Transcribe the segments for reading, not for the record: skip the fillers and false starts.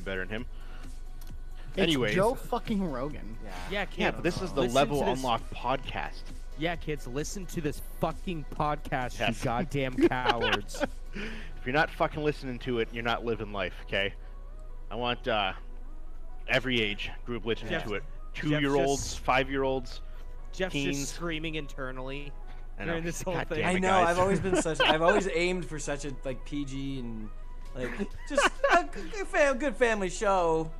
better than him. It's Anyways. Joe fucking Rogan. Yeah, kids. Yeah, but this is the Listen Level to this- Unlocked podcast. Yeah, kids, listen to this fucking podcast, Yes. you goddamn cowards. If you're not fucking listening to it, you're not living life, okay? I want every age group listening Jeff- to it. Jeff's 2-year-olds, just- 5-year-olds. Jeff's Teens. just screaming internally I know. during this whole God thing. damn I it, know. guys. I've always been such. I've always aimed for such a like PG and like just a good family show.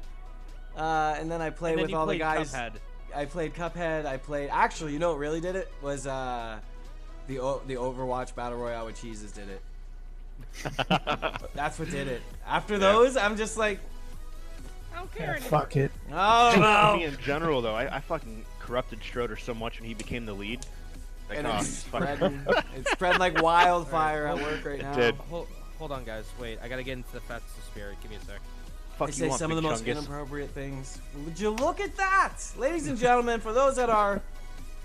And then I play And then with you all the played guys. Cuphead. I played Cuphead. I played. Actually, you know what really did it was the Overwatch Battle Royale with Cheeses did it. That's what did it. After those, I'm just like, I don't care anymore. Fuck it. oh Me no. in general, though, I fucking corrupted Schroeder so much when he became the lead. Like, And oh, it's he's fucking- spreading. It's spreading like wildfire at work right now. did. Hold on, guys. Wait, I gotta get into the festive spirit. Give me a sec. Fuck They you say want, some of the Big most Chungus. inappropriate things. Would you look at that? Ladies and gentlemen, for those that are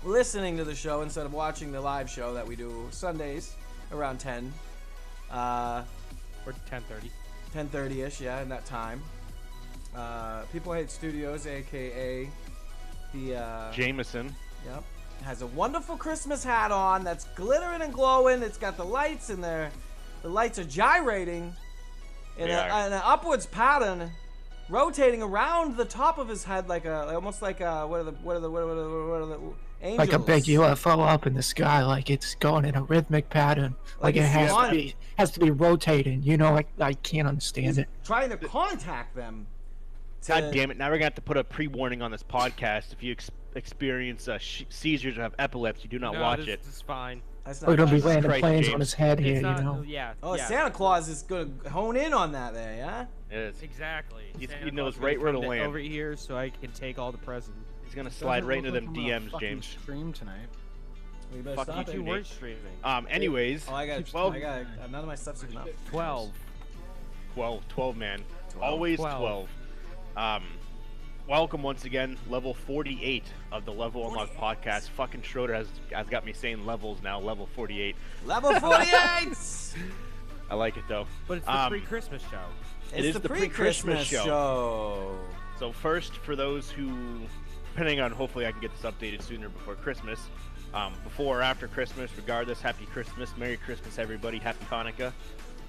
listening to the show instead of watching the live show that we do Sundays around 10, Or 10:30. 10:30-ish, yeah, in that time. People Hate Studios, a.k.a. the, Jameson. yep, has a wonderful Christmas hat on that's glittering and glowing. It's got the lights in there. The lights are gyrating in They are. an upwards pattern, rotating around the top of his head like almost like what are the angels? Like a big UFO up in the sky, like it's going in a rhythmic pattern. Like Like it it's has to be rotating. You know, like I can't understand it. trying to contact them. God damn it! Now we're gonna have to put a pre-warning on this podcast. If you experience seizures or have epilepsy, do not watch it. This is fine. That's We're not gonna be Jesus landing Christ, planes James. on his head here, It's not. you know. Yeah. Oh, yeah. Santa Claus is gonna hone in on that there, yeah? It is. Exactly. He Santa knows Claus right gonna where to come land. Over here, so I can take all the presents. He's gonna Doesn't slide right into look them like I'm on a DMs, fucking James. Stream tonight. We better Fuck stop you it. too, You were Nate. streaming. Anyways, Oh, I got Well- none of my stuff's even up. 12. 12 man. Always 12. 12. Welcome once again, level 48 of the Level Unlocked podcast. Fucking Schroeder has got me saying levels now, level 48. Level 48! I like it though. But it's the pre-Christmas show. It is It's the the pre-Christmas pre-Christmas show. So first, for those who, depending on, hopefully I can get this updated sooner before Christmas, before or after Christmas, regardless, Happy Christmas, Merry Christmas everybody, Happy Hanukkah,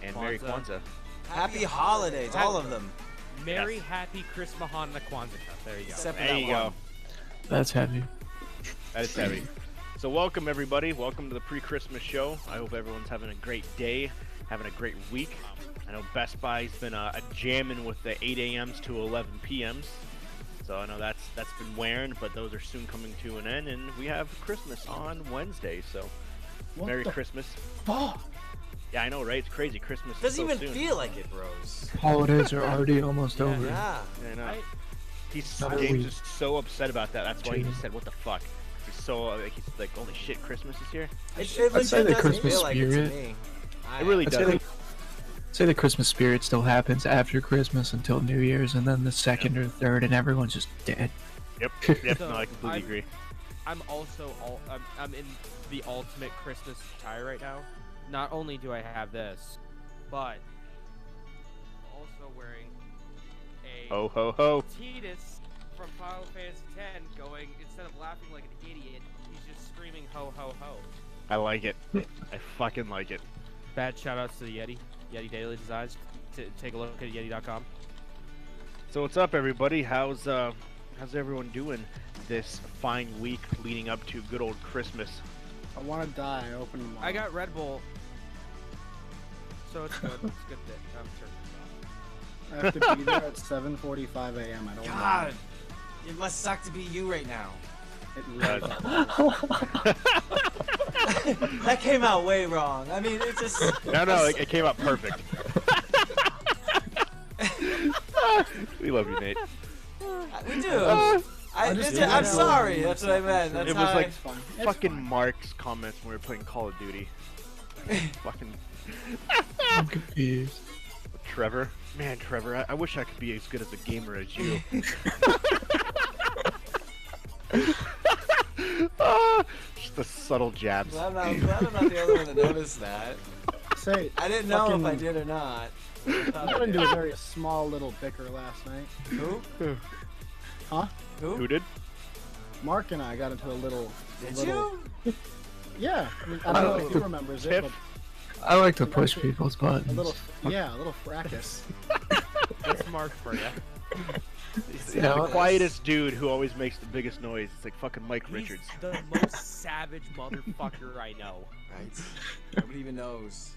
and Merry Kwanzaa. Kwanzaa. Happy holidays, all of them. Merry, Yes. happy Christmas, Hanukkah, Kwanzaa. There you go. Except for There that you one. go. That's heavy. That is heavy. So welcome everybody. Welcome to the pre-Christmas show. I hope everyone's having a great day, having a great week. I know Best Buy's been a jamming with the 8 a.m.s to 11 p.m.s. So I know that's been wearing, but those are soon coming to an end, and we have Christmas on Wednesday. So What Merry the Christmas. fuck? Yeah, I know, right? It's crazy. Christmas is Doesn't so even soon. feel like it, bros. Holidays are already almost over. Yeah. I know. I- He's Another James week. is so upset about that. That's why he James. just said, "What the fuck?" He's so he's like, "Holy shit, Christmas is here." It I'd say legit the doesn't Christmas feel like it to spirit. me. It really I'd say does. say the Christmas spirit still happens after Christmas until New Year's, and then the second or third, and everyone's just dead. Yep. Yep. So, No, I completely I'm- agree. I'm also I'm in the ultimate Christmas attire right now. Not only do I have this, but also wearing a Ho ho ho. Tidus from Final Fantasy X going, instead of laughing like an idiot, he's just screaming ho ho ho. I like it. I fucking like it. Bad shout outs to the Yeti Daily Designs. Take a look at yeti.com. So what's up, everybody? How's everyone doing this fine week leading up to good old Christmas? I want to die. I opened them all. I got Red Bull, so it's good. It's good that I'm sure. I have to be there at 7:45 a.m. I don't God, it must suck to be you right now. It really That came out way wrong. I mean, it's just. No, it came out perfect. We love you, Nate. We do. I'm sorry. That's what I meant. That's It how was like fine. It's fucking fine. Mark's comments when we were playing Call of Duty. Fucking I'm confused. Trevor. Man, Trevor, I wish I could be as good as a gamer as you. Just the subtle jabs. Glad I'm not the only one to notice that. say, I didn't know if I fucking- did or not. I got into a very small little bicker last night. Who? Huh? Who did? Mark and I got into a little. Did little, you? Yeah. I don't know if he Little remembers tiff? it, I like to push people's but a buttons. little. Yeah, a little fracas. That's Mark for you. He's Yeah, the well, quietest dude who always makes the biggest noise. It's like fucking Mike He's Richards. the most savage motherfucker I know. Right. Nobody even knows.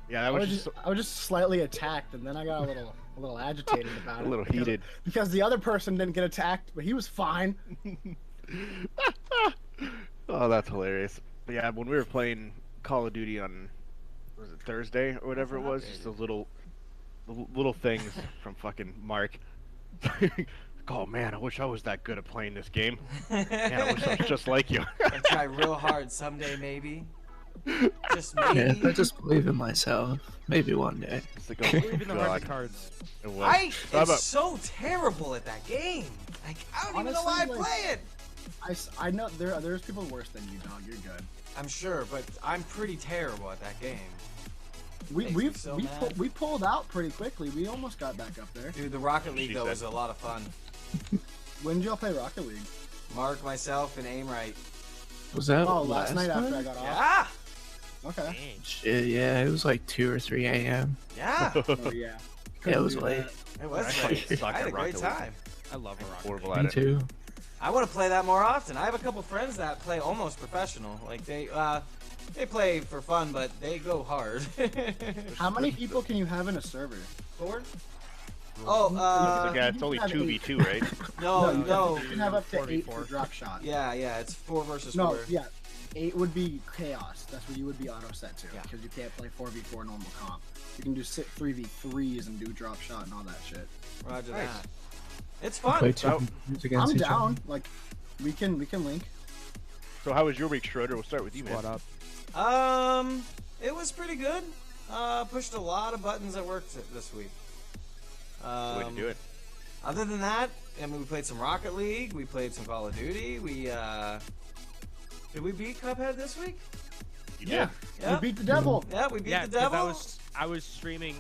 Yeah, I that was was just, just I was just slightly attacked, and then I got a little agitated about a it. little because- heated. Because the other person didn't get attacked, but he was fine. Oh, that's hilarious. But yeah, when we were playing Call of Duty on, was it Thursday or whatever it was, just the little things from fucking Mark. Oh man, I wish I was that good at playing this game. Man, I wish I was just like you. I'll try real hard someday, maybe. Just Yeah, maybe. I just believe in myself. Maybe one day. It's like, oh Even the heart god. of cards. It was. I How am about- so terrible at that game. Like, I don't even know why I Honestly, like- play it. I know there's people worse than you, dog. You're good. I'm sure, but I'm pretty terrible at that game. Makes me so mad. We pulled out pretty quickly. We almost got back up there. Dude, the Rocket League She though said. was a lot of fun. When did y'all play Rocket League? Mark, myself, and Aimright. Was that Oh, last night after I got off. Yeah, Okay. Dang. Shit, yeah, it was like 2 or 3 a.m. yeah. Oh yeah. Yeah, it Couldn't was do late. that. It was I great. fucking suck I had at a great Rocket League. time. I love a rocket. Horrible Me at it. too. I want to play that more often. I have a couple friends that play almost professional. Like they play for fun, but they go hard. How many people can you have in a server? 4? Oh, It's, like, it's only 2v2, right? no. You can have up to 8 4v4. for drop shot. Yeah, it's 4 versus No, 4. yeah. 8 would be chaos. That's what you would be auto set to. Yeah. Because you can't play 4v4 normal comp. You can do 3v3s and do drop shot and all that shit. Roger Nice. that. It's Play fun. two computers against I'm each down. other. Like, we can link. So how was your week, Schroeder? We'll start with you, man. What up? It was pretty good. Pushed a lot of buttons at work this week. Way to do it. Other than that, I mean, we played some Rocket League. We played some Call of Duty. Did we beat Cuphead this week? You Yeah. Yeah. We beat the devil. Yeah, we beat Yeah, the 'cause devil. I was streaming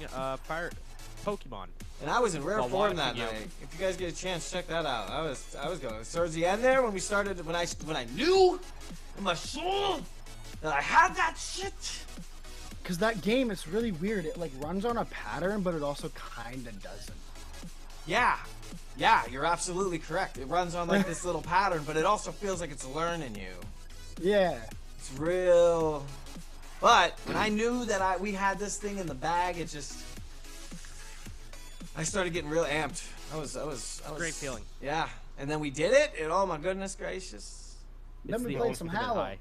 Pokemon. And I was in rare While form that watching you. night. If you guys get a chance, check that out. I was going towards the end there when we started. When I knew in my soul that I had that shit. Because that game is really weird. It like runs on a pattern, but it also kinda doesn't. Yeah, you're absolutely correct. It runs on like this little pattern, but it also feels like it's learning you. Yeah. It's real. But when I knew that we had this thing in the bag, it just I started getting real amped. I was Great feeling. Yeah, and then we did it, and oh my goodness gracious. Then It's we the played some ultimate Halo. high.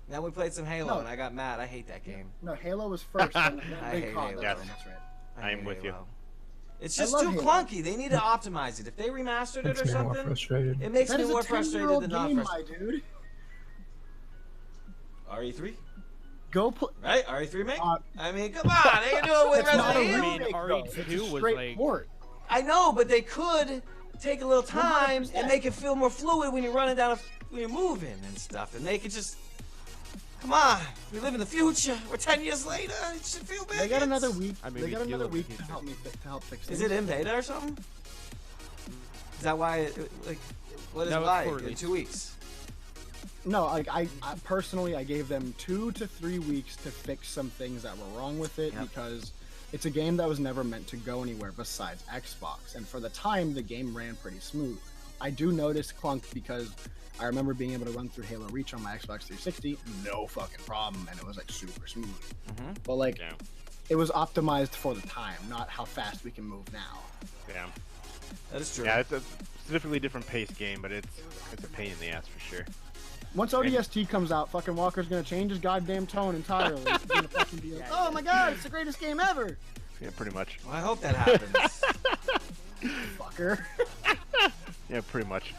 Then we played some Halo, No. and I got mad. I hate that game. No, Halo was first. then I they hate caught Halo. that Yes. one, That's right. I I'm hate with you. Halo. It's I just love too Halo. clunky. They need to optimize it. If they remastered it Makes or me more something, frustrated. it makes That me is more a frustrated 10-year-old than not game, frustrated. my dude. RE3, Go play. right? RE3 remake. Uh, I mean, come on, they can do it with It's not a Resident Evil. mean, remake, RE2 though. It's a was straight like- port. I know, but they could take a little time 100%. and make it feel more fluid when you're running down, when you're moving and stuff, and make it just. Come on, we live in the future. We're 10 years later. It should feel big. They got another week. I mean, they we got do another live in week the to future. help fix Is things. it in beta or something? Is that why? Like, what is No, it's why? for In release. 2 weeks. No, like I personally, I gave them 2 to 3 weeks to fix some things that were wrong with it Yep. because it's a game that was never meant to go anywhere besides Xbox. And for the time, the game ran pretty smooth. I do notice clunk because I remember being able to run through Halo Reach on my Xbox 360, no fucking problem, and it was like super smooth. Mhm. But like, Yeah. it was optimized for the time, not how fast we can move now. Yeah. That is true. Yeah, it's a significantly different pace game, but it's a pain in the ass for sure. Once ODST comes out, fucking Walker's gonna change his goddamn tone entirely. He's gonna fucking be like, oh my god, it's the greatest game ever, Yeah, pretty much. Well, I hope that happens. fucker. Yeah, pretty much.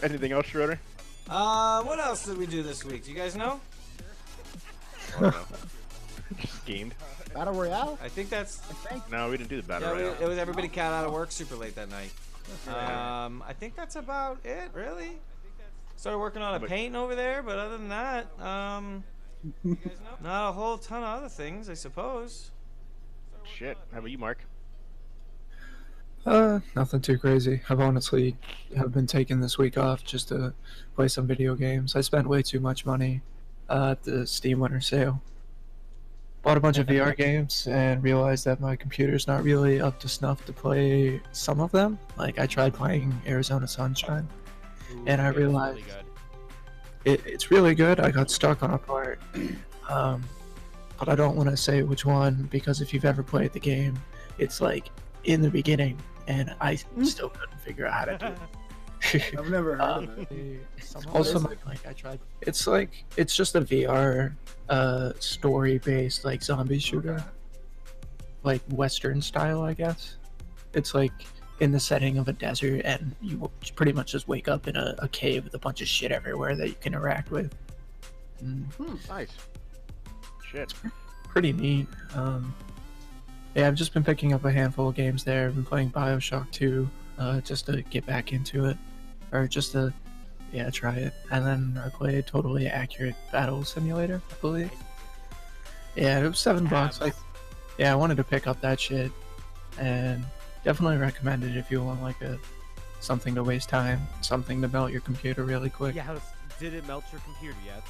Anything else, Schroeder? What else did we do this week? Do you guys know? I don't know. Just gamed. Battle Royale? I think that's. I think. No, we didn't do the battle Yeah, royale. it was everybody cat out of work super late that night. I think that's about it, really. Started working on a But- painting over there, but other than that, Not a whole ton of other things, I suppose. Shit. How about you, Mark? Nothing too crazy. I've honestly have been taking this week off just to play some video games. I spent way too much money at the Steam Winter Sale. Bought a bunch of VR games and realized that my computer's not really up to snuff to play some of them. Like I tried playing Arizona Sunshine, and I It's realized really good. it's really good. I got stuck on a part, but I don't want to say which one because if you've ever played the game, it's like in the beginning, and I still couldn't figure out how to do it. I've never heard of it. Also, like I tried. It's just a VR, story-based like zombie shooter, like Western style, I guess. It's like in the setting of a desert, and you pretty much just wake up in a cave with a bunch of shit everywhere that you can interact with. Nice. Shit. Pretty neat. Yeah, I've just been picking up a handful of games there. I've been playing Bioshock 2, just to get back into it, or just to, try it. And then I played Totally Accurate Battle Simulator, I believe. Yeah, it was $7. I wanted to pick up that shit, and definitely recommend it if you want like something to waste time, something to melt your computer really quick. Yeah, did it melt your computer yet?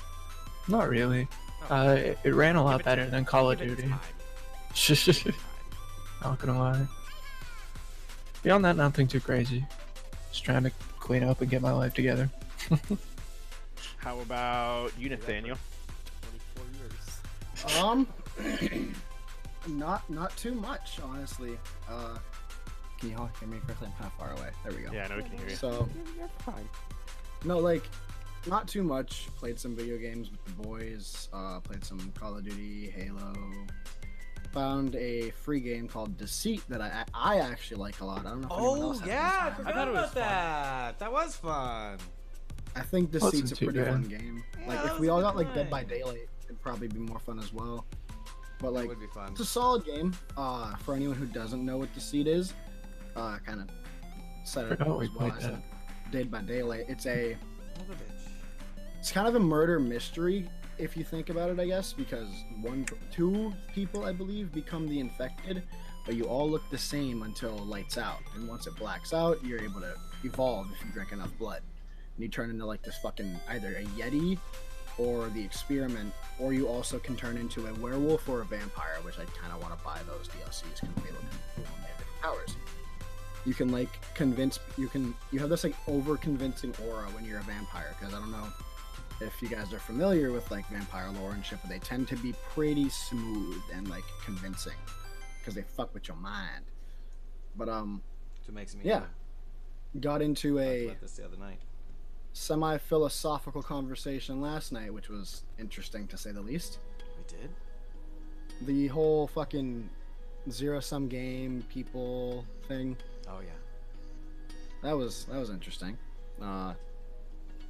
Not really. Oh. It ran a lot Give it better time. than Call of Give it Duty. time. Not gonna lie. Beyond that, nothing too crazy. Just trying to clean up and get my life together. How about you, Nathaniel? 24 years. Not too much, honestly. Can you all hear me correctly? I'm kind of far away. There we go. Yeah, I know we can hear you. So, You're fine. no, like, not too much. Played some video games with the boys. Played some Call of Duty, Halo. Found a free game called Deceit that I actually like a lot. I don't know if anyone Oh else has yeah, I this. forgot thought it was about fun. that. That was fun. I think Wasn't Deceit's a too pretty bad. fun game. Yeah, Like that if was we a all good got like Dead by time. Daylight, it'd probably be more fun as well. But That like, would be fun. it's a solid game. For anyone who doesn't know what Deceit is, kind of set it up Forgot we as well. played I said Dead by Daylight. It's Mother bitch. it's kind of a murder mystery if you think about it, I guess, because two people, I believe, become the infected, but you all look the same until lights out. And once it blacks out, you're able to evolve if you drink enough blood. And you turn into like this fucking either a Yeti or the experiment, or you also can turn into a werewolf or a vampire, which I kind of want to buy those DLCs because they look cool and they have different powers. You can like you have this like over convincing aura when you're a vampire, because I don't know if you guys are familiar with like vampire lore and shit, but they tend to be pretty smooth and like convincing because they fuck with your mind. But To make some. yeah, got into Talked a about this the other night. semi-philosophical conversation last night, which was interesting to say the least. We did. The whole fucking zero-sum game people thing, Oh yeah. that was interesting. I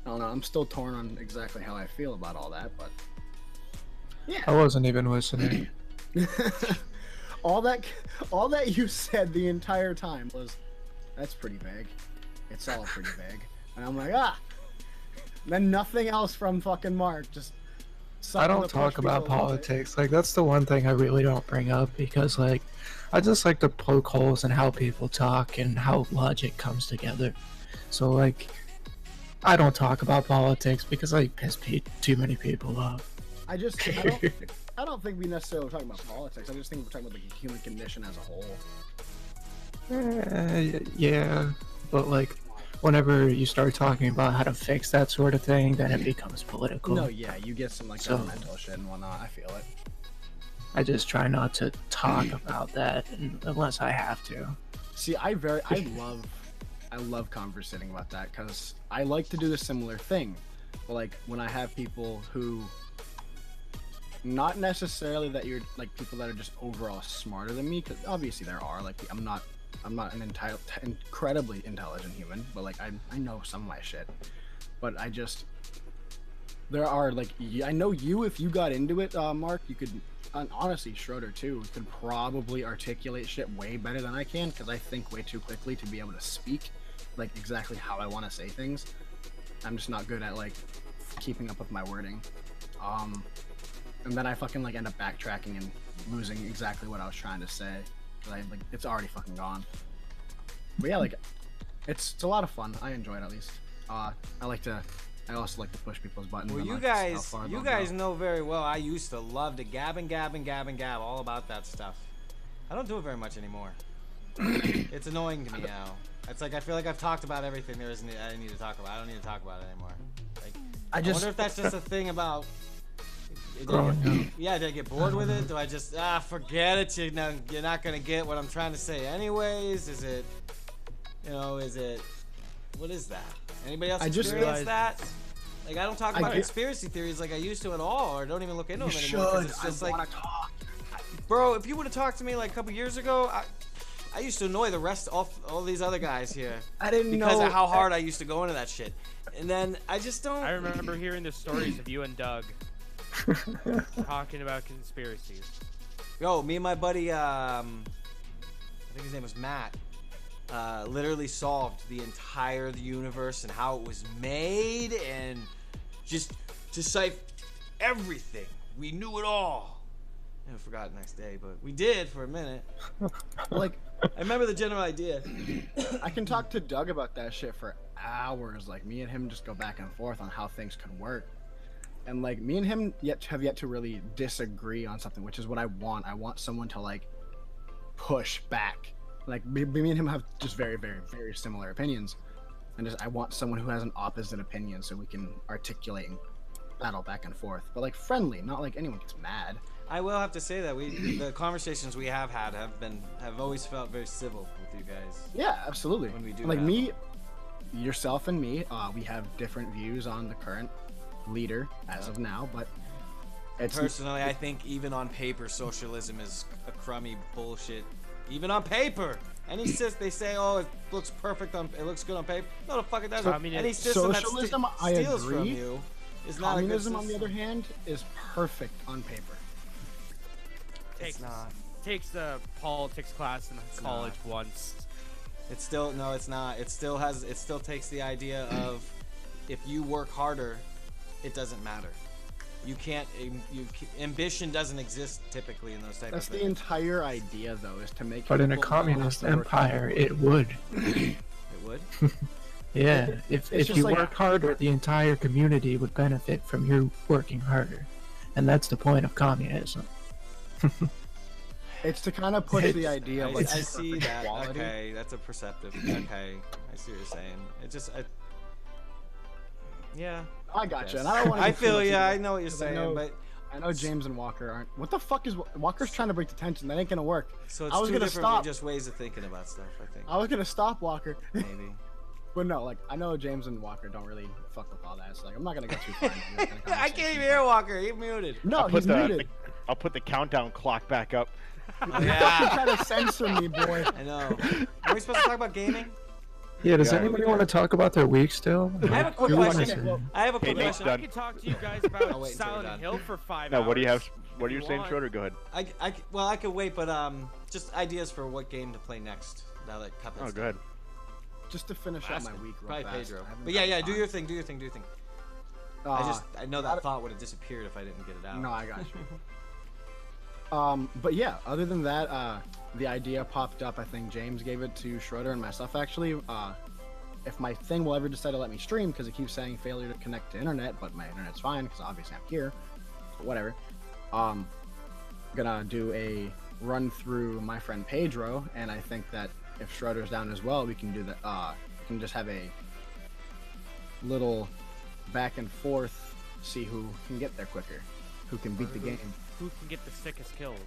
don't know, I'm still torn on exactly how I feel about all that, but yeah. I wasn't even listening. all that you said the entire time was, that's pretty vague. It's all pretty vague. And I'm like, then nothing else from fucking Mark, just I something don't to talk push people about a little bit. politics. Like that's the one thing I really don't bring up because like I just like to poke holes in how people talk and how logic comes together. So like I don't talk about politics because I piss too many people off. I don't think we necessarily talk about politics. I just think we're talking about the human condition as a whole. Yeah, but like whenever you start talking about how to fix that sort of thing, then it becomes political. No, yeah, you get some like So- governmental shit and whatnot. I feel it. I just try not to talk about that unless I have to. See, I love conversating about that because I like to do the similar thing. But like when I have people who, not necessarily that you're like people that are just overall smarter than me, because obviously there are. Like I'm not an incredibly intelligent human, but like I know some of my shit. But there are like I know you, if you got into it, Mark, you could. And honestly, Schroeder too could probably articulate shit way better than I can because I think way too quickly to be able to speak like exactly how I want to say things. I'm just not good at like keeping up with my wording. and then I fucking like end up backtracking and losing exactly what I was trying to say. 'Cause like it's already fucking gone. But yeah, like it's a lot of fun. I enjoy it at least. I also like to push people's buttons. Well, and, you like, guys, how far you they'll guys go. know very well. I used to love to gab all about that stuff. I don't do it very much anymore. It's annoying to me now. It's like I feel like I've talked about everything there is I need to talk about. I don't need to talk about it anymore. Like, I wonder if that's just a thing about. Yeah, did I get bored with it? Do I just forget it? You're not gonna get what I'm trying to say, anyways. Is it? Is it? What is that? Anybody else experience that? Like, I don't talk about conspiracy theories like I used to at all, or don't even look into them anymore. 'Cause it's just like, bro, if you would have talked to me like a couple years ago, I used to annoy the rest of all these other guys here. I didn't know because of how hard I used to go into that shit. And then I just don't. I remember hearing the stories of you and Doug talking about conspiracies. Yo, me and my buddy, I think his name was Matt, literally solved the entire universe and how it was made and just deciphered everything. We knew it all. I forgot the next day, but we did for a minute. Like, I remember the general idea. I can talk to Doug about that shit for hours. Like, me and him just go back and forth on how things could work. And like, me and him have yet to really disagree on something, which is what I want. I want someone to like push back. Like, me and him have just very, very, very similar opinions, and I want someone who has an opposite opinion so we can articulate and battle back and forth, but like friendly, not like anyone gets mad. I will have to say that the conversations we have had have always felt very civil with you guys. Yeah, absolutely. When we do like have me, yourself, and me, we have different views on the current leader as of now, but it's personally, I think even on paper, socialism is a crummy bullshit. Even on paper, any system they say, "Oh, it looks perfect it looks good on paper." No, the fuck it doesn't. Any system socialism, that I steals agree. from you is not a good Communism, system. on the other hand, is perfect on paper. It's not. Takes the politics class in college once. It's still no, it's not. It still takes the idea of if you work harder, it doesn't matter. You can't. Ambition doesn't exist typically in those types That's of the things. entire idea, though, is to make. But in a people communist have to work empire, it would. It would. Yeah, if just you like- work harder, the entire community would benefit from you working harder. And that's the point of communism. It's to kind of push the idea of I like see perfect that. equality. Okay, that's a perceptive. Okay, I see what you're saying. It just. Yeah. I got you, Yes. and I don't want to. I feel yeah. I know what you're saying, but I know James and Walker aren't. What the fuck is Walker's trying to break the tension? That ain't gonna work. so I it's was two gonna different stop. just ways of thinking about stuff. I think I was gonna stop Walker, maybe. but no, like I know James and Walker don't really fuck with all that. So like I'm not gonna go too far. into this kind of I can't even conversation. hear Walker. He's muted. No, he's muted. I'll put the countdown clock back up. You're Yeah, trying to censor me, boy. I know. Are we supposed to talk about gaming? Yeah, does Yeah. anybody want to talk about their week still? I have a quick You want question. to- I have a quick Hey, Nate's question. done. I could talk to you guys about I'll wait until we're Silent done. Hill for 5 No, hours. what do you have? What are you if saying, want. Schroeder? Go ahead. Well, I could wait, but just ideas for what game to play next. Now that Cuphead's Oh, go ahead. Just to finish out my Asking. week real Probably fast. Pedro. I haven't But yeah, got do time. your thing. Do your thing. I know that thought would have disappeared if I didn't get it out. No, I got you. But yeah, other than that, the idea popped up. I think James gave it to Schroeder and myself actually. If my thing will ever decide to let me stream, because it keeps saying failure to connect to internet, but my internet's fine because obviously I'm here. But whatever. Gonna do a run through my friend Pedro, and I think that if Schroeder's down as well, we can do that. We can just have a little back and forth, see who can get there quicker, who can beat the game. Who can get the sickest kills?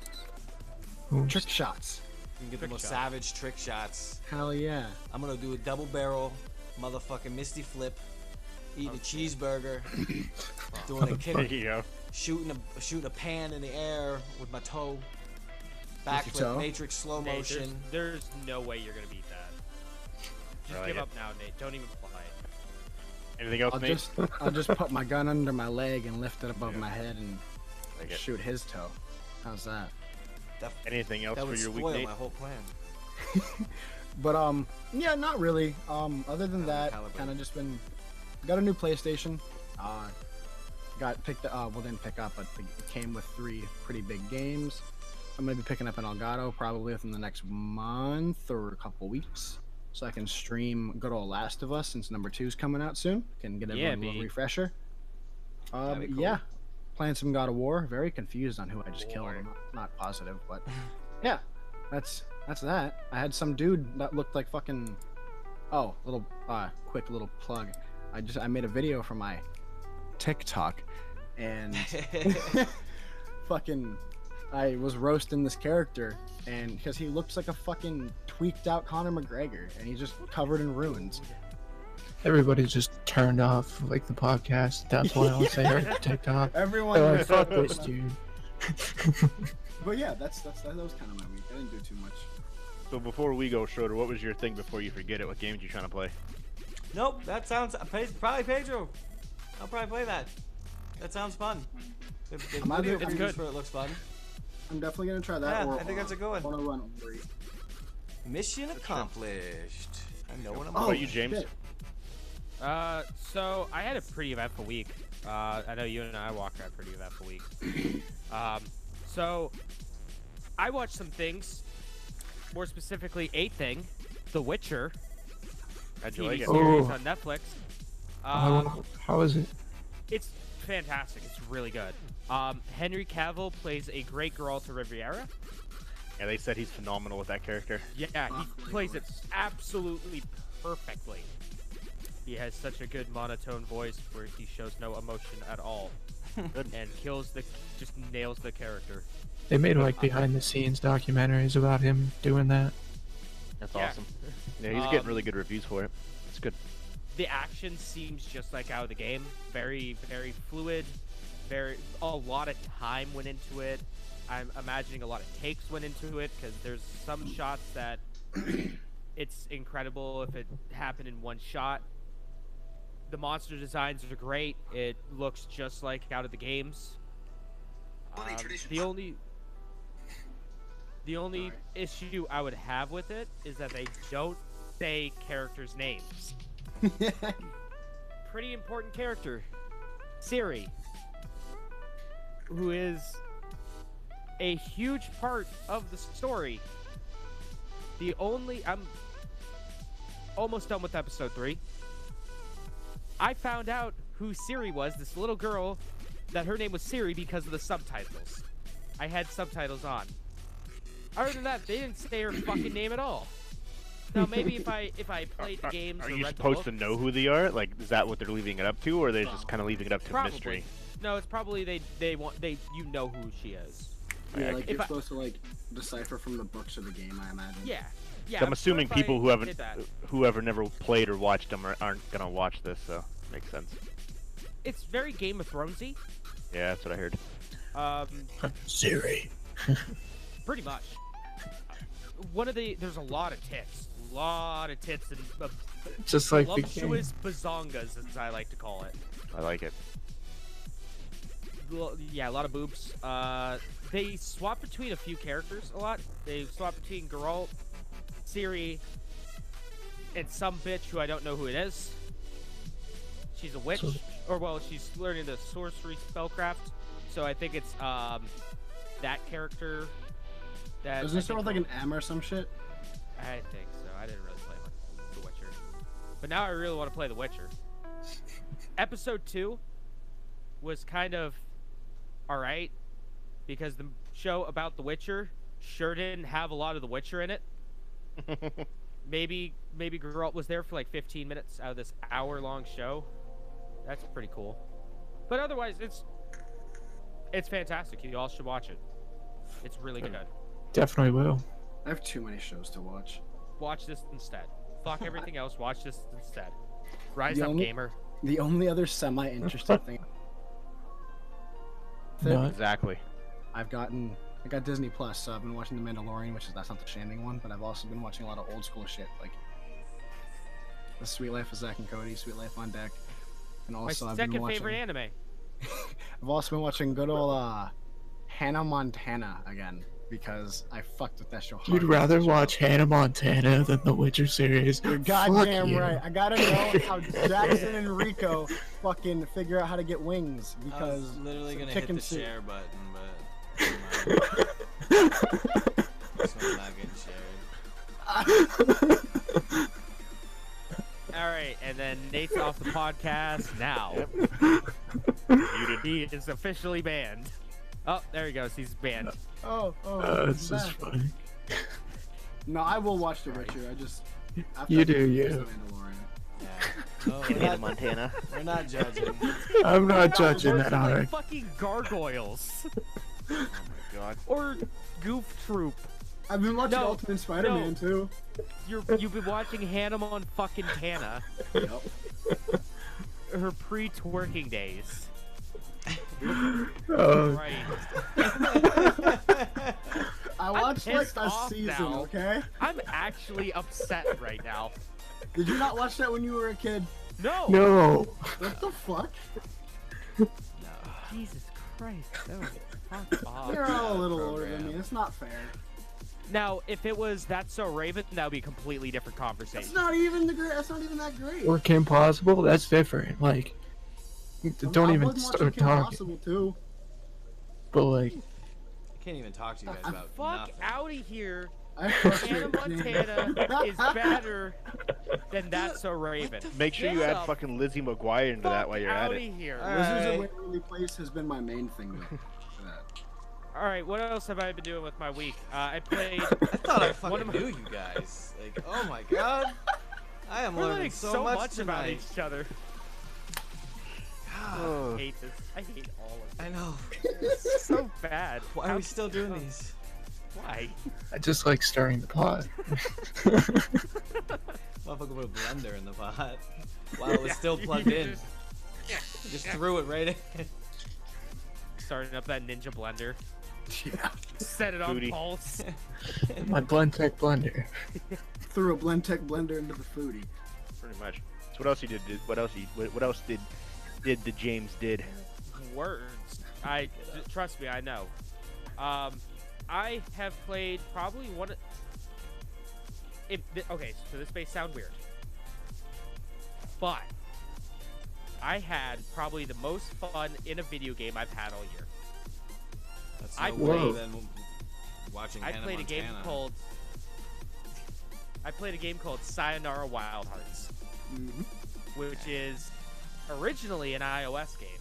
Trick shots. You can get the Trick most shot. savage trick shots. Hell yeah. I'm gonna do a double barrel, motherfucking Misty flip, eating a cheeseburger, doing a There kick, you go. shooting a pan in the air with my toe, your backflip, toe? Matrix slow Nate, motion. there's no way you're gonna beat that. Just I like give it. up now, Nate. Don't even play it. Anything else, Nate? I'll just put my gun under my leg and lift it above Yeah. my head and Like it. shoot his toe. How's that? Anything else That for would your week, spoil Nate? my whole plan. But yeah, not really. Other than that, Calibrate. kind of just been got a new PlayStation. got picked up. Well, didn't pick up, but it came with 3 pretty big games. I'm gonna be picking up an Elgato probably within the next month or a couple weeks, so I can stream good old Last of Us since number 2 is coming out soon. Can get everyone a little refresher. Cool. Yeah, playing some God of War. Very confused on who I just killed. I'm not positive, but yeah, that's that. I had some dude that looked like fucking. Oh, little quick little plug. I made a video for my TikTok, and fucking I was roasting this character, and because he looks like a fucking tweaked out Conor McGregor, and he's just covered in ruins. Everybody just turned off like the podcast. That's why once they heard TikTok, Everyone they're like, "Fuck this dude." But yeah, that was kind of my week. I didn't do too much. So before we go, Schroeder, what was your thing before you forget it? What games you trying to play? Nope, that sounds probably Pedro. I'll probably play that. That sounds fun. The video previews for it looks fun. I'm definitely gonna try that. Yeah, I think that's a good one. I want to run Ori. Mission accomplished. I know what I'm What about you, James? Shit. So I had a pretty eventful week. I know you and I walked around pretty eventful week. So I watched some things. More specifically, a thing, The Witcher. How'd you like TV it? series Oh. on Netflix. How is it? It's fantastic. It's really good. Henry Cavill plays a great Geralt of Riviera. Yeah, they said he's phenomenal with that character. Yeah, he plays it absolutely perfectly. He has such a good monotone voice where he shows no emotion at all, and just nails the character. They made like behind the scenes documentaries about him doing that. That's Yeah. awesome. Yeah, he's getting really good reviews for it. It's good. The action seems just like out of the game. Very, very fluid. A lot of time went into it. I'm imagining a lot of takes went into it because there's some shots that it's incredible if it happened in one shot. The monster designs are great. It looks just like out of the games. The only issue I would have with it is that they don't say characters' names. Pretty important character, Ciri, who is a huge part of the story. I'm almost done with episode 3. I found out who Ciri was, this little girl, that her name was Ciri because of the subtitles. I had subtitles on. Other than that, they didn't say her fucking name at all. Now maybe if I played the games Are or you read the supposed to books, know who they are? Like, is that what they're leaving it up to, or are they just kind of leaving it up to probably. mystery? No, it's probably you know who she is. Yeah, like you're I- supposed to like decipher from the books of the game, I imagine. Yeah. So I'm assuming sure if people I who did that. whoever never played or watched them aren't gonna watch this, so makes sense. It's very Game of Thronesy. Yeah, that's what I heard. Siri. Pretty much. There's a lot of tits and Just like the game. voluptuous bazongas, as I like to call it. I like it. Yeah, a lot of boobs. They swap between a few characters a lot. They swap between Geralt, Ciri, and some bitch who I don't know who it is. She's a witch, she's learning the sorcery spellcraft. So I think it's that character. Doesn't it start with like an M or some shit? I think so. I didn't really play The Witcher, but now I really want to play The Witcher. Episode 2 was kind of alright because the show about The Witcher sure didn't have a lot of The Witcher in it. Maybe Geralt was there for like 15 minutes out of this hour-long show. That's pretty cool. But otherwise, it's fantastic. You all should watch it. It's really good. Definitely will. I have too many shows to watch. Watch this instead. Fuck everything else. Watch this instead. Rise The up, only- gamer. The only other semi-interesting thing No, Exactly. I got Disney Plus, so I've been watching The Mandalorian, that's not the Shining one, but I've also been watching a lot of old school shit, like The Sweet Life of Zack and Cody, Sweet Life on Deck, and My also second favorite anime. I've also been watching good old Hannah Montana again. because I fucked with that show hard. You'd rather watch Hannah Montana than the Witcher series. You're goddamn right. I gotta know how Jackson and Rico fucking figure out how to get wings because I was literally gonna hit the share button, but this one's not getting shared. Alright, and then Nate's off the podcast now. He is officially banned. Oh, there he goes. He's banned. This is funny. No, I will watch The Witcher. I just... You do, you. Yeah. No, Hannah Montana. We're not judging. I'm not judging that, like alright. fucking gargoyles. Oh my god. Or Goof Troop. I've been watching Ultimate Spider-Man too. You've been watching Hannah on fucking Tana. Yep. Her pre-twerking days. Right. I watched like a off season, now. okay? I'm actually upset right now. Did you not watch that when you were a kid? No. No. What the fuck? Jesus Christ. No. Fuck off. You're all a little older than me. It's not fair. Now, if it was That's So Raven, that would be a completely different conversation. That's not even That's not even that great. Or Kim Possible, that's different. Like, don't even start talking. Possible too. But like, I can't even talk to you guys about Fuck nothing. out of here. Hannah Hannah Montana is better than That's So Raven. Make sure you add fucking Lizzie McGuire into that while you're at it. Here. Wizards of Waverly Place has been my main thing though. For that. All right, what else have I been doing with my week? I played. I thought I fucking knew you guys. Like, oh my god. I am We're learning so much about tonight. each other. God. I hate this. I hate all of this. I know. It's so bad. Why are we still doing these? Why? I just like stirring the pot. Motherfucker put a blender in the pot while it was still plugged in. Just threw it right in. Starting up that Ninja blender. Yeah. Set it on Booty. pulse. My Blendtec blender. Threw a Blendtec blender into the foodie. Pretty much. So what else you did? What else did the James did? Words. Trust me, I know. I have played probably one. Okay, so this may sound weird, but I had probably the most fun in a video game I've had all year. That's I no played- way than watching I Hannah played a game Montana. called. I played a game called Sayonara Wild Hearts, which is originally an iOS game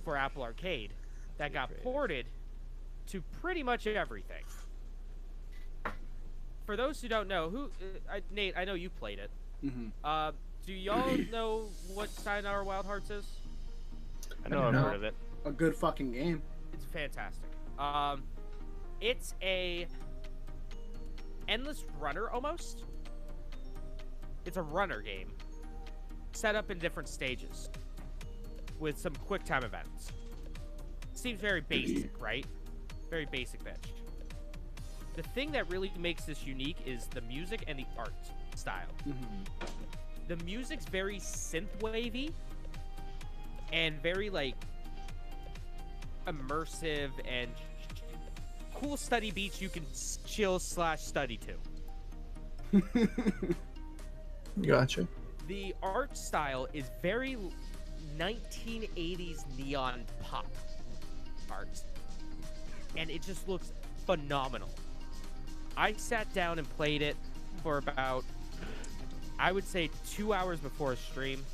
for Apple Arcade that got ported to pretty much everything. For those who don't know, Nate, I know you played it. Do y'all know what Sayonara Wild Hearts is? I know I've heard of it. A good fucking game. It's fantastic. It's a endless runner almost. It's a runner game set up in different stages with some quick time events. Seems very basic, right? Very basic bitch. The thing that really makes this unique is the music and the art style. The music's very synth-wavy and very like immersive and cool study beats you can chill/study to. Gotcha. The art style is very 1980s neon pop art, and it just looks phenomenal. I sat down and played it for about, I would say, 2 hours before a stream.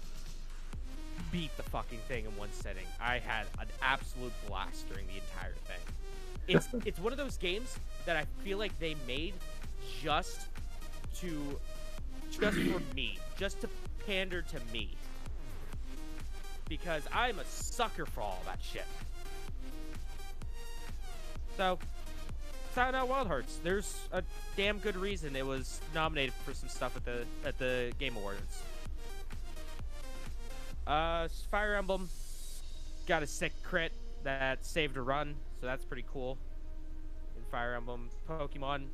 Beat the fucking thing in one sitting. I had an absolute blast during the entire thing. It's one of those games that I feel like they made just for me, just to pander to me, because I'm a sucker for all that shit. So, Sayonara Wild Hearts. There's a damn good reason it was nominated for some stuff at the Game Awards. Fire Emblem got a sick crit that saved a run, so that's pretty cool. In Fire Emblem, Pokemon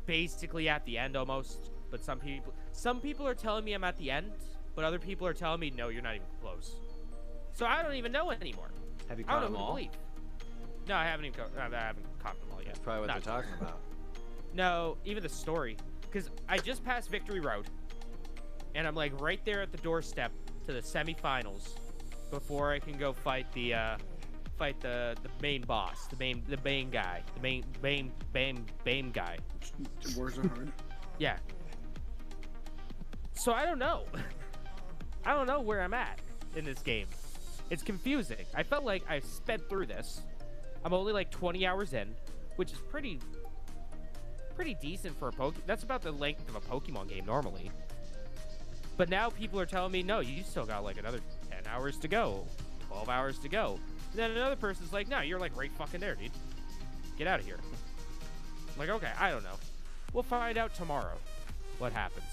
basically at the end almost, but some people are telling me I'm at the end, but other people are telling me no, you're not even close. So I don't even know anymore. Have you I caught don't them know who to all? believe. No, I haven't even. I haven't caught them all yet. That's probably what they're talking about. No, even the story, because I just passed Victory Road, and I'm like right there at the doorstep to the semifinals before I can go fight the main boss, the main guy, the main guy. Wars are hard. Yeah. So I don't know. I don't know where I'm at in this game. It's confusing. I felt like I sped through this. I'm only like 20 hours in, which is pretty decent for a That's about the length of a Pokemon game normally. But now people are telling me, no, you still got like another 10 hours to go, 12 hours to go. And then another person's like, no, you're like right fucking there, dude. Get out of here. I'm like, okay, I don't know. We'll find out tomorrow what happens.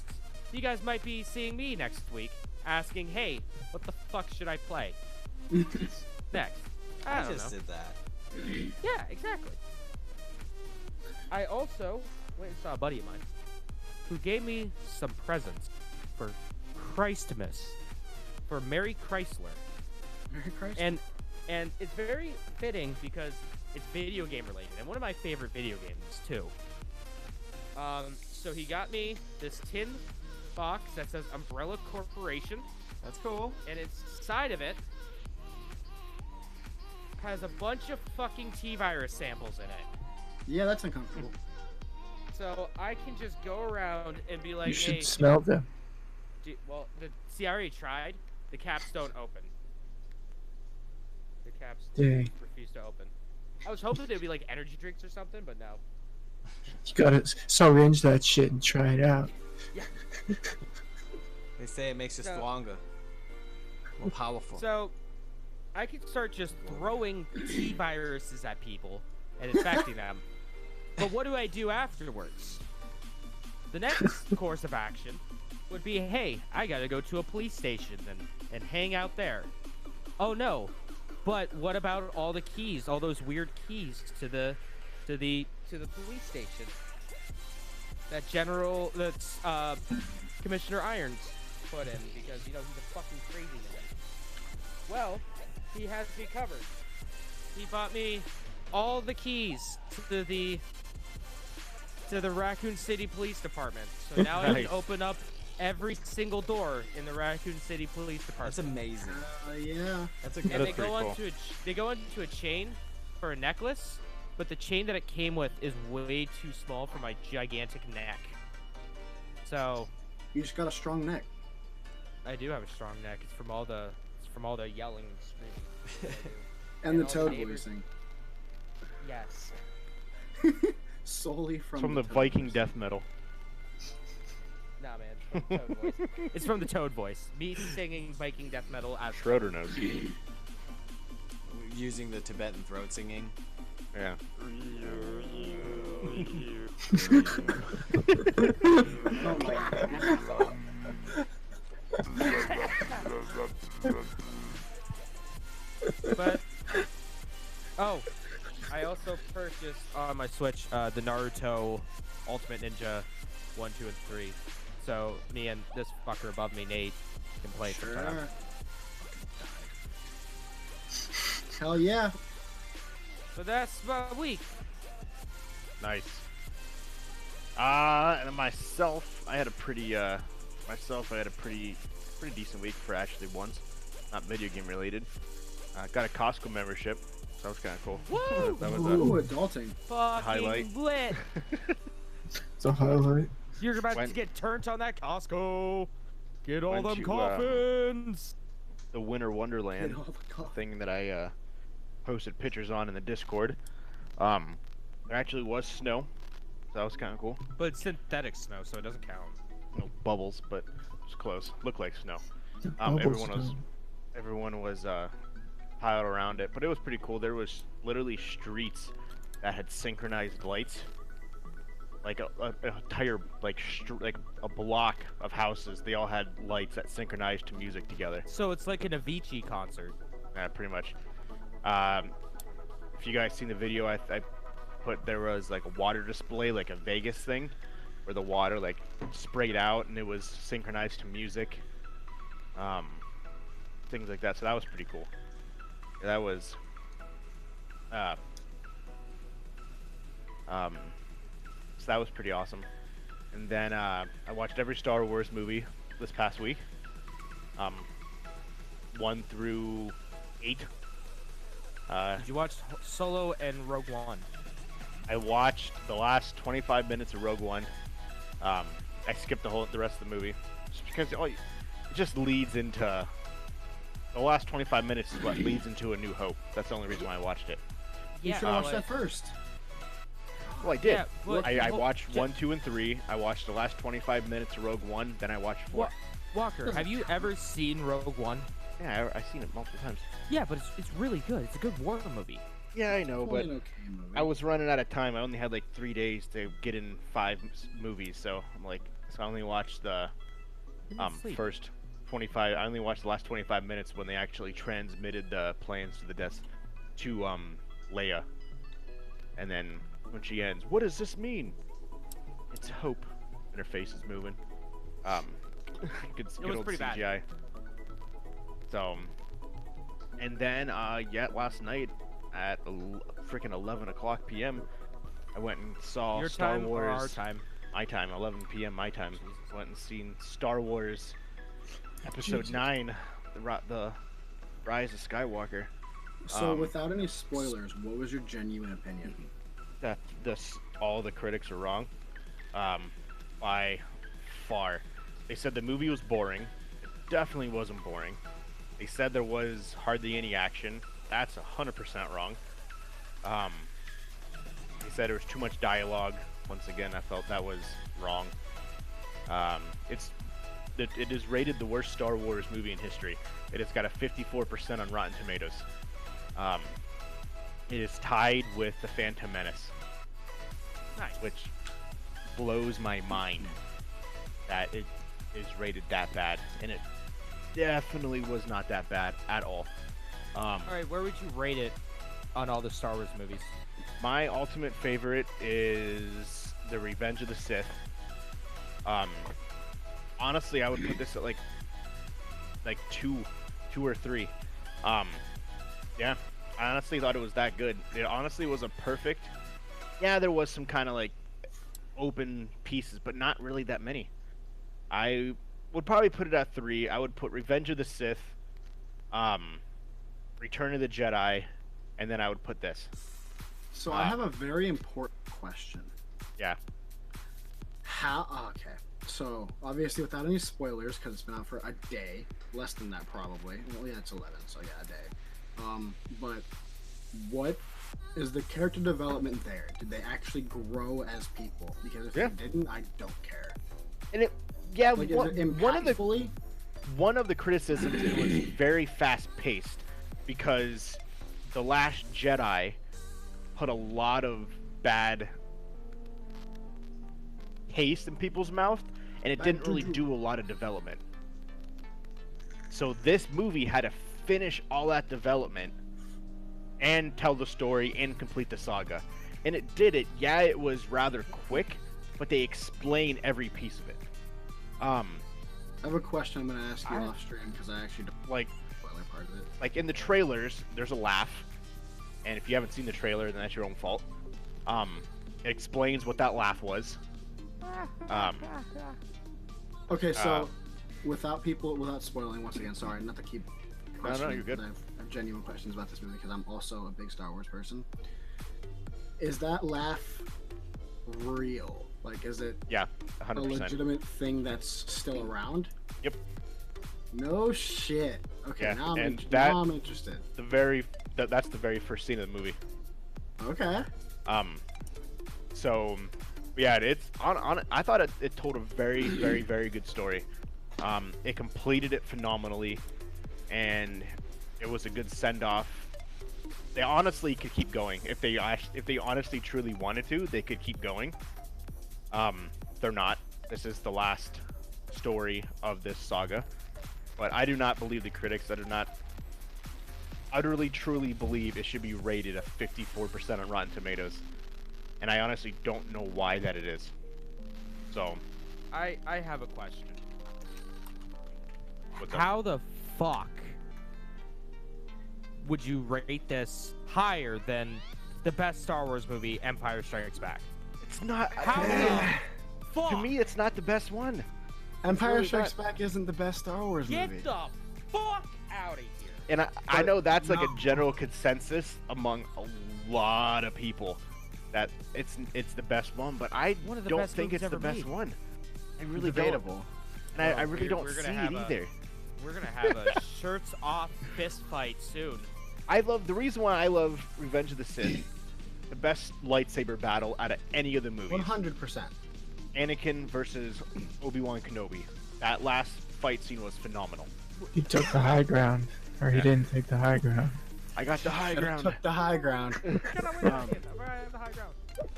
You guys might be seeing me next week asking, hey, what the fuck should I play next? I don't know. Did that. Yeah, exactly. I also went and saw a buddy of mine who gave me some presents for Christmas, for Merry Chrysler. Merry Chrysler. And it's very fitting because it's video game related, and one of my favorite video games too. So he got me this tin box that says Umbrella Corporation. That's cool. And inside of it has a bunch of fucking T-Virus samples in it. Yeah, that's uncomfortable. So I can just go around and be like, You should hey, smell them. See, I already tried. The caps don't open. The caps Dang. refuse to open. I was hoping there'd be like energy drinks or something, but no. You gotta syringe that shit and try it out. Yeah. They say it makes you stronger, more powerful. So I could start just throwing T-viruses at people and infecting them. But what do I do afterwards? The next course of action would be, hey, I gotta go to a police station and hang out there. Oh no, but what about all the keys, all those weird keys to the police station that Commissioner Irons put in because he's a fucking crazy man. Well, he has me covered. He bought me all the keys to the Raccoon City Police Department. So now I can open up every single door in the Raccoon City Police Department. That's amazing. Yeah. That's a good. And they go into a chain for a necklace, but the chain that it came with is way too small for my gigantic neck. So You just got a strong neck. I do have a strong neck. It's from all the yelling and screaming. And the all the toad neighbors. voicing. Yes. Solely from the toad Viking voice. death metal. Nah, man. It's from the Toad voice. It's from the Toad voice. Me singing Viking death metal as Schroeder knows. Using the Tibetan throat singing. Yeah. But I also purchased on my Switch the Naruto Ultimate Ninja 1, 2, and 3. So me and this fucker above me, Nate, can play sometime. Hell yeah. So that's my week. Nice. And then myself, I had a pretty decent week for actually once, not video game related. Got a Costco membership, so that was kind of cool. Woo! That was Ooh, adulting. Fucking highlight. lit. It's a highlight. You're about to get turned on that Costco. Get all them coffins. The Winter Wonderland Get all the coffee. thing that I posted pictures on in the Discord. There actually was snow, so that was kind of cool. But it's synthetic snow, so it doesn't count. No bubbles, but it's close. Looked like snow. Bubbles Everyone was piled around it, but it was pretty cool. There was literally streets that had synchronized lights, like a entire like a block of houses. They all had lights that synchronized to music together. So it's like an Avicii concert. Yeah, pretty much. If you guys seen the video, I put there was like a water display, like a Vegas thing, where the water like sprayed out and it was synchronized to music. Things like that. So that was pretty cool. That was So that was pretty awesome. And then I watched every Star Wars movie this past week. 1 through 8. Did you watch Solo and Rogue One? I watched the last 25 minutes of Rogue One. I skipped the rest of the movie just because it just leads into the last 25 minutes is what leads into A New Hope. That's the only reason why I watched it. You should watch that first. Well, I did. Yeah, but, I watched 1, 2, and 3. I watched the last 25 minutes of Rogue One. Then I watched 4. Walker, have you ever seen Rogue One? Yeah, I've seen it multiple times. Yeah, but it's really good. It's a good war movie. Yeah, I know, but Okay movie. I was running out of time. I only had like 3 days to get in 5 movies, so I only watched the first 25. I only watched the last 25 minutes when they actually transmitted the plans to Leia, and then when she ends, what does this mean? It's hope, and her face is moving. Good old pretty CGI. bad. So, and then last night at freaking 11 o'clock p.m. I went and saw Your Star time Wars. or our time? My time, 11 p.m. my time. Went and seen Star Wars Episode 9, the Rise of Skywalker. So, without any spoilers, what was your genuine opinion? That all the critics are wrong. By far. They said the movie was boring. It definitely wasn't boring. They said there was hardly any action. That's 100% wrong. They said there was too much dialogue. Once again, I felt that was wrong. It is rated the worst Star Wars movie in history. It has got a 54% on Rotten Tomatoes. It is tied with The Phantom Menace. Nice. Which blows my mind that it is rated that bad. And it definitely was not that bad at all. Alright, where would you rate it on all the Star Wars movies? My ultimate favorite is The Revenge of the Sith. Honestly, I would put this at like 2 or 3. Yeah, I honestly thought it was that good. It honestly was a perfect. Yeah, there was some kind of like open pieces, but not really that many. I would probably put it at 3. I would put Revenge of the Sith, Return of the Jedi, and then I would put this. So I have a very important question. Yeah. Okay. So obviously, without any spoilers, because it's been out for a day, less than that probably. Well, yeah, it's 11, so yeah, a day. But what is the character development there? Did they actually grow as people? Because if they didn't, I don't care. And one of the criticisms, it was very fast paced because The Last Jedi put a lot of bad taste in people's mouth, and it didn't really do a lot of development. So this movie had to finish all that development and tell the story and complete the saga, and it did it. Yeah, it was rather quick, but they explain every piece of it. I have a question I'm going to ask you off stream because I actually don't like spoiler part of it. Like in the trailers, there's a laugh, and if you haven't seen the trailer, then that's your own fault. It explains what that laugh was. Okay, so without spoiling, once again, sorry, not to keep questioning. No, you're good. I have genuine questions about this movie because I'm also a big Star Wars person. Is that laugh real? Like, is it 100%. a legitimate thing that's still around? Yep. No shit. Okay, Yeah, now I'm interested. That's the very first scene of the movie. Okay. So, yeah, it's I thought it told a very, very, very good story. It completed it phenomenally, and it was a good send off. They honestly could keep going if they honestly truly wanted to. They could keep going. They're not. This is the last story of this saga. But I do not believe the critics. I do not utterly, truly believe it should be rated a 54% on Rotten Tomatoes. And I honestly don't know why that it is. So. I have a question. What's up? How the fuck would you rate this higher than the best Star Wars movie, Empire Strikes Back. It's not. How the fuck? To me, it's not the best one. Empire really Strikes Back isn't the best Star Wars Get movie. the fuck out of here. And I know that's like no. a general consensus among a lot of people that it's the best one, but I One of the don't best think movies it's the ever best made. one. I really Debatable. don't. And I Well, really don't we're see gonna it have a- either. We're gonna have a shirts off fist fight soon. The reason why I love Revenge of the Sith, the best lightsaber battle out of any of the movies. 100%. Anakin versus Obi-Wan Kenobi. That last fight scene was phenomenal. He took the high ground, or he didn't take the high ground. I got the high Should've ground. took the high ground.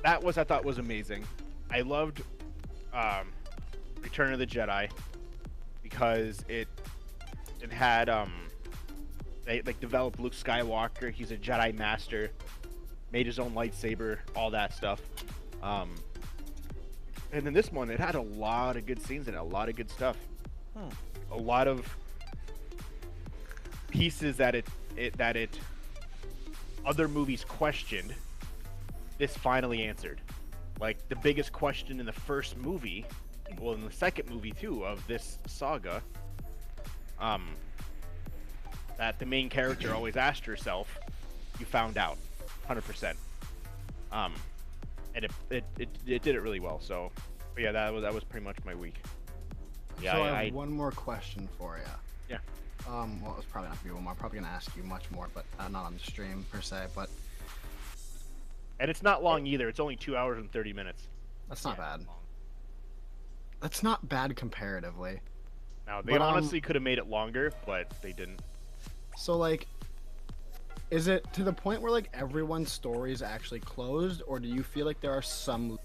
That I thought was amazing. I loved Return of the Jedi because it had they like developed Luke Skywalker. He's a Jedi master, made his own lightsaber, all that stuff. And then this one, it had a lot of good scenes and a lot of good stuff. A lot of pieces that it other movies questioned. This finally answered. Like the biggest question in the first movie, well, in the second movie too of this saga, that the main character always asked herself, you found out, 100%. And it did it really well. So, but yeah, that was pretty much my week. Yeah, So I have one more question for you. Yeah. Well, it's probably not gonna be one more. I'm probably gonna ask you much more, but not on the stream per se. But And it's not long either. It's only 2 hours and 30 minutes. that's not bad. That's not bad comparatively. Now they But, honestly could have made it longer, but they didn't. So like, is it to the point where like everyone's story is actually closed, or do you feel like there are some?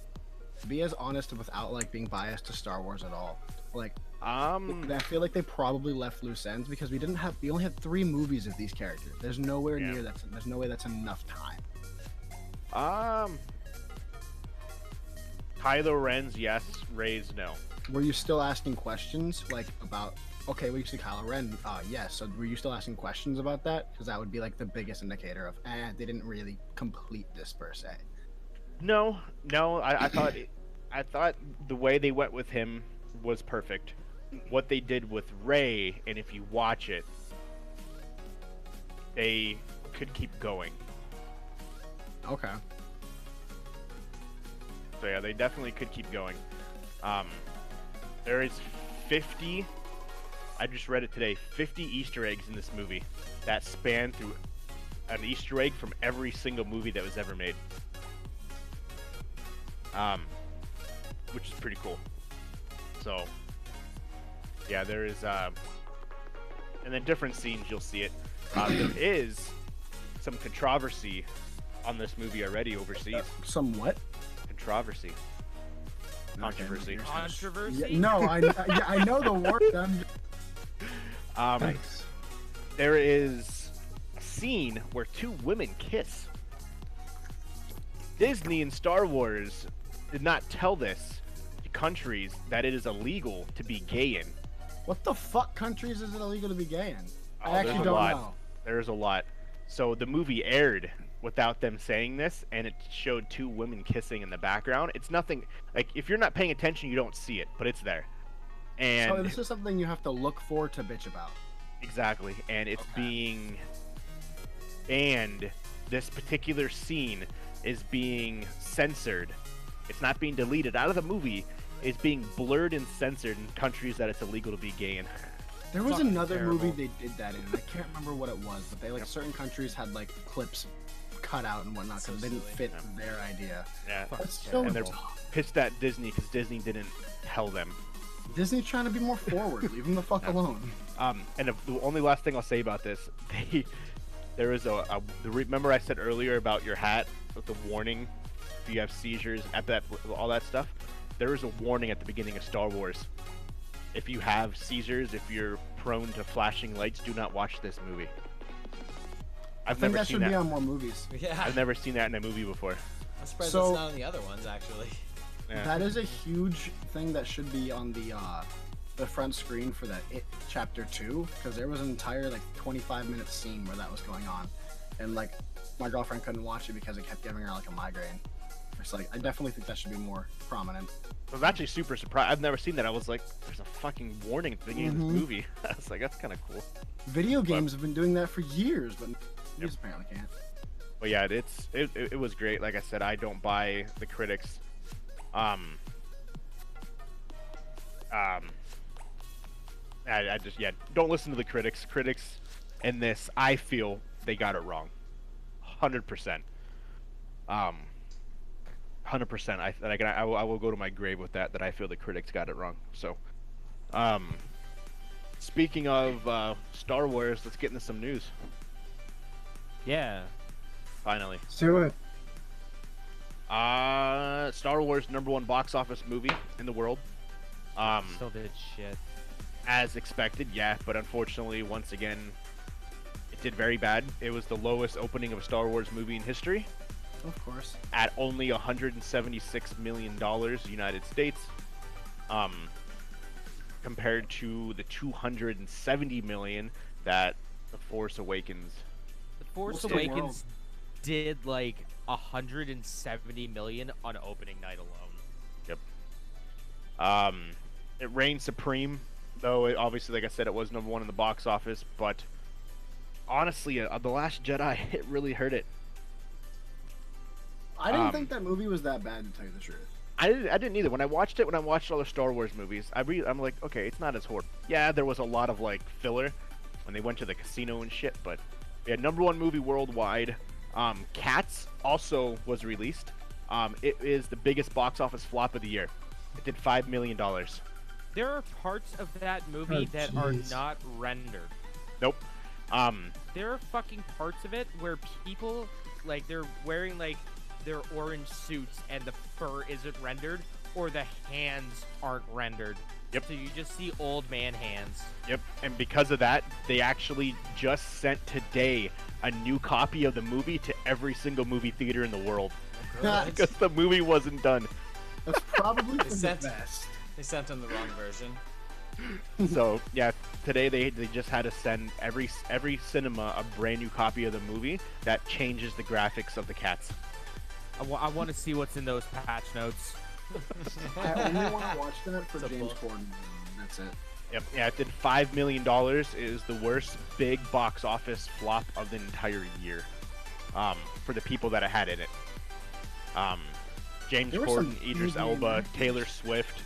Be as honest without like being biased to Star Wars at all. Like, I feel like they probably left loose ends because we only had 3 movies of these characters. There's nowhere near that. There's no way that's enough time. Kylo Ren's yes, Rey's no. Were you still asking questions like about? Okay, we see Kylo Ren. Yes. So were you still asking questions about that? Because that would be like the biggest indicator of, they didn't really complete this per se. No. I thought the way they went with him was perfect. What they did with Rey, and if you watch it, they could keep going. Okay. So yeah, they definitely could keep going. There is 50. I just read it today. 50 Easter eggs in this movie that span through an Easter egg from every single movie that was ever made. Which is pretty cool. So, yeah, there is, and then different scenes you'll see it. There is some controversy on this movie already overseas. Some what? Controversy. Controversy. Controversy? Yeah, no, I know the word. Nice. There is a scene where 2 women kiss. Disney and Star Wars did not tell this to countries that it is illegal to be gay in. What the fuck countries is it illegal to be gay in? Oh, I actually there's a don't lot. know. There's a lot. So the movie aired without them saying this, and it showed 2 women kissing in the background. It's nothing, like, if you're not paying attention, you don't see it, but it's there. And So this is something you have to look for to bitch about. exactly, and it's being banned. This particular scene is being censored. It's not being deleted out of the movie. It's being blurred and censored in countries that it's illegal to be gay in. There was Fucking another terrible. movie they did that in. I can't remember what it was, but they like certain countries had like clips cut out and whatnot because they didn't fit their idea. Yeah, That's so and they're dumb. pissed at Disney because Disney didn't tell them. Disney's trying to be more forward. Leave them the fuck alone. And the only last thing I'll say about this, there is remember I said earlier about your hat with the warning if you have seizures, all that stuff. There is a warning at the beginning of Star Wars. If you have seizures, if you're prone to flashing lights, do not watch this movie. I think that should be on more movies. Yeah. I've never seen that in a movie before. I'm surprised So- it's not on the other ones, actually. Yeah. That is a huge thing that should be on the front screen for that It Chapter 2, because there was an entire like 25-minute scene where that was going on. and like my girlfriend couldn't watch it because it kept giving her like a migraine. It's like I definitely think that should be more prominent. I was actually super surprised. I've never seen that. I was like, there's a fucking warning thing in this movie. I was like, that's kind of cool. Video games have been doing that for years, but movies apparently can't. But yeah, it was great. Like I said, I don't buy the critics. I just don't listen to the critics. Critics in this, I feel they got it wrong, 100%. 100%. I will go to my grave with that. That I feel the critics got it wrong. So, speaking of Star Wars, let's get into some news. Yeah. Finally. Let's do it. Star Wars #1 box office movie in the world. Still did shit. As expected, yeah, but unfortunately, once again, it did very bad. It was the lowest opening of a Star Wars movie in history. Of course. At only $176 million United States. Compared to the $270 million that The Force Awakens. The Force Awakens did like 170 million on opening night alone. Yep. It reigned supreme, though it, obviously, like I said, it was #1 in the box office, but honestly, The Last Jedi, it really hurt it. I didn't think that movie was that bad, to tell you the truth. I didn't either. When I watched all the Star Wars movies, I'm like, okay, it's not as horrible. Yeah, there was a lot of like filler when they went to the casino and shit, but yeah, #1 movie worldwide. Cats also was released. It is the biggest box office flop of the year. It did $5 million. There are parts of that movie that are not rendered. Nope. There are fucking parts of it where people, like, they're wearing, like, their orange suits and the fur isn't rendered, or the hands aren't rendered. Yep. So you just see old man hands. Yep. And because of that, they actually just sent today a new copy of the movie to every single movie theater in the world. Because the movie wasn't done. That's probably the best. They sent them the wrong version. So yeah, today they just had to send every cinema a brand new copy of the movie that changes the graphics of the cats. I want to see what's in those patch notes. I only want to watch that for James Corden. That's it. Yep. Yeah, it did $5 million. It is the worst big box office flop of the entire year. For the people that it had in it. James Corden, Idris Elba, Taylor Swift,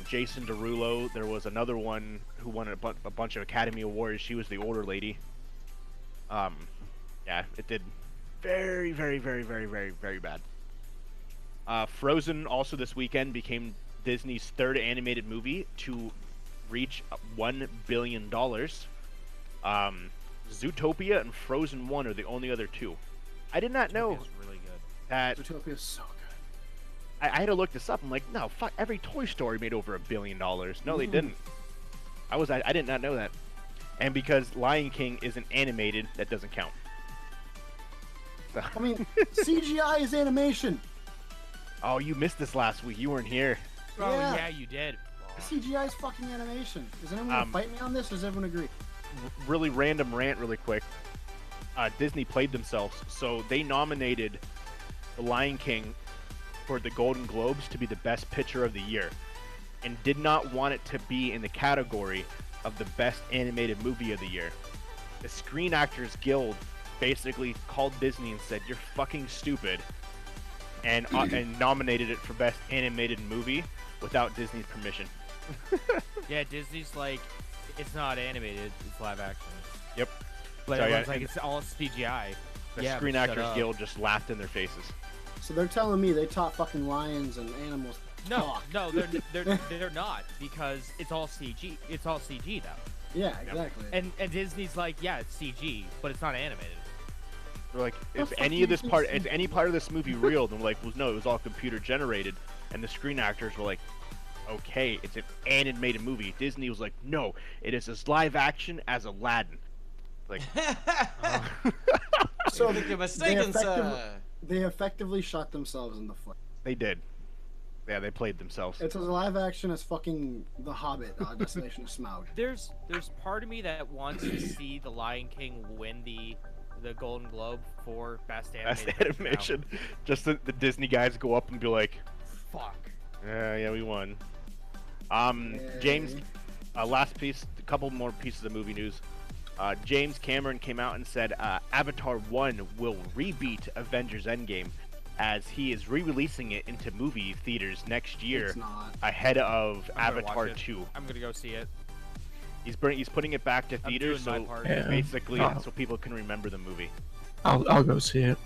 Jason Derulo. There was another one who won a bunch of Academy Awards. She was the older lady. Yeah, it did very, very, very, very, very, very bad. Frozen also this weekend became Disney's third animated movie to reach $1 billion. Zootopia and Frozen 1 are the only other two. I did not know really good. that. Zootopia is so good. I had to look this up. I'm like, no, fuck. Every Toy Story made over $1 billion. No, they didn't. I did not know that. And because Lion King isn't animated, that doesn't count. So. I mean, CGI is animation. Oh, you missed this last week. You weren't here. Oh yeah, you did. CGI is fucking animation. Is anyone gonna fight me on this? Or does everyone agree? Really random rant, really quick. Disney played themselves, so they nominated The Lion King for the Golden Globes to be the best picture of the year, and did not want it to be in the category of the best animated movie of the year. The Screen Actors Guild basically called Disney and said, "You're fucking stupid," and nominated it for best animated movie without Disney's permission. Yeah, Disney's like, it's not animated, it's live action. Yep. But So, everyone's like, it's all CGI. The Screen Actors Guild just laughed in their faces. So they're telling me they taught fucking lions and animals to talk. No, they're not, because it's all CG. It's all CG though. Yeah, exactly. And Disney's like, yeah, it's CG, but it's not animated. They're like, is any part of this movie real? And we're like, well, no, it was all computer generated. And the Screen Actors were like, okay, it's an animated movie. Disney was like, no, it is as live action as Aladdin. Like, so I think you're mistaken, sir. They effectively shot themselves in the foot. They did. Yeah, they played themselves. It's as live action as fucking The Hobbit, Destination of Smaug. There's part of me that wants to see The Lion King win the the Golden Globe for best animated Best animation. Just the Disney guys go up and be like, Fuck. yeah, we won. James, last piece, a couple more pieces of movie news. James Cameron came out and said Avatar 1 will rebeat Avengers Endgame, as he is re-releasing it into movie theaters next year It's not. ahead of I'm gonna Avatar watch it. 2. I'm gonna go see it. He's putting it back to theaters, doing my so part. Yeah. basically, Oh. so people can remember the movie. I'll go see it.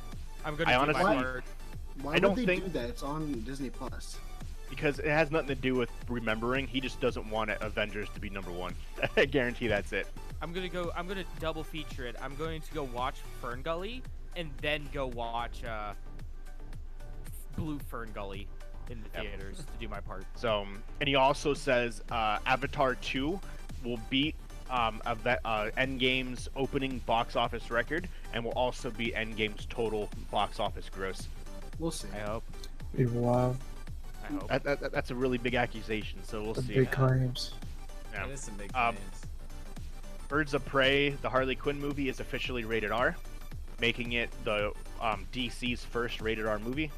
I'm gonna I do honestly- my part. Why I don't would they think- do that? It's on Disney Plus. Because it has nothing to do with remembering. He just doesn't want Avengers to be number one. I guarantee that's it. I'm gonna double feature it. I'm going to go watch Fern Gully and then go watch Blue Fern Gully in the Yep. theaters to do my part. So, and he also says Avatar 2 will beat Endgame's opening box office record, and will also beat Endgame's total box office gross. We'll see. I hope. Wow, I hope. That's a really big accusation, so we'll the see. big claims. Yeah. That is some big Um, claims. Birds of Prey, the Harley Quinn movie, is officially rated R, making it the DC's first rated R movie,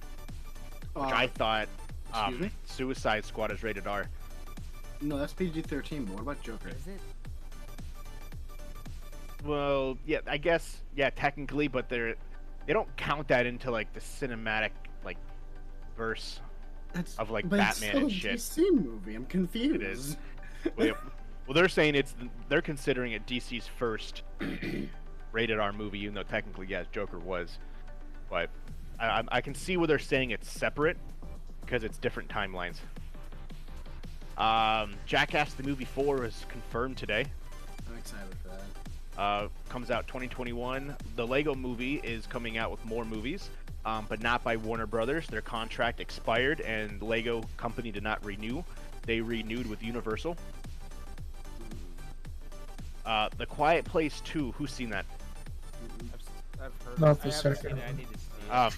which I thought excuse me? Suicide Squad is rated R. No, that's PG-13. But what about Joker? Is it? Well, yeah, I guess, yeah, technically, but they don't count that into like the cinematic like verse That's of like but Batman and it's shit. still a DC movie. I'm confused. It is. Well, they're saying they're considering it DC's first rated R movie, even though technically, yes, Joker was. But I can see where they're saying it's separate because it's different timelines. Jackass the movie 4 is confirmed today. I'm excited for that. Comes out 2021. The Lego movie is coming out with more movies, but not by Warner Brothers. Their contract expired, and the Lego company did not renew. They renewed with Universal. The Quiet Place 2. Who's seen that? I've heard. Not I the haven't second seen it. I one. need to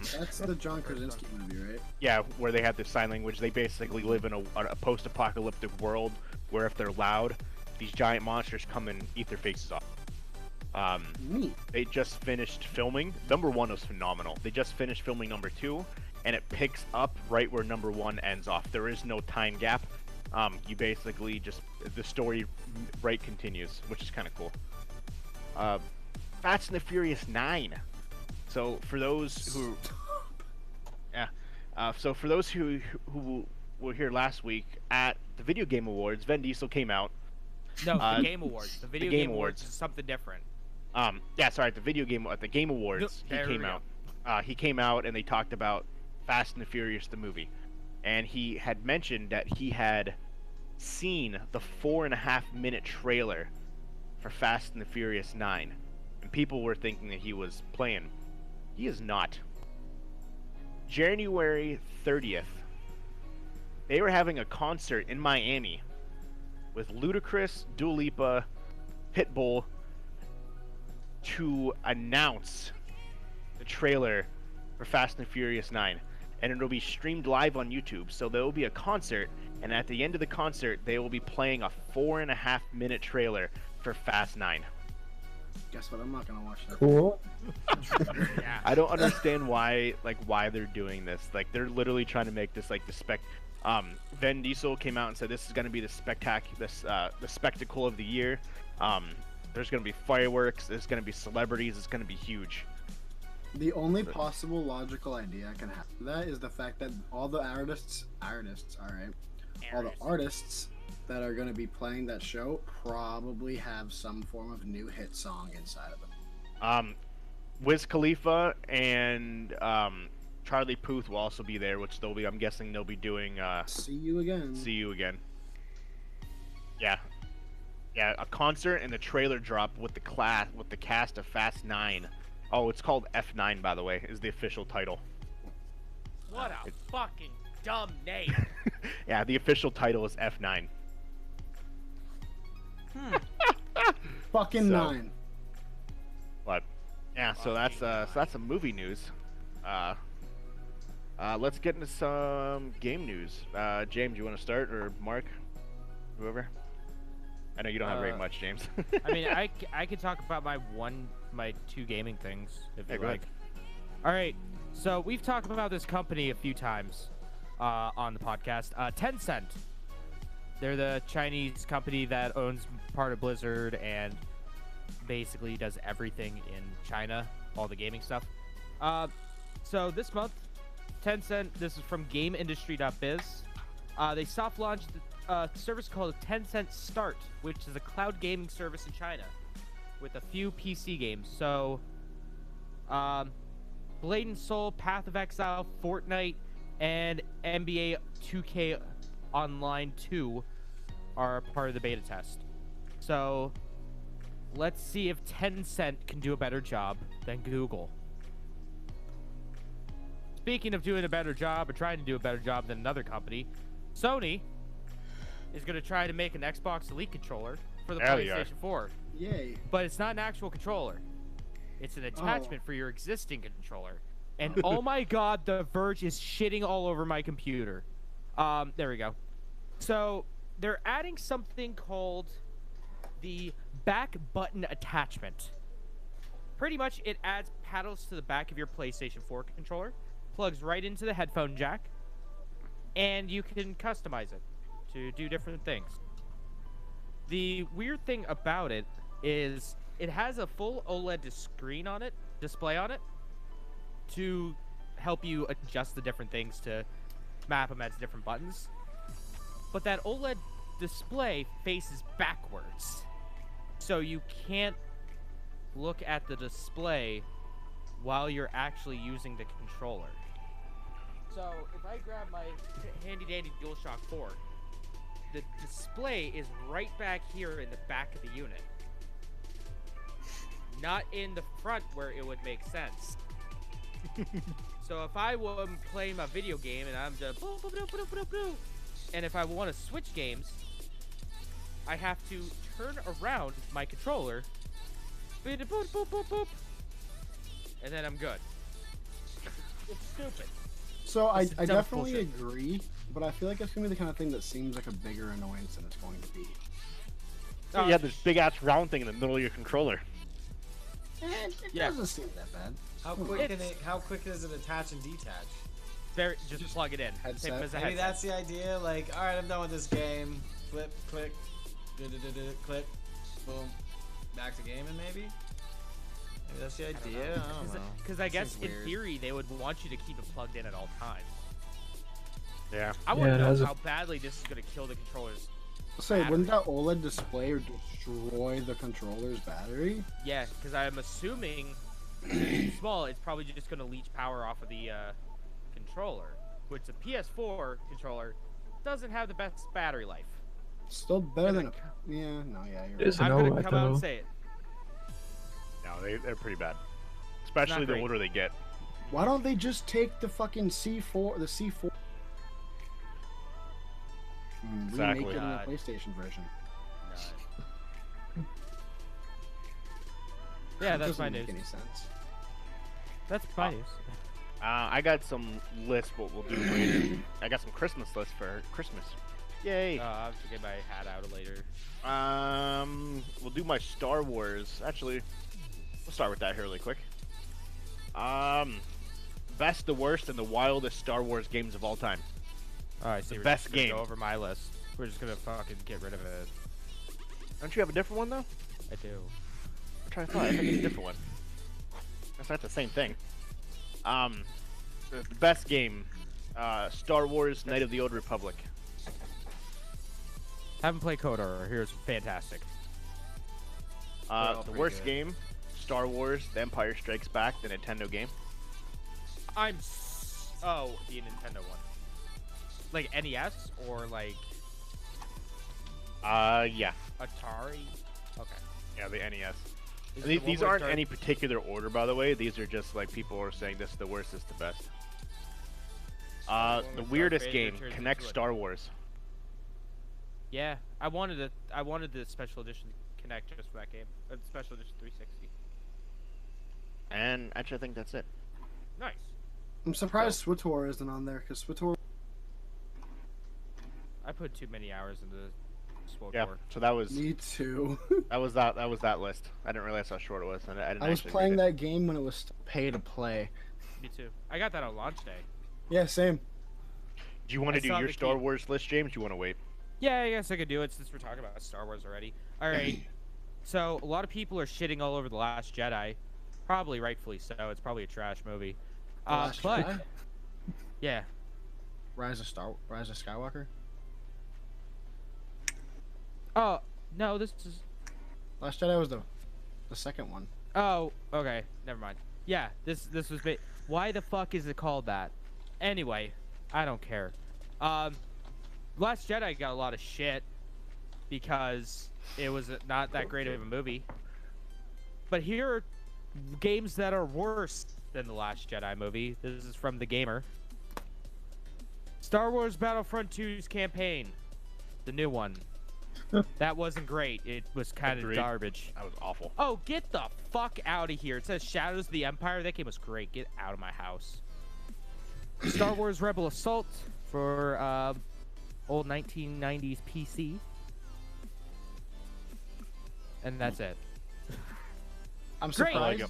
see it. That's the John Krasinski movie, right? Yeah, where they have this sign language. They basically live in a post-apocalyptic world where if they're loud, these giant monsters come and eat their faces off. Neat. They just finished filming. Number 1 was phenomenal. They just finished filming number 2, and it picks up right where number 1 ends off. There is no time gap. You basically just, the story right continues, which is kind of cool. Fast and the Furious 9. So for those who, so for those who were here last week at the Video Game Awards, Vin Diesel came out. No, the Game Awards. The Video Game Game Awards Awards. is something different. Sorry, at the Game Awards, There he we came go. out. He came out and they talked about Fast and the Furious, the movie, and he had mentioned that he had seen the 4.5-minute trailer for Fast and the Furious 9, and people were thinking that he was playing. He is not. January 30th, they were having a concert in Miami with Ludacris, Dua Lipa, Pitbull, to announce the trailer for Fast and Furious 9, and it'll be streamed live on YouTube. So there will be a concert, and at the end of the concert, they will be playing a 4.5-minute trailer for Fast 9. Guess what? I'm not gonna watch that. Cool. Yeah. I don't understand why they're doing this. Like, they're literally trying to make this like the Vin Diesel came out and said this is going to be the spectacle of the year. There's going to be fireworks. There's going to be celebrities. It's going to be huge. The only possible logical idea I can have for that is the fact that all the artists, all right, all the artists that are going to be playing that show probably have some form of new hit song inside of them. Wiz Khalifa and Charlie Puth will also be there, which I'm guessing they'll be doing See you again. See You Again. Yeah, a concert and the trailer drop with the cast of Fast 9. Oh, it's called F9, by the way, is the official title. What a fucking dumb name. Yeah, the official title is F9. Fucking So- 9. But yeah, so that's some movie news. Let's get into some game news. James, you want to start, or Mark, whoever? I know you don't have very much, James. I mean, I could talk about my two gaming things if you go like. ahead. All right. So we've talked about this company a few times on the podcast. Tencent. They're the Chinese company that owns part of Blizzard and basically does everything in China, all the gaming stuff. So this month, Tencent, this is from GameIndustry.biz, they soft launched a service called Tencent Start, which is a cloud gaming service in China with a few PC games. So, Blade and Soul, Path of Exile, Fortnite, and NBA 2K Online 2 are part of the beta test. So, let's see if Tencent can do a better job than Google. Speaking of doing a better job or trying to do a better job than another company, Sony is going to try to make an Xbox Elite controller for the PlayStation 4. Yay. But it's not an actual controller. It's an attachment for your existing controller. And oh my god, the Verge is shitting all over my computer. There we go. So, they're adding something called the back button attachment. Pretty much, it adds paddles to the back of your PlayStation 4 controller, plugs right into the headphone jack, and you can customize it to do different things. The weird thing about it is it has a full OLED display on it to help you adjust the different things to map them as different buttons. But that OLED display faces backwards, so you can't look at the display while you're actually using the controller. So if I grab my handy dandy DualShock 4, the display is right back here in the back of the unit, not in the front where it would make sense. So if I am playing my video game and I'm just and if I want to switch games, I have to turn around my controller, and then I'm good. It's stupid. So I definitely agree, but I feel like it's gonna be the kind of thing that seems like a bigger annoyance than it's going to be. Oh, you have this big ass round thing in the middle of your controller. It doesn't seem that bad. How quick does it attach and detach? Just plug it in. Same as a Maybe headset. that's the idea. Like, all right, I'm done with this game. Flip, click, click, boom, back to gaming. Maybe that's the idea. I don't know. Because I guess in weird. theory they would want you to keep it plugged in at all times. Yeah. I want to know how badly this is going to kill the controller's Say, wouldn't that OLED display destroy the controller's battery? Yeah, because I'm assuming it's small, it's probably just going to leech power off of the controller, which the PS4 controller doesn't have the best battery life. Still better than a... Yeah, you're right. I'm going to come out and say it. No, they're pretty bad. Especially the older they get. Why don't they just take the fucking C4, the C4... Exactly. Remake it in the PlayStation version. Yeah, that's my news. Doesn't make any sense. That's my news. I got some lists what we'll do later. I got some Christmas lists for Christmas. Yay! I'll have to get my hat out later. We'll do my Star Wars. Actually, we'll start with that here really quick. Best, the worst, and the wildest Star Wars games of all time. Alright, so The we're best just gonna game. go over my list. We're just gonna fucking get rid of it. Don't you have a different one though? I do. I'm trying to find. I think it's a different one. That's not the same thing. The best game, Star Wars: Knight of the Old Republic. Haven't played KOTOR. Here's fantastic. The worst game, Star Wars: The Empire Strikes Back, the Nintendo game. Oh, the Nintendo one. Like NES or like Yeah. Atari? Okay. Yeah, the NES. Is it the one These where aren't Darth- any particular order, by the way. These are just like people are saying this is the worst, this is the best. one The where weirdest Darth Vader game, turns Connect into a- Star Wars. Yeah, I wanted the special edition Connect just for that game. Special edition 360. And actually, I think that's it. Nice. I'm surprised SWTOR isn't on there, because SWTOR... I put too many hours into Yeah, so that was me too. that was that list. I didn't realize how short it was. I was playing that game when it was pay to play. Me too. I got that on launch day. Yeah, same. Do you want to do your Star Wars list, James? Do you want to wait? Yeah, I guess I could do it since we're talking about Star Wars already. All right. So a lot of people are shitting all over The Last Jedi, probably rightfully so. It's probably a trash movie. But Jedi? Yeah. Rise of Skywalker. Oh no, this is. Last Jedi was the second one. Oh, okay. Never mind. Yeah, this was. Why the fuck is it called that? Anyway, I don't care. Last Jedi got a lot of shit because it was not that great of a movie. But here are games that are worse than the Last Jedi movie. This is from The Gamer. Star Wars Battlefront 2's campaign, the new one. That wasn't great. It was kind of garbage. That was awful. Oh, get the fuck out of here. It says Shadows of the Empire. That game was great. Get out of my house. Star Wars Rebel Assault for old 1990s PC. And that's it. I'm surprised. Great.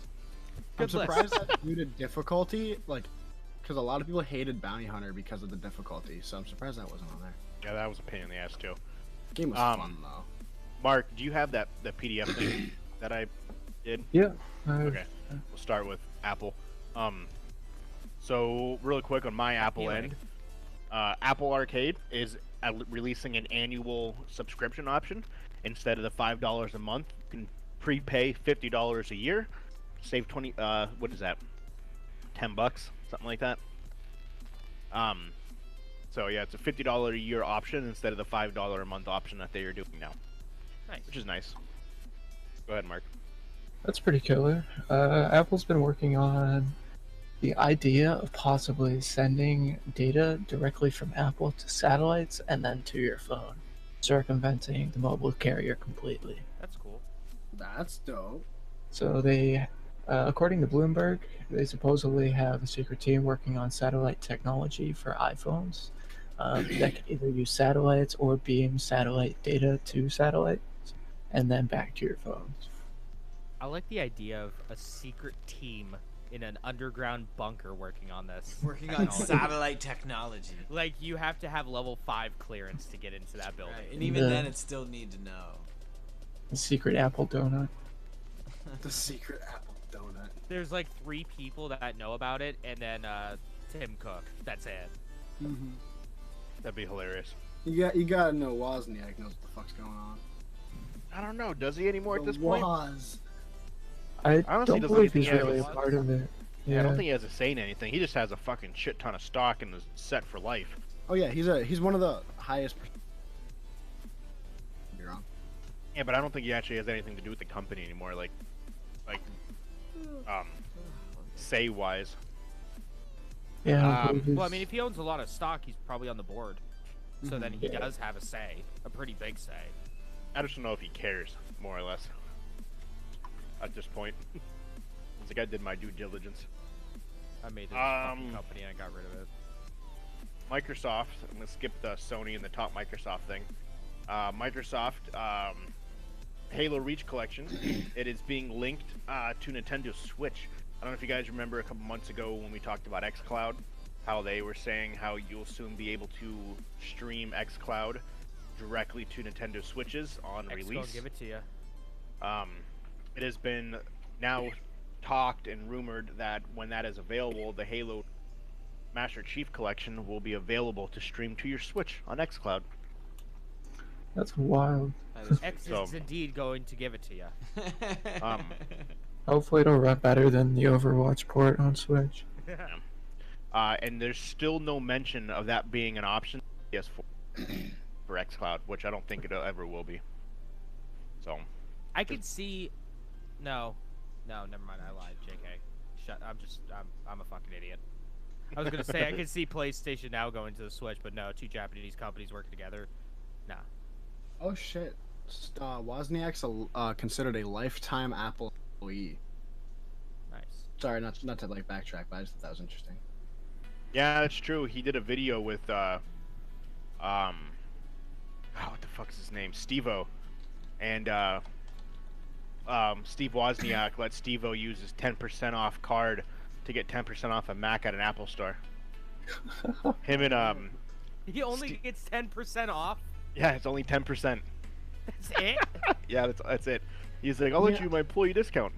I'm surprised that due to difficulty, like, because a lot of people hated Bounty Hunter because of the difficulty. So I'm surprised that wasn't on there. Yeah, that was a pain in the ass too. Game was fun though. Mark, do you have the PDF thing that I did? Yeah. Okay. We'll start with Apple. So really quick on my Apple end, Apple Arcade is releasing an annual subscription option instead of the $5 a month. You can prepay $50 a year, save 20. What is that? $10, something like that. So yeah, it's a $50 a year option instead of the $5 a month option that they are doing now. Nice. Which is nice. Go ahead, Mark. That's pretty killer. Apple's been working on the idea of possibly sending data directly from Apple to satellites and then to your phone, circumventing the mobile carrier completely. That's cool. That's dope. So they, according to Bloomberg, they supposedly have a secret team working on satellite technology for iPhones that can either use satellites or beam satellite data to satellites and then back to your phones. I like the idea of a secret team in an underground bunker working on this. Working on satellite technology. Like, you have to have level 5 clearance to get into that building. Right. And even then, it still need to know. The secret Apple donut. The secret Apple donut. There's like 3 people that know about it, and then Tim Cook. That's it. Mm-hmm. That'd be hilarious. You gotta know Wozniak knows what the fuck's going on. I don't know. Does he anymore at this Woz. point? I honestly don't doesn't believe think he's he has really a a- part of it. Yeah, I don't think he has to say anything. He just has a fucking shit ton of stock and is set for life. Oh yeah, he's one of the highest. You're wrong. Yeah, but I don't think he actually has anything to do with the company anymore. Like, say wise. Yeah. Well, I mean, if he owns a lot of stock, he's probably on the board. So then he does have a say, a pretty big say. I just don't know if he cares, more or less. At this point, it's like I did my due diligence. I made this fucking company and I got rid of it. Microsoft. I'm gonna skip the Sony and the top Microsoft thing. Microsoft Halo Reach collection. It is being linked to Nintendo Switch. I don't know if you guys remember a couple months ago when we talked about xCloud, how they were saying how you'll soon be able to stream xCloud directly to Nintendo Switches on release. Give it to you. It has been now talked and rumored that when that is available, the Halo Master Chief Collection will be available to stream to your Switch on xCloud. That's wild. X is indeed going to give it to you. Hopefully it'll run better than the Overwatch port on Switch. And there's still no mention of that being an option PS4 for xCloud, which I don't think it ever will be. So I could see. No, never mind. I lied. JK. Shut. I'm a fucking idiot. I was gonna say I could see PlayStation Now going to the Switch, but no, 2 Japanese companies working together. Nah. Oh shit. Wozniak's considered a lifetime Apple employee. Nice. Sorry, not to like backtrack, but I just thought that was interesting. yeah, that's true. He did a video with God, what the fuck is his name? Steve-O. And Steve Wozniak let Steve-O use his 10% off card to get 10% off a Mac at an Apple store. Him and He only gets 10% off. Yeah, it's only 10%. That's it. Yeah, that's it. He's like, I'll let you my employee discount.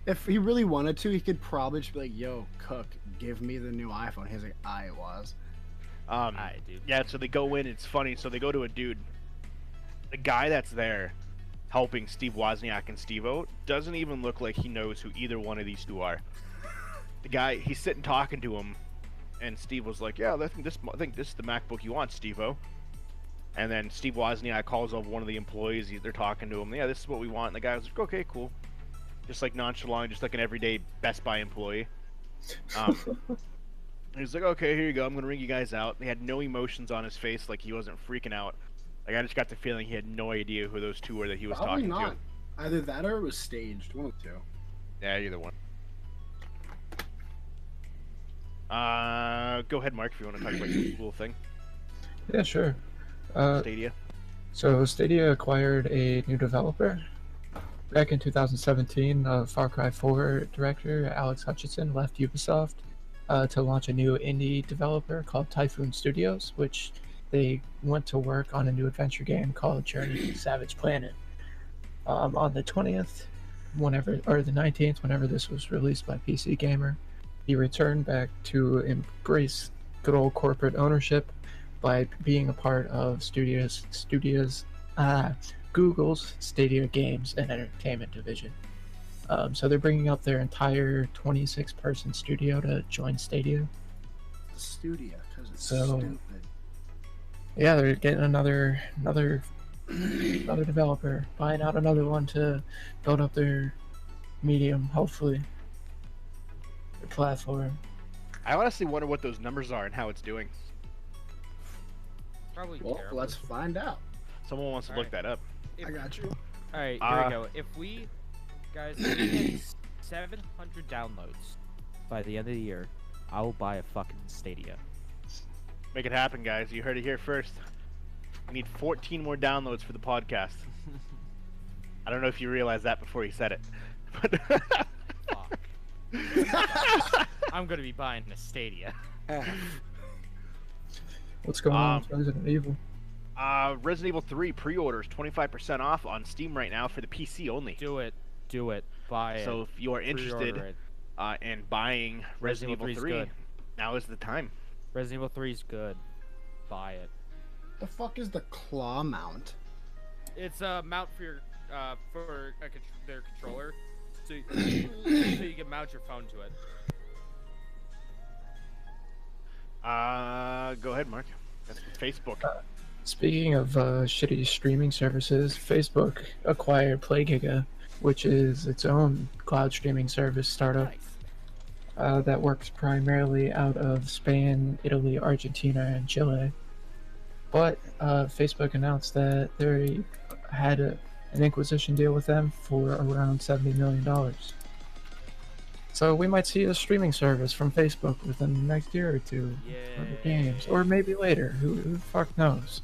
If he really wanted to, he could probably just be like, "Yo, Cook, give me the new iPhone." He's like, "I was." Dude. Yeah, so they go in. It's funny. So they go to a dude. The guy that's there, helping Steve Wozniak and Steve-O, doesn't even look like he knows who either one of these two are. The guy, he's sitting talking to him, and Steve was like, "Yeah, I think this is the MacBook you want, Steve-O." And then Steve Wozniak calls up one of the employees. They're talking to him. "Yeah, this is what we want." And the guy was like, "Okay, cool." Just like nonchalant, just like an everyday Best Buy employee. He's like, "Okay, here you go. I'm gonna ring you guys out." He had no emotions on his face, like he wasn't freaking out. Like I just got the feeling he had no idea who those two were that he was Probably talking not. to. Either that or it was staged. One of the two. Yeah, either one. Go ahead, Mark, if you want to talk about your cool thing. Yeah, sure. Stadia. So Stadia acquired a new developer. Back in 2017, Far Cry 4 director Alex Hutchinson left Ubisoft to launch a new indie developer called Typhoon Studios, which they went to work on a new adventure game called Journey to Savage Planet. On the 20th, the 19th, whenever this was released by PC Gamer, he returned back to embrace good old corporate ownership by being a part of Google's Stadia Games and Entertainment division. So they're bringing up their entire 26-person studio to join Stadia. The studio, because it's So- stupid. Yeah, they're getting another developer, buying out another one to build up their medium, hopefully, their platform. I honestly wonder what those numbers are and how it's doing. Probably Well, terrible. let's find out. Someone wants to look that up. I got you. All right, here we go. If we get 700 downloads by the end of the year, I will buy a fucking Stadia. Make it happen, guys. You heard it here first. We need 14 more downloads for the podcast. I don't know if you realized that before you said it. But Fuck. I'm gonna be buying a Stadia. What's going on with Resident Evil? Resident Evil 3 pre-orders 25% off on Steam right now for the PC only. Do it. Buy it. So if you are interested Pre-order it. in buying Resident Evil 3, good. now is the time. Resident Evil 3 is good. Buy it. The fuck is the claw mount? It's a mount for your their controller, so you can mount your phone to it. Go ahead, Mark. That's Facebook. Speaking of shitty streaming services, Facebook acquired PlayGiga, which is its own cloud streaming service startup that works primarily out of Spain, Italy, Argentina, and Chile. But Facebook announced that they had an acquisition deal with them for around $70 million. So we might see a streaming service from Facebook within the next year or two for the games, or maybe later. Who the fuck knows?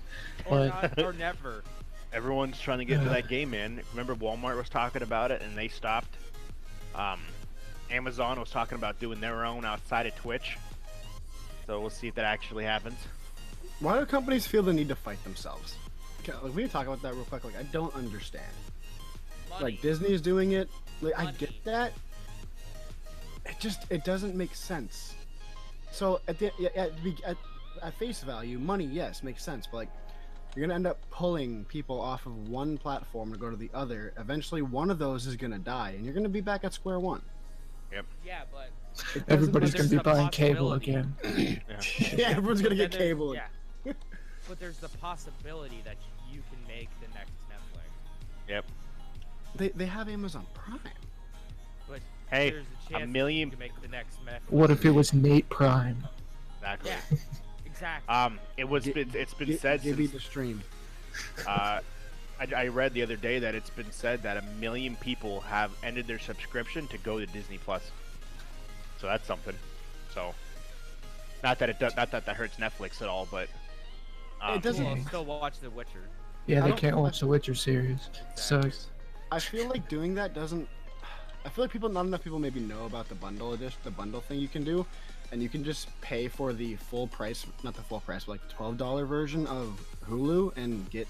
Or, But- not, or never. Everyone's trying to get into that game, man. Remember Walmart was talking about it and they stopped. Amazon was talking about doing their own outside of Twitch. So we'll see if that actually happens. Why do companies feel the need to fight themselves? Okay, like, we need to talk about that real quick. Like, I don't understand. Like, Disney's doing it. Like, I Money. get that. It doesn't make sense. So at face value, money, yes, makes sense. But like, you're gonna end up pulling people off of one platform to go to the other. Eventually, one of those is gonna die, and you're gonna be back at square one. Yeah, but It doesn't Everybody's make gonna be there's a buying cable possibility. again. Yeah, everyone's gonna get then there's- cable. Yeah. But there's the possibility that you can make the next Netflix. Yep. They have Amazon Prime. But Hey, there's a chance million- you can make the next Netflix. What if it was Nate Prime? Exactly. Yeah, exactly. It's been said Give me since, the stream. I read the other day that it's been said that 1 million people have ended their subscription to go to Disney Plus. So that's something. So not that that hurts Netflix at all, but It doesn't. We'll still watch The Witcher. Yeah, I they don't- can't watch the Witcher series. Exactly. Sucks. I feel like doing that doesn't. I feel like not enough people maybe know about the bundle thing you can do, and you can just pay for the full price, not the full price, but like $12 version of Hulu and get,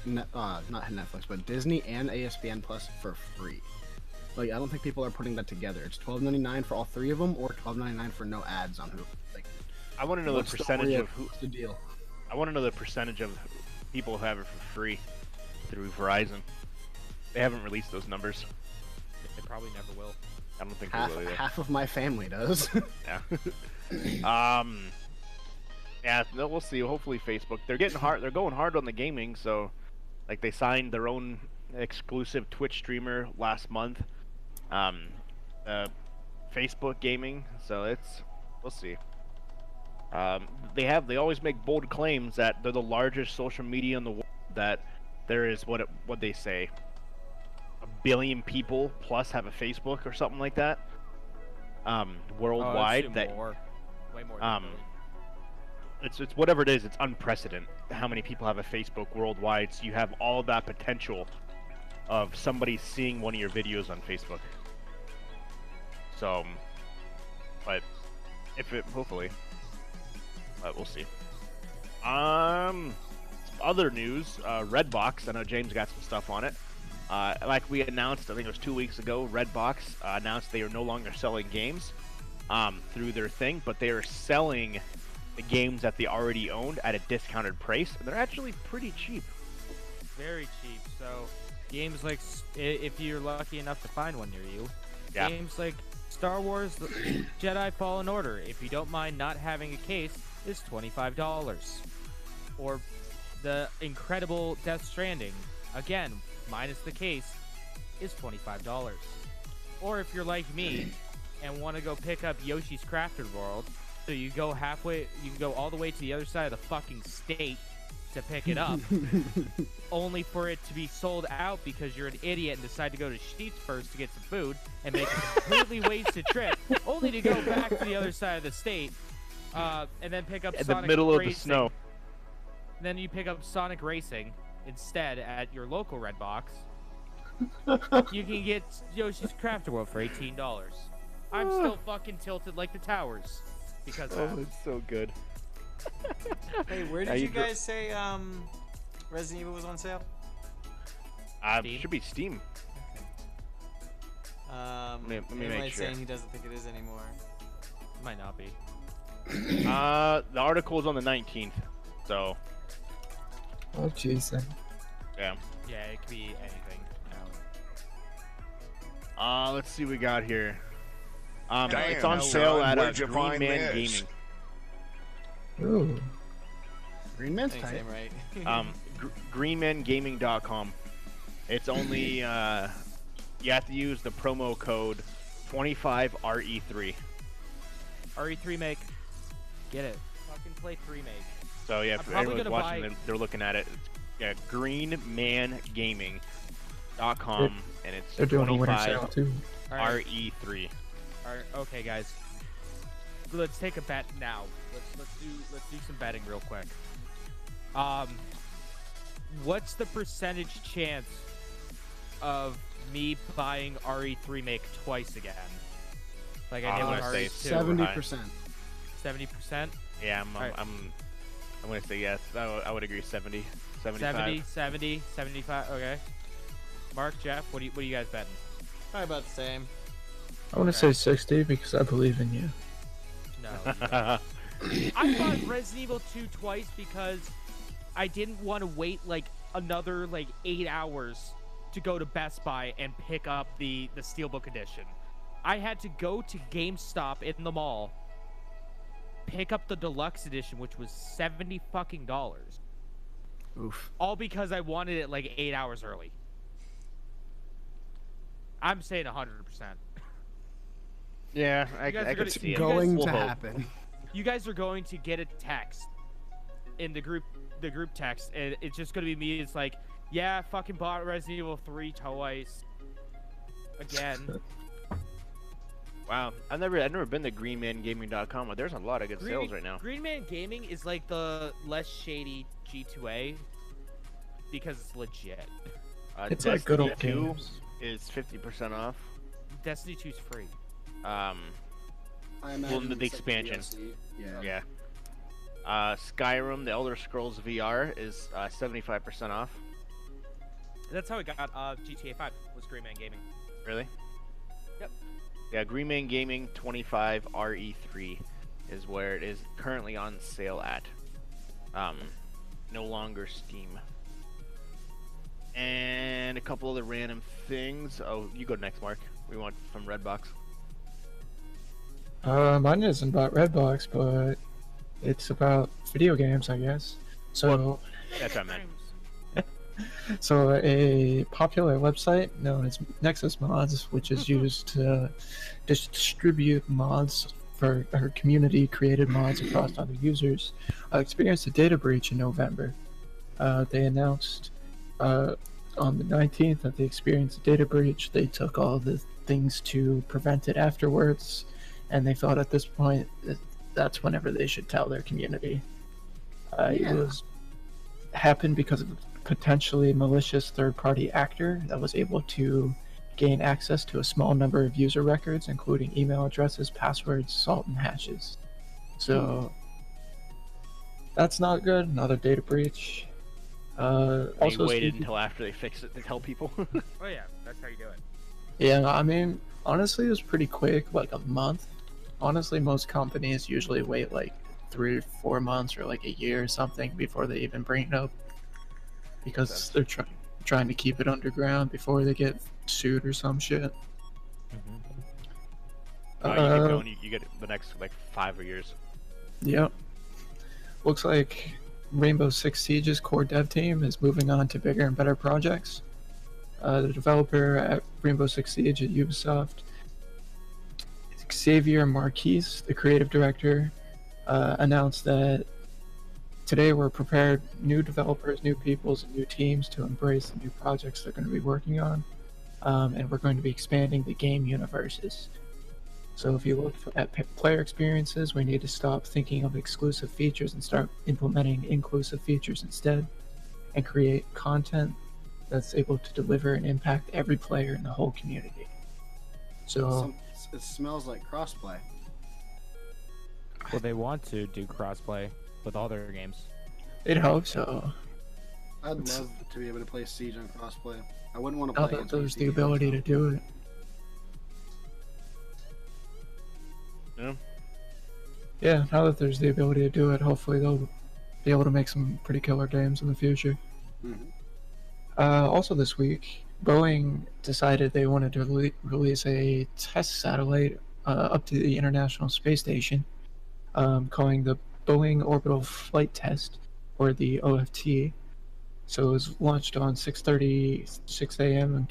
not Netflix, but Disney and ESPN Plus for free. Like I don't think people are putting that together. It's $12.99 for all three of them, or $12.99 for no ads on Hulu. Like, I want to know the what's percentage of who. what's the deal? I want to know the percentage of people who have it for free through Verizon. They haven't released those numbers. They probably never will. I don't think they will either. Half of my family does. Yeah. Yeah. No, we'll see. Hopefully, Facebook. They're getting hard. They're going hard on the gaming. So, like, they signed their own exclusive Twitch streamer last month. Facebook gaming. So we'll see. They always make bold claims that they're the largest social media in the world. That there is what they say, 1 billion people plus have a Facebook or something like that. Worldwide. Way more than a billion. It's whatever it is. It's unprecedented how many people have a Facebook worldwide. So you have all that potential of somebody seeing one of your videos on Facebook. So, but hopefully, but we'll see. Other news, Redbox. I know James got some stuff on it. Like we announced, I think it was 2 weeks ago, Redbox announced they are no longer selling games through their thing, but they are selling the games that they already owned at a discounted price, and they're actually pretty cheap. Very cheap. So games like, if you're lucky enough to find one near you, Yeah. games like Star Wars Jedi Fallen Order, if you don't mind not having a case, is $25. Or the incredible Death Stranding, again, minus the case, is $25. Or if you're like me and want to go pick up Yoshi's Crafted World, so you go you can go all the way to the other side of the fucking state to pick it up, only for it to be sold out because you're an idiot and decide to go to Sheetz first to get some food and make a completely wasted trip, only to go back to the other side of the state, and then pick up In Sonic the middle Racing. of the snow. Then you pick up Sonic Racing instead at your local Redbox. You can get Yoshi's Crafted World for $18. I'm still fucking tilted like the towers because of that. It's so good. Hey, where did you guys say Resident Evil was on sale? Steam? Should be Steam. Let me make sure. saying he doesn't think it is anymore. Might not be. The article is on the 19th, so Oh, jeez. yeah. Yeah, it could be anything. Let's see what we got here. Damn, it's on son, sale at where'd you Green find Man this? Gaming. Ooh. Green Man's Thanks, tight. Sam, right? GreenmanGaming.com. It's only you have to use the promo code 25RE3. RE3 make. Get it. Fucking play 3 make. So yeah, I'm if probably anyone's gonna watching, buy- they're looking at it. It's, yeah, GreenmanGaming.com, and it's They're doing a winter sale 25 too. Alright, RE3. alright, okay, guys. Let's take a bet now. Let's do some betting real quick. What's the percentage chance of me buying RE3 make twice again? Like I did I'm with gonna say RE2. 70%. 70%? Yeah, Alright. I'm gonna say yes. I would agree 70, 75. 70, 70, 75. Okay. Mark, Jeff, what are you guys betting? Probably about the same. I want to say 60 because I believe in you. No. I bought Resident Evil 2 twice because I didn't want to wait like another 8 hours to go to Best Buy and pick up the Steelbook edition. I had to go to GameStop in the mall, pick up the deluxe edition, which was $70 fucking. Oof. All because I wanted it 8 hours early. I'm saying 100%. Yeah, I guys are could gonna- see it. Going We'll to hope. happen. You guys are going to get a text in the group text, and it's just going to be me. It's like, yeah, I fucking bought Resident Evil 3 twice. Again. Wow, I've never been to greenmangaming.com, but there's a lot of good sales right now. Green Man Gaming is like the less shady G2A because it's legit. It's Destiny like good old 2 games. is 50% off. Destiny 2's free. I imagine the it's like expansion. DLC. Yeah. Yeah. Skyrim, The Elder Scrolls VR is 75% off. That's how I got GTA 5 was Green Man Gaming. Really? Yep. Yeah, Green Man Gaming 25 RE3 is where it is currently on sale at. No longer Steam. And a couple other random things. Oh, you go next, Mark. We want from Redbox. Mine isn't about Redbox, but it's about video games, I guess. So, That's what I meant. so a popular website known as Nexus Mods, which is used to distribute mods for her community-created mods across other users, experienced a data breach in November. They announced on the 19th that they experienced a data breach. They took all the things to prevent it afterwards, and they thought at this point that's whenever they should tell their community. It happened because of a potentially malicious third-party actor that was able to gain access to a small number of user records, including email addresses, passwords, salt, and hashes. So that's not good. Another data breach. They waited until after they fixed it to tell people. Oh yeah, that's how you do it. Yeah, I mean, honestly, it was pretty quick, like a month. Honestly, most companies usually wait like 3 or 4 months or like a year or something before they even bring it up, because they're trying to keep it underground before they get sued or some shit. You get the next like 5 years. Yep. Looks like Rainbow Six Siege's core dev team is moving on to bigger and better projects. The developer at Rainbow Six Siege at Ubisoft, Xavier Marquise, the creative director, announced that today we're prepared new developers, new peoples, and new teams to embrace the new projects they're going to be working on, and we're going to be expanding the game universes. So if you look at player experiences, we need to stop thinking of exclusive features and start implementing inclusive features instead, and create content that's able to deliver and impact every player in the whole community. So it smells like crossplay. Well, they want to do crossplay with all their games. I'd hope so. I'd love to be able to play Siege on crossplay. I wouldn't want to Now play that against there's the PC ability to do it. Yeah. Yeah, now that there's the ability to do it, hopefully they'll be able to make some pretty killer games in the future. Also this week, Boeing decided they wanted to release a test satellite up to the International Space Station, calling the Boeing Orbital Flight Test, or the OFT. So it was launched on 6:36 a.m. in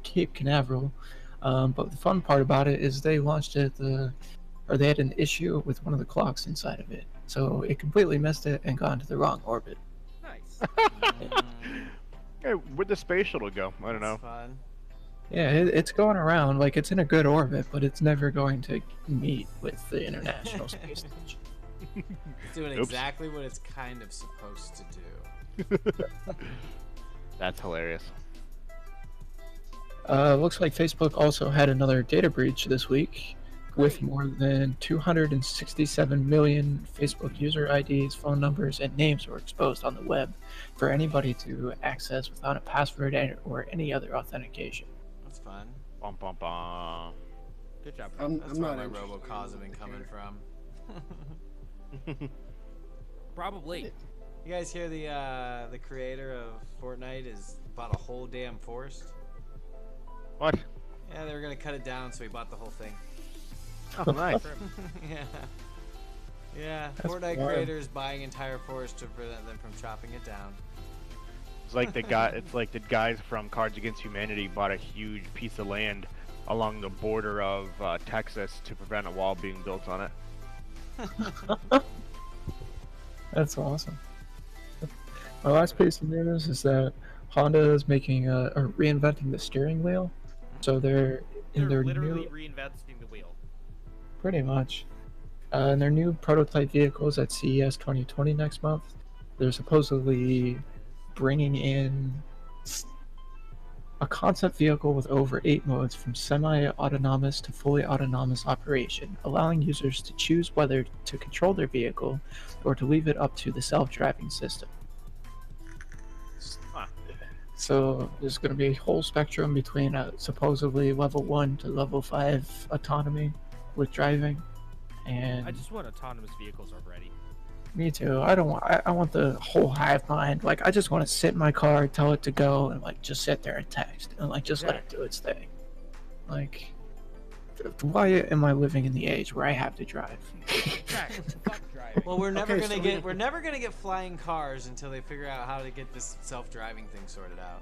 Cape Canaveral. But the fun part about it is they launched it they had an issue with one of the clocks inside of it, so it completely missed it and got into the wrong orbit. Nice. Hey, where'd the space shuttle go? I don't know. Fun. Yeah, it's going around, like it's in a good orbit, but it's never going to meet with the International Space Station. It's doing Oops. exactly what it's kind of supposed to do. That's hilarious. Looks like Facebook also had another data breach this week, with more than 267 million Facebook user IDs, phone numbers, and names were exposed on the web for anybody to access without a password or any other authentication. That's fun. Bum, bum, bum. Good job. I'm That's not where my interested in robocalls have been coming from. Probably. You guys hear the creator of Fortnite has bought a whole damn forest? What? Yeah, they were gonna cut it down, so he bought the whole thing. Oh, nice. Yeah. Yeah, That's Fortnite wild. creators buying entire forests to prevent them from chopping it down. It's like the guy. It's like the guys from Cards Against Humanity bought a huge piece of land along the border of Texas to prevent a wall being built on it. That's awesome. My last piece of news is that Honda is making or reinventing the steering wheel. So they're in They're their literally new reinventing the wheel. pretty much. And their new prototype vehicles at CES 2020 next month, they're supposedly bringing in a concept vehicle with over 8 modes from semi-autonomous to fully autonomous operation, allowing users to choose whether to control their vehicle or to leave it up to the self-driving system. Huh. So there's going to be a whole spectrum between supposedly level 1 to level 5 autonomy with driving. And I just want autonomous vehicles already. me too. I don't want. I want the whole hive mind. Like, I just want to sit in my car, tell it to go, and like just sit there and text, and like just let it do its thing. Like, why am I living in the age where I have to drive? Fuck driving. Well, we're never gonna get flying cars until they figure out how to get this self-driving thing sorted out.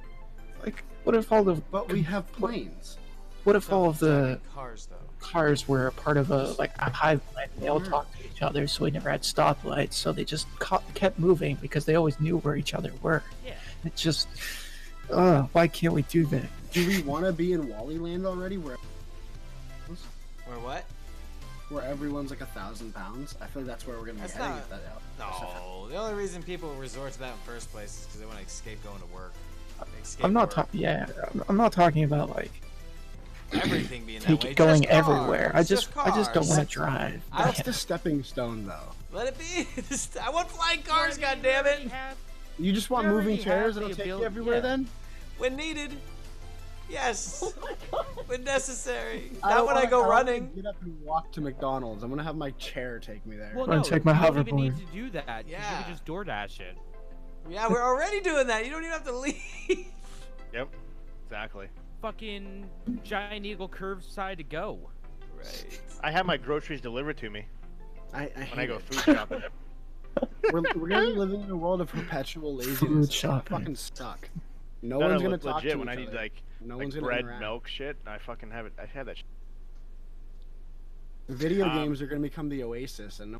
Like, what if all the But we have planes. what if all of the cars though? cars were a part of a hive mind? They all talked to each other, so we never had stoplights. So they just kept moving because they always knew where each other were. Yeah. It just, why can't we do that? Do we want to be in Wally Land already, where what? where everyone's like 1,000 pounds? I feel like that's where we're gonna be That's heading. not- If that out. No, the only reason people resort to that in the first place is because they want to escape going to work. I'm not talking. Yeah, I'm not talking about like everything being that way. going Just cars, everywhere. I just don't want to cars. drive. That's the stepping stone, though. Let it be. I want flying cars, goddammit! You just want We moving already chairs have that'll the take you ability- everywhere, yeah. then? When needed. Yes. When necessary. I Not don't when I wanna- go don't wanna running. Get up and walk to McDonald's. I'm gonna have my chair take me there. Well, I'm gonna no, take my you don't even hoverboard. need to do that. 'Cause Yeah. You can just DoorDash it. Yeah, we're already doing that. You don't even have to leave. Yep. Exactly. Fucking Giant Eagle curbside to go. Right. I have my groceries delivered to me I when hate I go it. food shopping. We're gonna be living in a world of perpetual laziness. Food It's gonna shopping. fucking suck. No No, one's no, gonna talk legit. to When each I need other. like No one's gonna bread, interact. milk, shit, I fucking have it. I had that. Video games are gonna become the oasis, and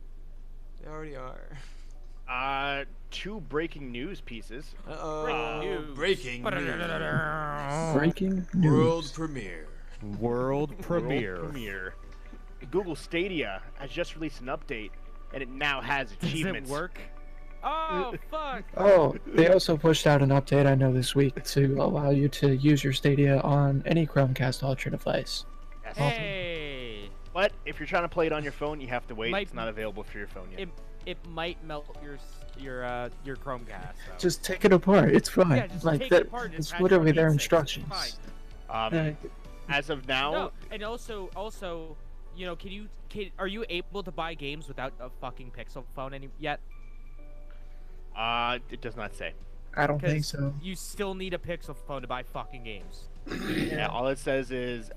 They already are. 2 breaking news pieces. Uh-oh. news. Breaking news. Breaking news. World premiere. World premiere. World premiere. Google Stadia has just released an update, and it now has Does achievements. it work? Oh, fuck. Oh, they also pushed out an update I know this week to allow you to use your Stadia on any Chromecast Ultra device. Yes. Hey. But if you're trying to play it on your phone, you have to wait. Might- It's not available for your phone yet. It might melt your Chromecast. Though. Just take it apart. It's fine. Yeah, just like take that. it apart and It's attach literally your their heatsets, it's instructions. fine. As of now, No, and also, you know, are you able to buy games without a fucking Pixel phone yet? it does not say. I don't think 'Cause so. You still need a Pixel phone to buy fucking games. Yeah, all it says is,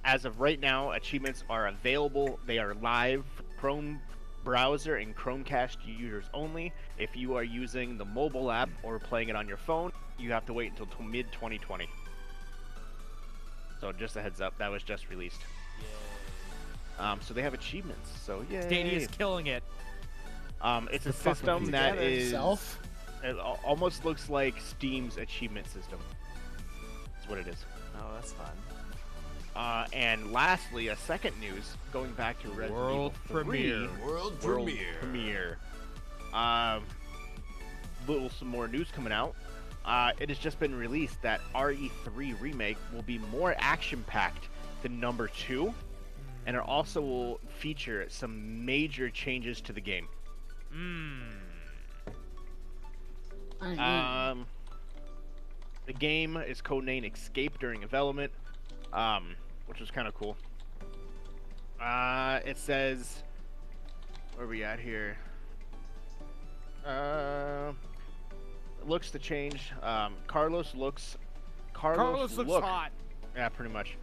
as of right now, achievements are available. They are live for Chrome browser and Chromecast users only. If you are using the mobile app or playing it on your phone, you have to wait until mid 2020. So just a heads up, that was just released. So they have achievements. So yeah, Stadia's killing it. it's a fucking system that together is itself. it almost looks like Steam's achievement system. That's what it is. Oh, that's fun. And lastly, a second news going back to Resident World Evil 3, premiere. World World premiere. Some more news coming out. It has just been released that RE3 Remake will be more action-packed than number 2, and it also will feature some major changes to the game. The game is codenamed Escape during development, which was kind of cool. It says, where are we at here? Looks to change. Carlos looks look. hot. Yeah, pretty much.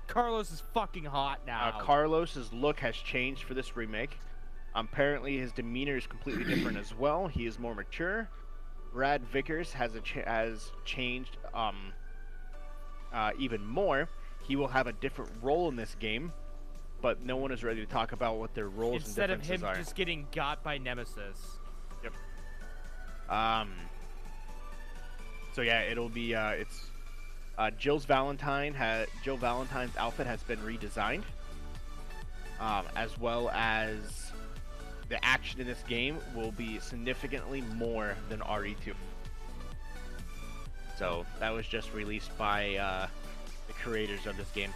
Carlos is fucking hot now. Carlos's look has changed for this remake. Apparently, his demeanor is completely different as well. He is more mature. Brad Vickers has changed even more. He will have a different role in this game, but no one is ready to talk about what their roles Instead and of differences him are. just getting got by Nemesis. So yeah, it'll be it's Jill Valentine's outfit has been redesigned, as well as the action in this game will be significantly more than RE2. So that was just released by the creators of this game.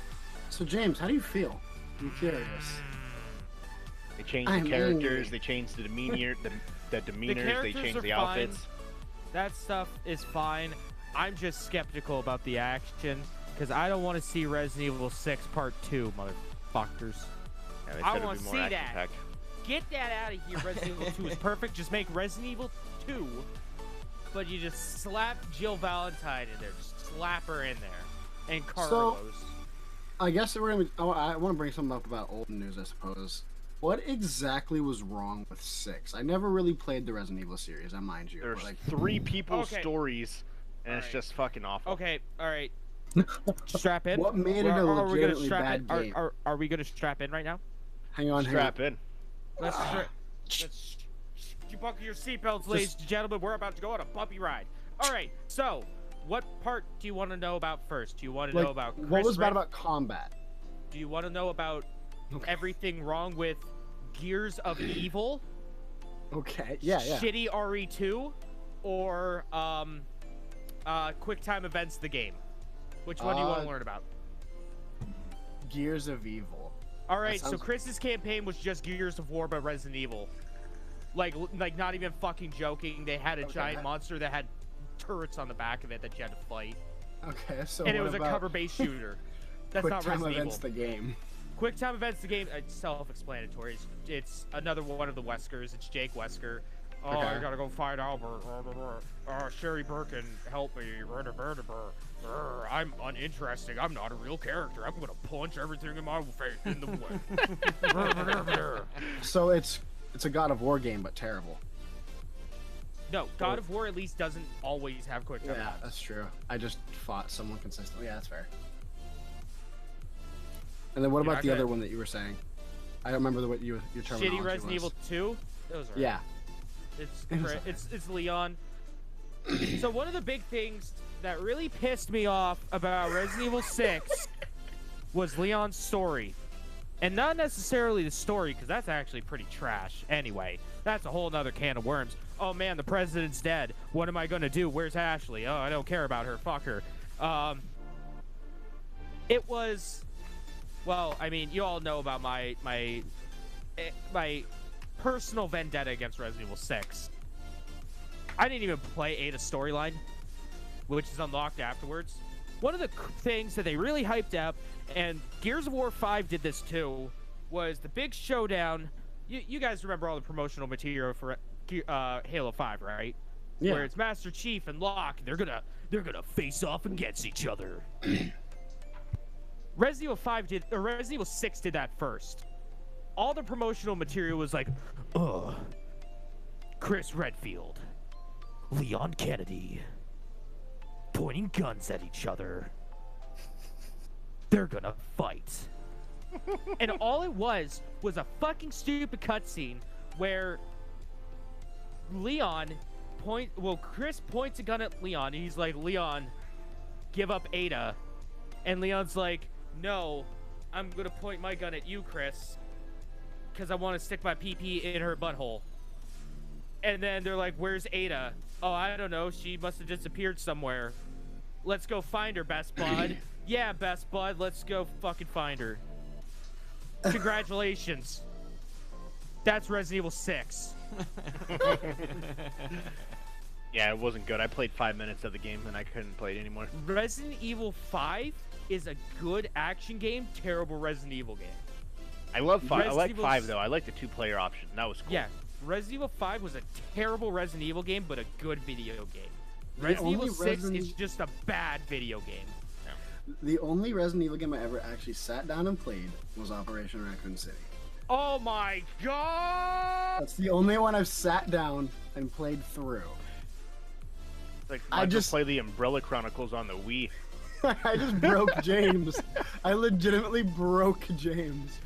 So James, how do you feel? I'm curious. They changed the characters, they changed the demeanor, the demeanors, they changed the outfits. That stuff is fine. I'm just skeptical about the action because I don't want to see Resident Evil 6 Part 2, motherfuckers. Yeah, I want to see that. Get that out of here. Resident Evil 2 is perfect. Just make Resident Evil 2, but you just slap Jill Valentine in there. Just slap her in there. And Carlos. So, I guess we're gonna. I want to bring something up about old news, I suppose. What exactly was wrong with 6? I never really played the Resident Evil series, I mind you. There's like 3 people's stories, and it's just fucking awful. Okay, all right. Strap in. What made it a legitimately bad game? Are we gonna strap in right now? Hang on, strap in. Let's you buckle your seatbelts, ladies and gentlemen. We're about to go on a bumpy ride. All right. So, what part do you want to know about first? Do you want to know about Chris what was bad about combat? Do you want to know about everything wrong with Gears of Evil? Okay. Yeah. Shitty RE2, or QuickTime Events the game? Which one do you want to learn about? Gears of Evil. All right, so Chris's campaign was just Gears of War, but Resident Evil. Like not even fucking joking. They had a giant monster that had turrets on the back of it that you had to fight. Okay, so and it was a cover-based shooter. That's not Resident Evil. Events the game. QuickTime Events the game. It's self-explanatory. It's another one of the Weskers. It's Jake Wesker. Oh, I gotta go find Albert. Sherry Birkin, help me. I'm uninteresting. I'm not a real character. I'm gonna punch everything in my face in the way. So it's a God of War game, but terrible. No, God of War at least doesn't always have quick time. Yeah, that's true. I just fought someone consistently. Yeah, that's fair. And then what about the other one that you were saying? I don't remember what your terminology Shitty Resident Evil 2? Those are yeah. It's Leon. So one of the big things that really pissed me off about Resident Evil 6 was Leon's story. And not necessarily the story, because that's actually pretty trash. Anyway, that's a whole nother can of worms. Oh man, the president's dead. What am I gonna do? Where's Ashley? Oh, I don't care about her. Fuck her. It was... Well, I mean, you all know about my personal vendetta against Resident Evil 6. I didn't even play Ada's storyline, which is unlocked afterwards. One of the things that they really hyped up, and Gears of War 5 did this too, was the big showdown. You guys remember all the promotional material for Halo 5, right? Yeah. Where it's Master Chief and Locke. They're gonna face off against each other. Resident Evil 6 did that first. All the promotional material was like, Chris Redfield, Leon Kennedy, pointing guns at each other. They're gonna fight. And all it was a fucking stupid cutscene where Chris points a gun at Leon, and he's like, Leon, give up Ada. And Leon's like, no, I'm gonna point my gun at you, Chris, because I want to stick my PP in her butthole. And then they're like, where's Ada? Oh, I don't know. She must have disappeared somewhere. Let's go find her, best bud. Yeah, best bud. Let's go fucking find her. Congratulations. That's Resident Evil 6. Yeah, it wasn't good. I played 5 minutes of the game and I couldn't play it anymore. Resident Evil 5 is a good action game, terrible Resident Evil game. I love 5. I like 5 though. I like the 2-player option. That was cool. Yeah, Resident Evil 5 was a terrible Resident Evil game, but a good video game. Resident Evil 6 is just a bad video game. Yeah. The only Resident Evil game I ever actually sat down and played was Operation Raccoon City. Oh my god! That's the only one I've sat down and played through. Like, I just play the Umbrella Chronicles on the Wii. I just broke James. I legitimately broke James.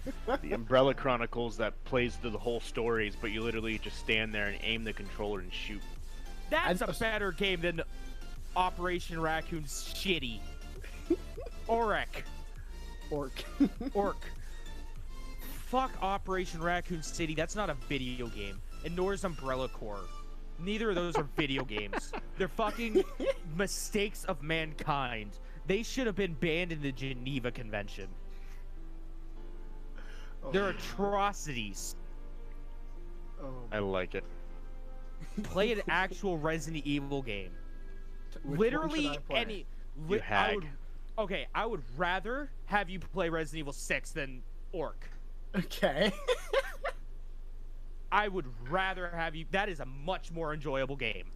The Umbrella Chronicles that plays through the whole stories, but you literally just stand there and aim the controller and shoot. That's a better game than Operation Raccoon's shitty. Orc. Orc. Fuck Operation Raccoon City. That's not a video game. And nor is Umbrella Corps. Neither of those are video games. They're fucking mistakes of mankind. They should have been banned in the Geneva Convention. They're atrocities. I like it. Play an actual Resident Evil game. Literally any. You hag. I would rather have you play Resident Evil 6 than Orc. Okay. I would rather have you. That is a much more enjoyable game.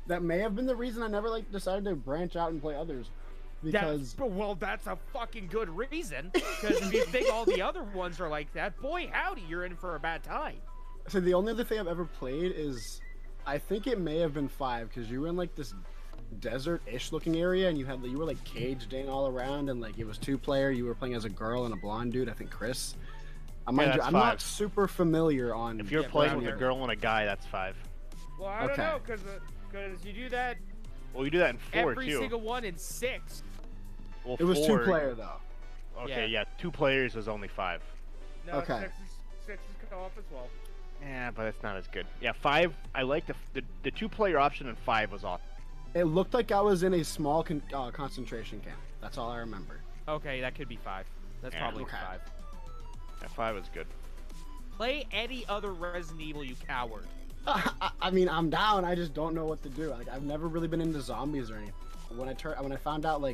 That may have been the reason I never decided to branch out and play others. Because that's a fucking good reason. Because if you think all the other ones are like that, boy howdy, you're in for a bad time. So the only other thing I've ever played is, I think it may have been 5, because you were in this desert-ish looking area, and you were caged in all around, and it was 2-player. You were playing as a girl and a blonde dude, I think Chris. I'm not super familiar on. If you're playing with a girl and a guy, that's 5. Well, I don't know, because you do that. Well, you do that in 4 every too. Every single one in 6. Well, it was 2-player though. Okay, yeah, 2 players was only 5. No, okay. 6 is cut off as well. Yeah, but it's not as good. Yeah, 5. I like the 2-player option, and 5 was awesome. It looked like I was in a small concentration camp. That's all I remember. Okay, that could be 5. That's probably 5. Yeah, 5 was good. Play any other Resident Evil, you coward. I mean, I'm down. I just don't know what to do. I've never really been into zombies or anything. When I found out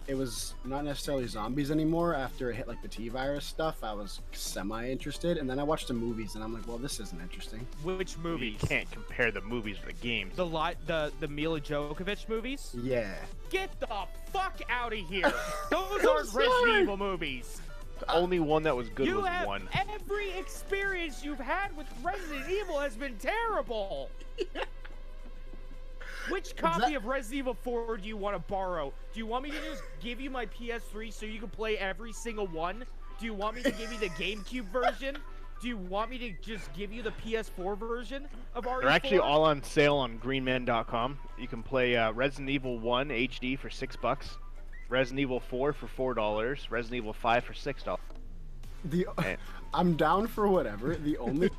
it was not necessarily zombies anymore after it hit the T-virus stuff, I was semi-interested, and then I watched the movies, and I'm like, well, this isn't interesting. Which movies? You can't compare the movies to the games. The Mila Jovovich movies? Yeah. Get the fuck out of here! Those aren't Resident Evil movies! The only one that was good was 1. Every experience you've had with Resident Evil has been terrible! Which copy of Resident Evil 4 do you want to borrow? Do you want me to just give you my PS3 so you can play every single one? Do you want me to give you the GameCube version? Do you want me to just give you the PS4 version of RE4? They're actually all on sale on greenman.com. You can play Resident Evil 1 HD for $6, Resident Evil 4 for $4, Resident Evil 5 for $6. I'm down for whatever. The only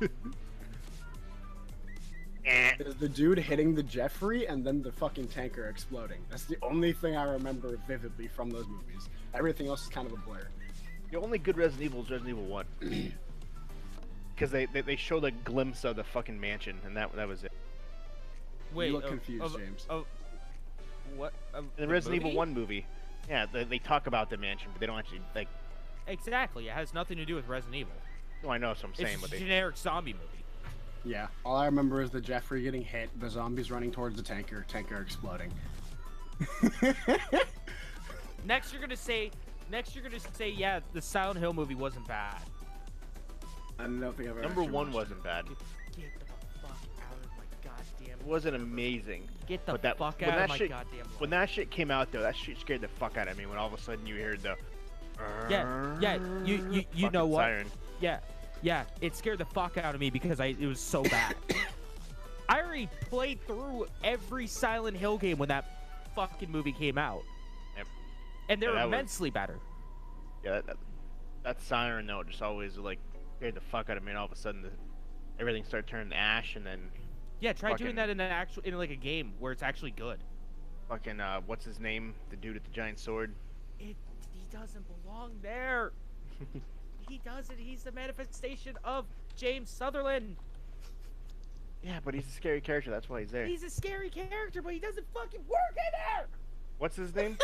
is the dude hitting the Jeffrey and then the fucking tanker exploding. That's the only thing I remember vividly from those movies. Everything else is kind of a blur. The only good Resident Evil is Resident Evil 1. Because they showed a glimpse of the fucking mansion, and that was it. Wait, you look confused, James. What? In the Resident Evil 1 movie, yeah, they talk about the mansion, but they don't actually, Exactly, it has nothing to do with Resident Evil. Oh, I know, so I'm saying, it's a generic zombie movie. Yeah, all I remember is the Jeffrey getting hit, the zombies running towards the tanker exploding. Next you're gonna say, yeah, the Silent Hill movie wasn't bad. I don't think I've ever. Number 1 wasn't bad. Get the fuck out of my goddamn. It wasn't amazing. Get the fuck out of my goddamn life. When that shit came out, though, that shit scared the fuck out of me. When all of a sudden you heard the. Yeah, you know what? Siren. Yeah, it scared the fuck out of me because it was so bad. I already played through every Silent Hill game when that fucking movie came out. Yep. And they're immensely better. Yeah, that siren note just always scared the fuck out of me, and all of a sudden everything started turning to ash, and then. Yeah, try doing that in a game where it's actually good. Fucking what's his name? The dude with the giant sword. He doesn't belong there. He doesn't. He's the manifestation of James Sutherland. Yeah, but he's a scary character. That's why he's there. He's a scary character, but he doesn't fucking work in there. What's his name?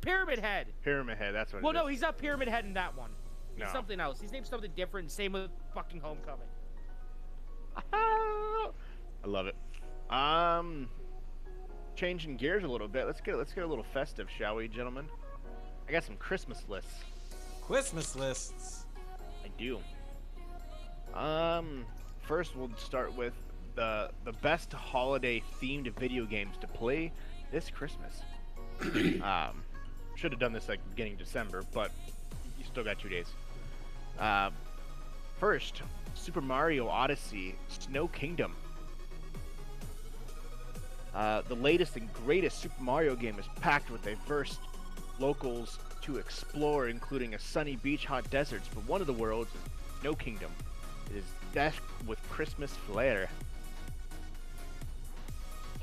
Pyramid Head. Pyramid Head. That's what. Well, no, he's not Pyramid Head in that one. He's No. something else. His name's something different. Same with fucking Homecoming. I love it. Changing gears a little bit. Let's get a little festive, shall we, gentlemen? I got some Christmas lists. Christmas lists. I do. First we'll start with the best holiday themed video games to play this Christmas. Should have done this beginning of December, but you still got 2 days. First, Super Mario Odyssey Snow Kingdom. The latest and greatest Super Mario game is packed with diverse locals to explore, including a sunny beach, hot deserts, but one of the worlds is Snow Kingdom. It is decked with Christmas flair.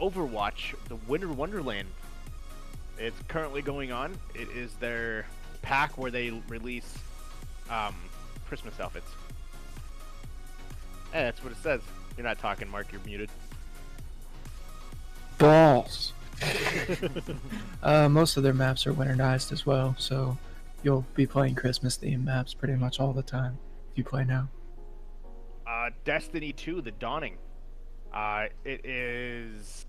Overwatch, the Winter Wonderland. It's currently going on. It is their pack where they release Christmas outfits. Hey, that's what it says. You're not talking, Mark. You're muted. Balls. Most of their maps are winterized as well, so you'll be playing Christmas themed maps pretty much all the time if you play now. Destiny 2, The Dawning. It is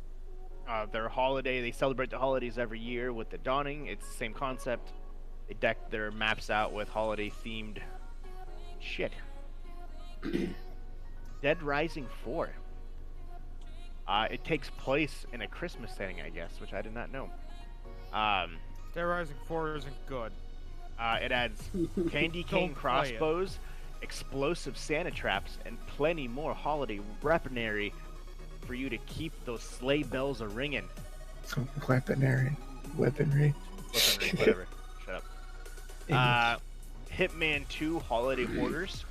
their holiday. They celebrate the holidays every year with The Dawning. It's the same concept. They deck their maps out with holiday themed shit. Dead Rising 4. It takes place in a Christmas setting, I guess, which I did not know. Dead Rising 4 isn't good. It adds candy cane crossbows, explosive Santa traps, and plenty more holiday weaponry for you to keep those sleigh bells a-ringing. Weaponry. Whatever. Shut up. Hitman 2 Holiday Hoarders.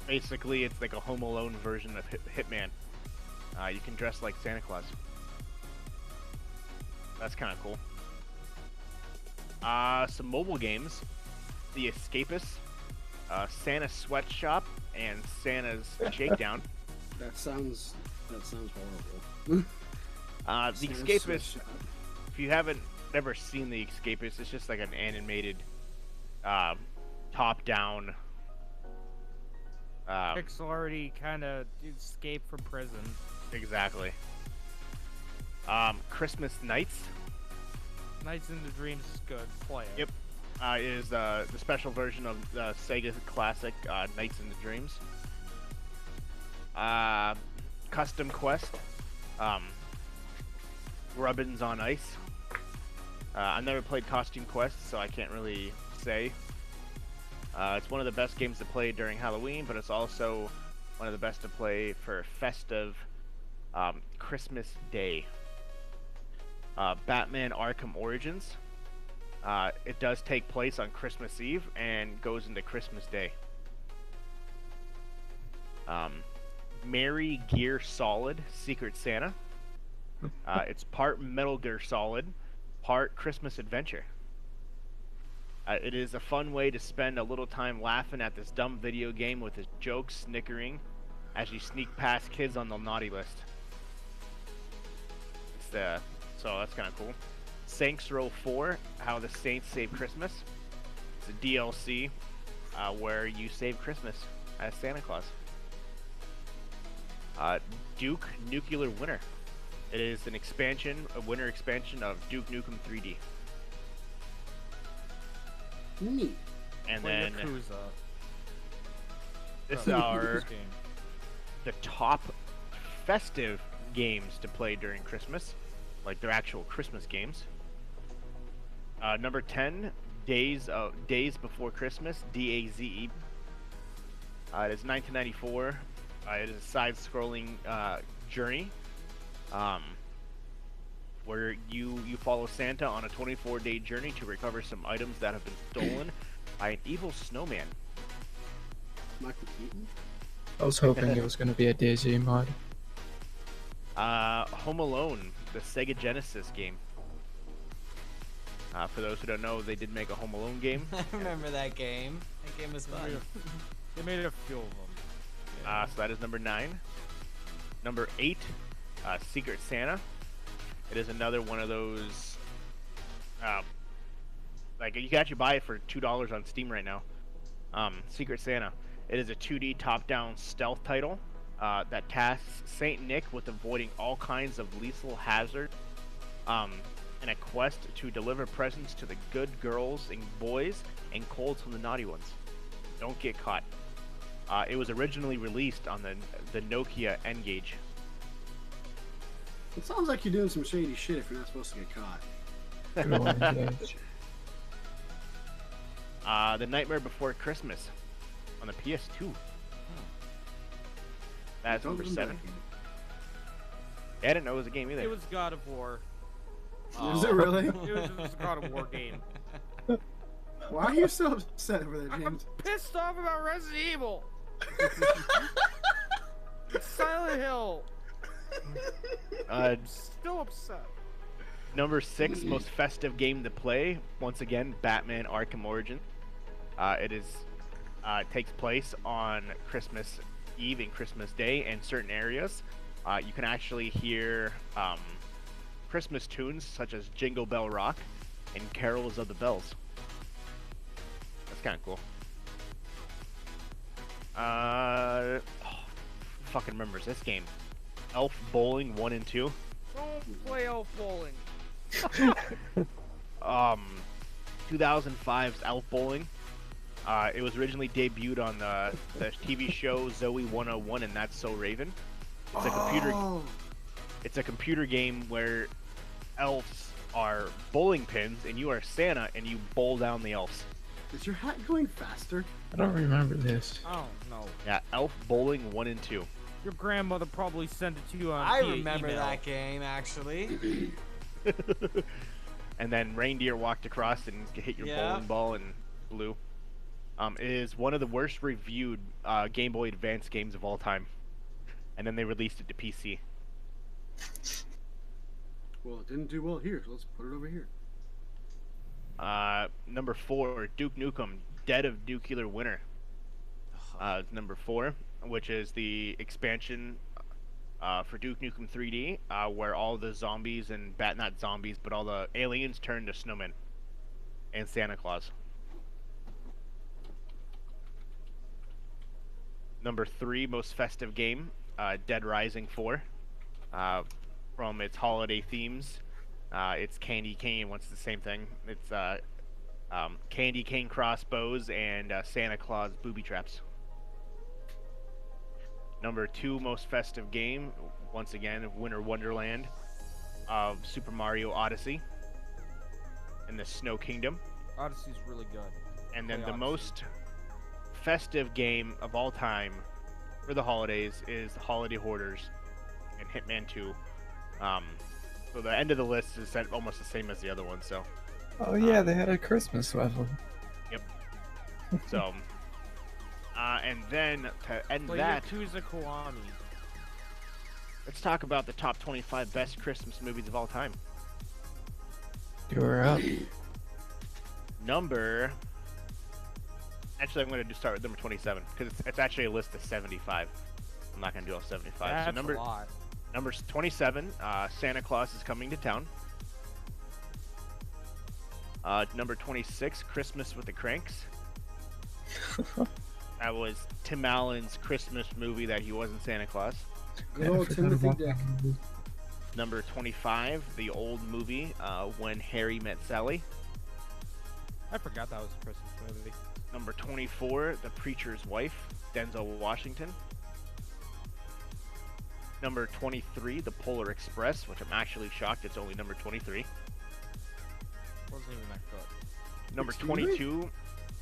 Basically, it's like a Home Alone version of Hitman. You can dress like Santa Claus. That's kind of cool. Some mobile games. The Escapist, Santa's Sweatshop, and Santa's Shakedown. That sounds horrible. The Escapist, if you haven't ever seen The Escapist, it's just like an animated, top-down... pixel-arty kind of escape from prison. Exactly. Christmas Nights. Nights in the Dreams is good. Play it. Yep. Is the special version of the Sega classic Nights in the Dreams. Custom Quest. Rubbins on Ice. I've never played Costume Quest, so I can't really say. It's one of the best games to play during Halloween, but it's also one of the best to play for festive Christmas Day. Batman Arkham Origins. It does take place on Christmas Eve and goes into Christmas Day. Merry Gear Solid Secret Santa. It's part Metal Gear Solid, part Christmas Adventure. It is a fun way to spend a little time laughing at this dumb video game with its jokes, snickering, as you sneak past kids on the naughty list. So that's kind of cool. Saints Row 4, How the Saints Save Christmas. It's a DLC where you save Christmas as Santa Claus. Duke Nuclear Winter. It is an expansion, a winter expansion of Duke Nukem 3D. Neat. And Play then Yakuza. this is the top festive games to play during Christmas, like their actual Christmas games. Number 10, Days Before Christmas, DAZE. It is 1994. It is a side-scrolling journey where you follow Santa on a 24-day journey to recover some items that have been stolen by an evil snowman. Michael Keaton? I was hoping it was going to be a DayZ mod. Home Alone, the Sega Genesis game. For those who don't know, they did make a Home Alone game. I remember that game. That game was fun. They made a few of them. So that is number 9. Number 8, Secret Santa. It is another one of those. Like you can actually buy it for $2 on Steam right now. Secret Santa. It is a 2D top-down stealth title that tasks Saint Nick with avoiding all kinds of lethal hazard in a quest to deliver presents to the good girls and boys and cold to the naughty ones. Don't get caught. It was originally released on the Nokia N-Gage. It sounds like you're doing some shady shit if you're not supposed to get caught. Good old N-Gage. The Nightmare Before Christmas on the PS2. That's number 7. I didn't know it was a game either. It was God of War. Is it really? It was a God of War game. Why are you so upset over that, I'm James? pissed off about Resident Evil. Silent Hill. Still upset. Number 6 most festive game to play. Once again, Batman: Arkham Origins. It takes place on Christmas Eve and Christmas Day in certain areas. You can actually hear Christmas tunes such as Jingle Bell Rock and Carols of the Bells. That's kind of cool. Fucking remembers this game. Elf Bowling 1 and 2. Don't play Elf Bowling. 2005's Elf Bowling. It was originally debuted on the TV show Zoe 101 and That's So Raven. It's a computer. It's a computer game where elves are bowling pins and you are Santa and you bowl down the elves. Is your hat going faster? I don't remember this. Oh no. Yeah, Elf Bowling 1 and 2. Your grandmother probably sent it to you on I via remember email. that game actually. And then reindeer walked across and hit your bowling ball and blew. It is one of the worst reviewed Game Boy Advance games of all time. And then they released it to PC. Well, it didn't do well here, so let's put it over here. Number 4, Duke Nukem, Dead of Nuclear Winter. Number 4, which is the expansion for Duke Nukem 3D, where all the zombies and not zombies, but all the aliens turn to snowmen and Santa Claus. Number 3, most festive game, Dead Rising 4. From its holiday themes, it's Candy Cane. What's the same thing? It's Candy Cane crossbows and Santa Claus booby traps. Number 2, most festive game, once again, Winter Wonderland of Super Mario Odyssey and the Snow Kingdom. Odyssey's really good. And then Play the Odyssey. most festive game of all time for the holidays is Holiday Hoarders and Hitman 2. So the end of the list is almost the same as the other one. So. Oh yeah, they had a Christmas level. Yep. So. And then to end Play that, Yakuza Kiwami. let's talk about the top 25 best Christmas movies of all time. You're up. Actually, I'm going to start with number 27 because it's actually a list of 75. I'm not going to do all 75. That's So a lot. Number 27, Santa Claus is Coming to Town. Number 26, Christmas with the Cranks. That was Tim Allen's Christmas movie that he wasn't Santa Claus. Good old Timothy Dick. Number 25, the old movie, When Harry Met Sally. I forgot that was a Christmas movie. Number 24, The Preacher's Wife, Denzel Washington. Number 23, The Polar Express, which I'm actually shocked it's only number 23. Wasn't even that good. Number 22,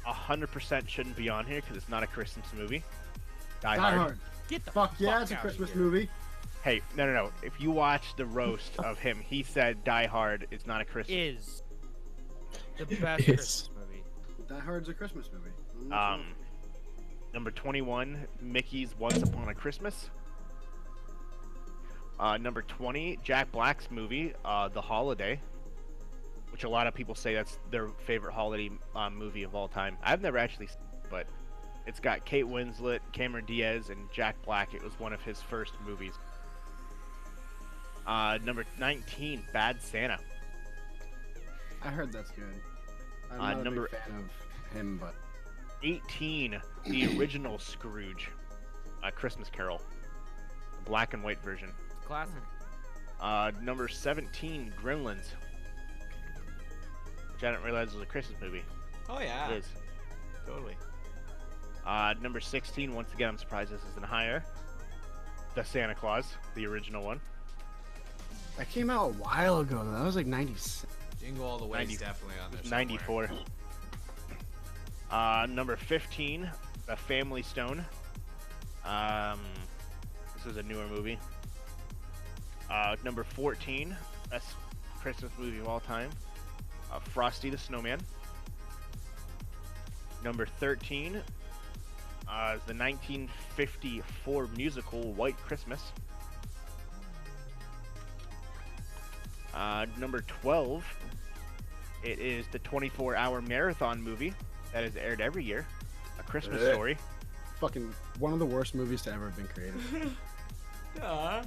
100% shouldn't be on here because it's not a Christmas movie. Die Hard. Get the Fuck yeah, fuck it's a outta Christmas here. movie. Hey, no. If you watch the roast of him, he said Die Hard is not a Christmas. Is the best Is. Christmas movie. Die Hard's a Christmas movie. Number 21, Mickey's Once Upon a Christmas. Number 20, Jack Black's movie, The Holiday, which a lot of people say that's their favorite holiday movie of all time. I've never actually seen it, but it's got Kate Winslet, Cameron Diaz, and Jack Black. It was one of his first movies. Number 19, Bad Santa. I heard that's good. I'm not a number- big fan of him, but 18, the original Scrooge, A Christmas Carol, the black and white version. Classic. Number 17, Gremlins, which I didn't realize was a Christmas movie. Oh yeah. It is. Totally. Number 16, once again, I'm surprised this isn't higher. The Santa Claus, the original one. that came out a while ago. Though. That was like 96. Jingle All the Way 90 is definitely on there somewhere. 94. Number 15, The Family Stone. This is a newer movie. Number 14, best Christmas movie of all time, Frosty the Snowman. Number 13 is the 1954 musical White Christmas. Number 12, it is the 24-hour marathon movie that is aired every year, A Christmas Story. Fucking one of the worst movies to ever have been created.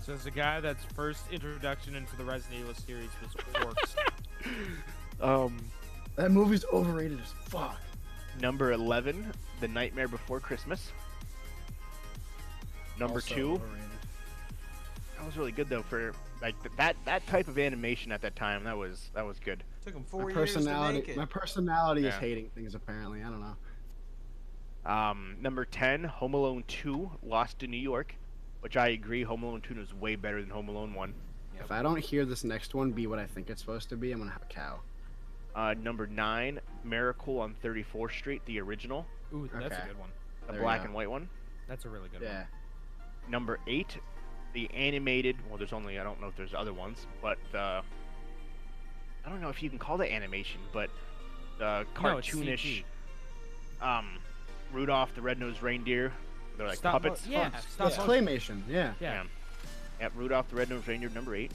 So it's a guy that's first introduction into the Resident Evil series was orcs. That movie's overrated as fuck. Number 11, The Nightmare Before Christmas. Number Also 2, overrated. that was really good though for like that type of animation at that time. That was good. Took him My 4 years to make it. personality is Yeah. hating things apparently. I don't know. Number 10, Home Alone 2, Lost in New York, which I agree, Home Alone 2 is way better than Home Alone 1. If I don't hear this next one be what I think it's supposed to be, I'm gonna have a cow. Number 9, Miracle on 34th Street, the original, Ooh, that's Okay. a good one. the There we black go. and white one. That's a really good Yeah. one. Number 8, the animated. Well, there's only, I don't know if there's other ones, but I don't know if you can call it animation, but the No, it's cartoonish, CG. Rudolph the Red-Nosed Reindeer. They're like Stop mo- puppets. yeah, stop It's motion. claymation. Yeah. Yeah. Yeah, Rudolph the Red-Nosed Reindeer, number 8.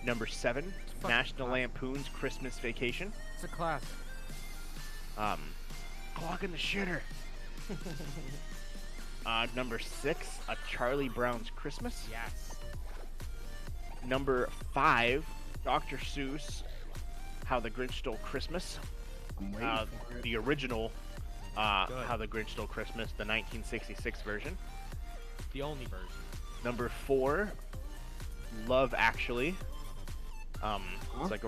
Number 7, fucking National classic. Lampoon's Christmas Vacation. It's a classic. Clog in the shitter. Number 6, A Charlie Brown's Christmas. Yes. Number 5, Dr. Seuss, How the Grinch Stole Christmas. I'm waiting for it. The original, Good. How the Grinch Stole Christmas, the 1966 version. The only version. Number 4, Love Actually. It's like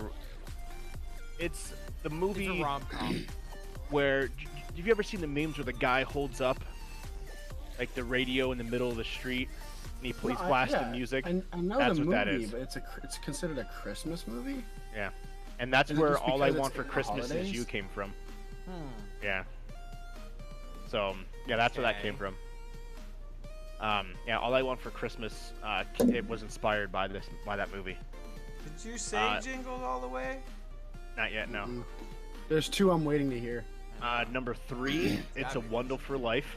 it's the movie It's a rom-com. where have you ever seen the memes where the guy holds up like the radio in the middle of the street and he's No, blasting yeah, music? I know That's the what movie, that is. but it's considered a Christmas movie. Yeah, and that's Is it where just All I because Want it's for in the Christmas Is holidays? You came from. Hmm. Yeah. So yeah, that's where that came Okay. from. Yeah, All I Want for Christmas, it was inspired by that movie. Did you say Jingle All the Way? Not yet, no. Mm. There's 2 I'm waiting to hear. Number 3, It's a Wonderful Life.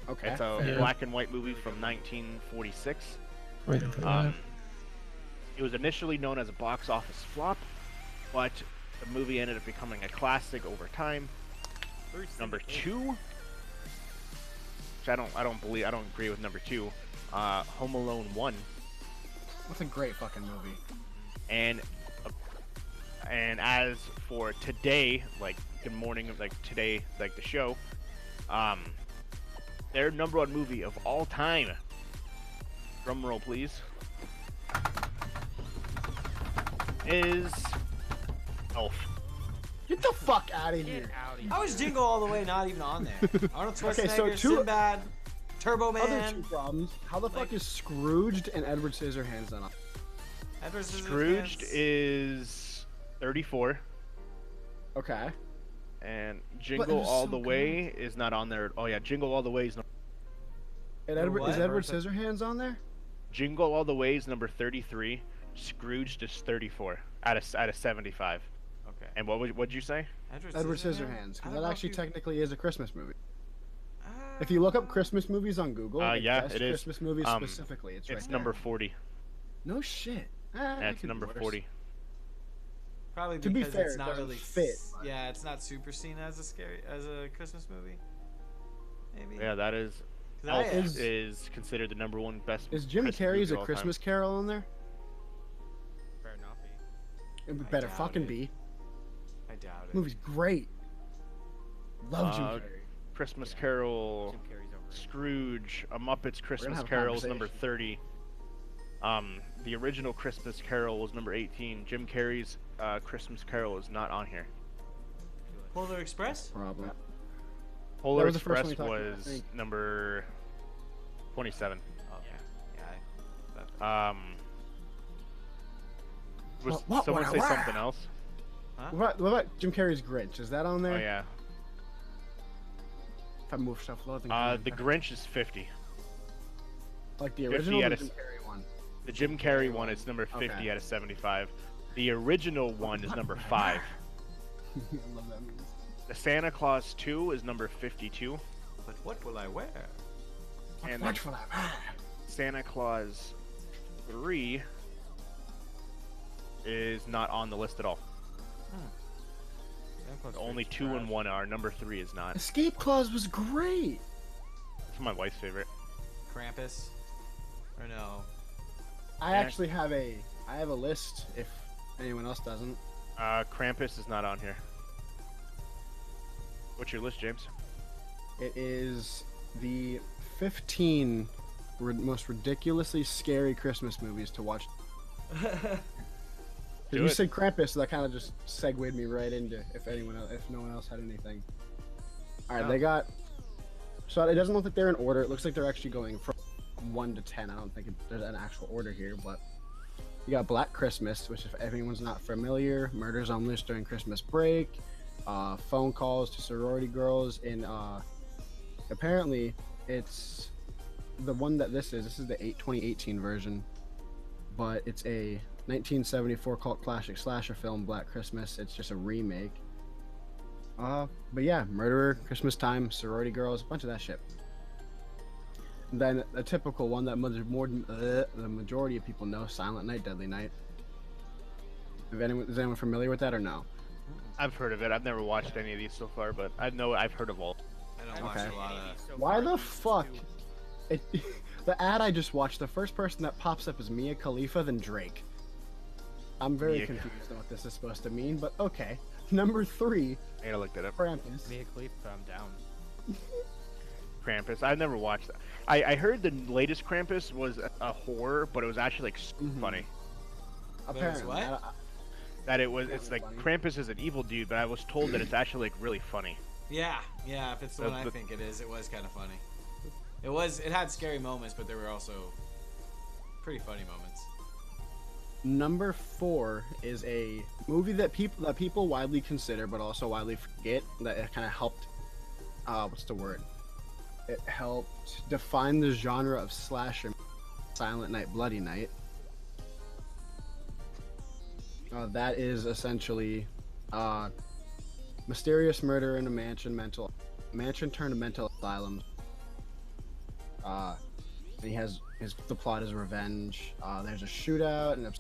Okay. It's a Yeah. black and white movie from 1946. Waiting for that. It was initially known as a box office flop, but the movie ended up becoming a classic over time. Number 2, which I don't agree with number 2, Home Alone 1, That's a great fucking movie. and as for today, like Good Morning, like today, like the show, their number 1 movie of all time. Drum roll, please. Is Elf. Get the fuck out of Get here. out of here. How is Jingle All the Way not even on there? Arnold Schwarzenegger, so two- Sinbad, Turbo Other 2 Man. problems. How the fuck is Scrooged and Edward Scissorhands not on? Edward Scissorhands. Scrooged is 34, Okay. and it Jingle was All so the Way is not on there. Oh yeah, Jingle All the Way is And Or Edward, what? is Edward Scissorhands on there? Jingle All the Way is number 33. Scrooged is 34 out of 75. Okay. And what'd you say? Edward Scissorhands, I because don't that know if actually you- technically is a Christmas movie. Ah. If you look up Christmas movies on Google, like Yeah, best it is. Christmas movies Um, specifically, it's It's right number there. 40. No shit. Yeah, It it's could be number worse. 40. Probably To be because fair, it's it not doesn't really fit, but- Yeah, it's not super seen as a Christmas movie. Maybe. Yeah, that is. 'Cause Elf I- is considered the number 1 best. Is Jim Christmas Carrey's movie A of all Christmas time. Carol on there? Better not be. It I better doubt fucking it. be. I doubt it. Movie's great. Love Jim Uh, Carrey. Christmas Carol, Jim Carrey's over. Scrooge, A Muppet's Christmas have a Carol is number conversation. 30. The original Christmas Carol was number 18. Jim Carrey's Christmas Carol is not on here. Polar Express? Problem. Polar was the first one Express we talked about, I was think. number 27. Oh yeah. Yeah. Was What- someone say what- something else? What about Jim Carrey's Grinch? Is that on there? Oh yeah. If I move stuff low, I think The Grinch is 50. like the 50 original out or of Jim Carrey one. The Jim Carrey one is number 50 Okay. out of 75. The original one is number 5. I love that movie. The Santa Claus 2 is number 52. But what will I wear? And Watch for that. Santa Claus 3 is not on the list at all. Only 2 and 1 are. Number 3 is not. Escape Clause was great. It's my wife's favorite. Krampus? Or no? I Yeah. actually have a list if anyone else doesn't. Krampus is not on here. What's your list, James? It is the 15 most ridiculously scary Christmas movies to watch. Do You it. said Krampus, so that kind of just segued me right into if no one else had anything. All right, Oh. they got. So it doesn't look like they're in order. It looks like they're actually going from 1 to 10. I don't think there's an actual order here, but you got Black Christmas, which if anyone's not familiar, murders on loose during Christmas break, phone calls to sorority girls in. Apparently, it's the one that this is. This is the 2018 version, but it's a 1974 cult classic slasher film, Black Christmas. It's just a remake. But yeah, murderer, Christmas time, sorority girls, a bunch of that shit. Then a typical one that the majority of people know, Silent Night, Deadly Night. Is anyone familiar with that or no? I've heard of it. I've never watched any of these so far, but I've heard of all. I don't watch Okay. a lot of. Why the fuck? The ad I just watched, the first person that pops up is Mia Khalifa, then Drake. I'm very Mia confused on what this is supposed to mean, but okay. Number 3, I gotta look that up. Krampus. Mia Khalifa, I'm down. Krampus. I've never watched that. I heard the latest Krampus was a horror, but it was actually like super Mhm. funny. Apparently, what? That it's like Funny. Krampus is an evil dude, but I was told that it's actually like really funny. Yeah, if it's the one I think it is, it was kind of funny. It had scary moments, but there were also pretty funny moments. Number 4 is a movie that people widely consider, but also widely forget. That it kind of helped. What's the word? It helped define the genre of slasher. Silent Night, Bloody Night. That is essentially mysterious murder in a mansion turned mental asylum. And the plot is revenge. There's a shootout and it's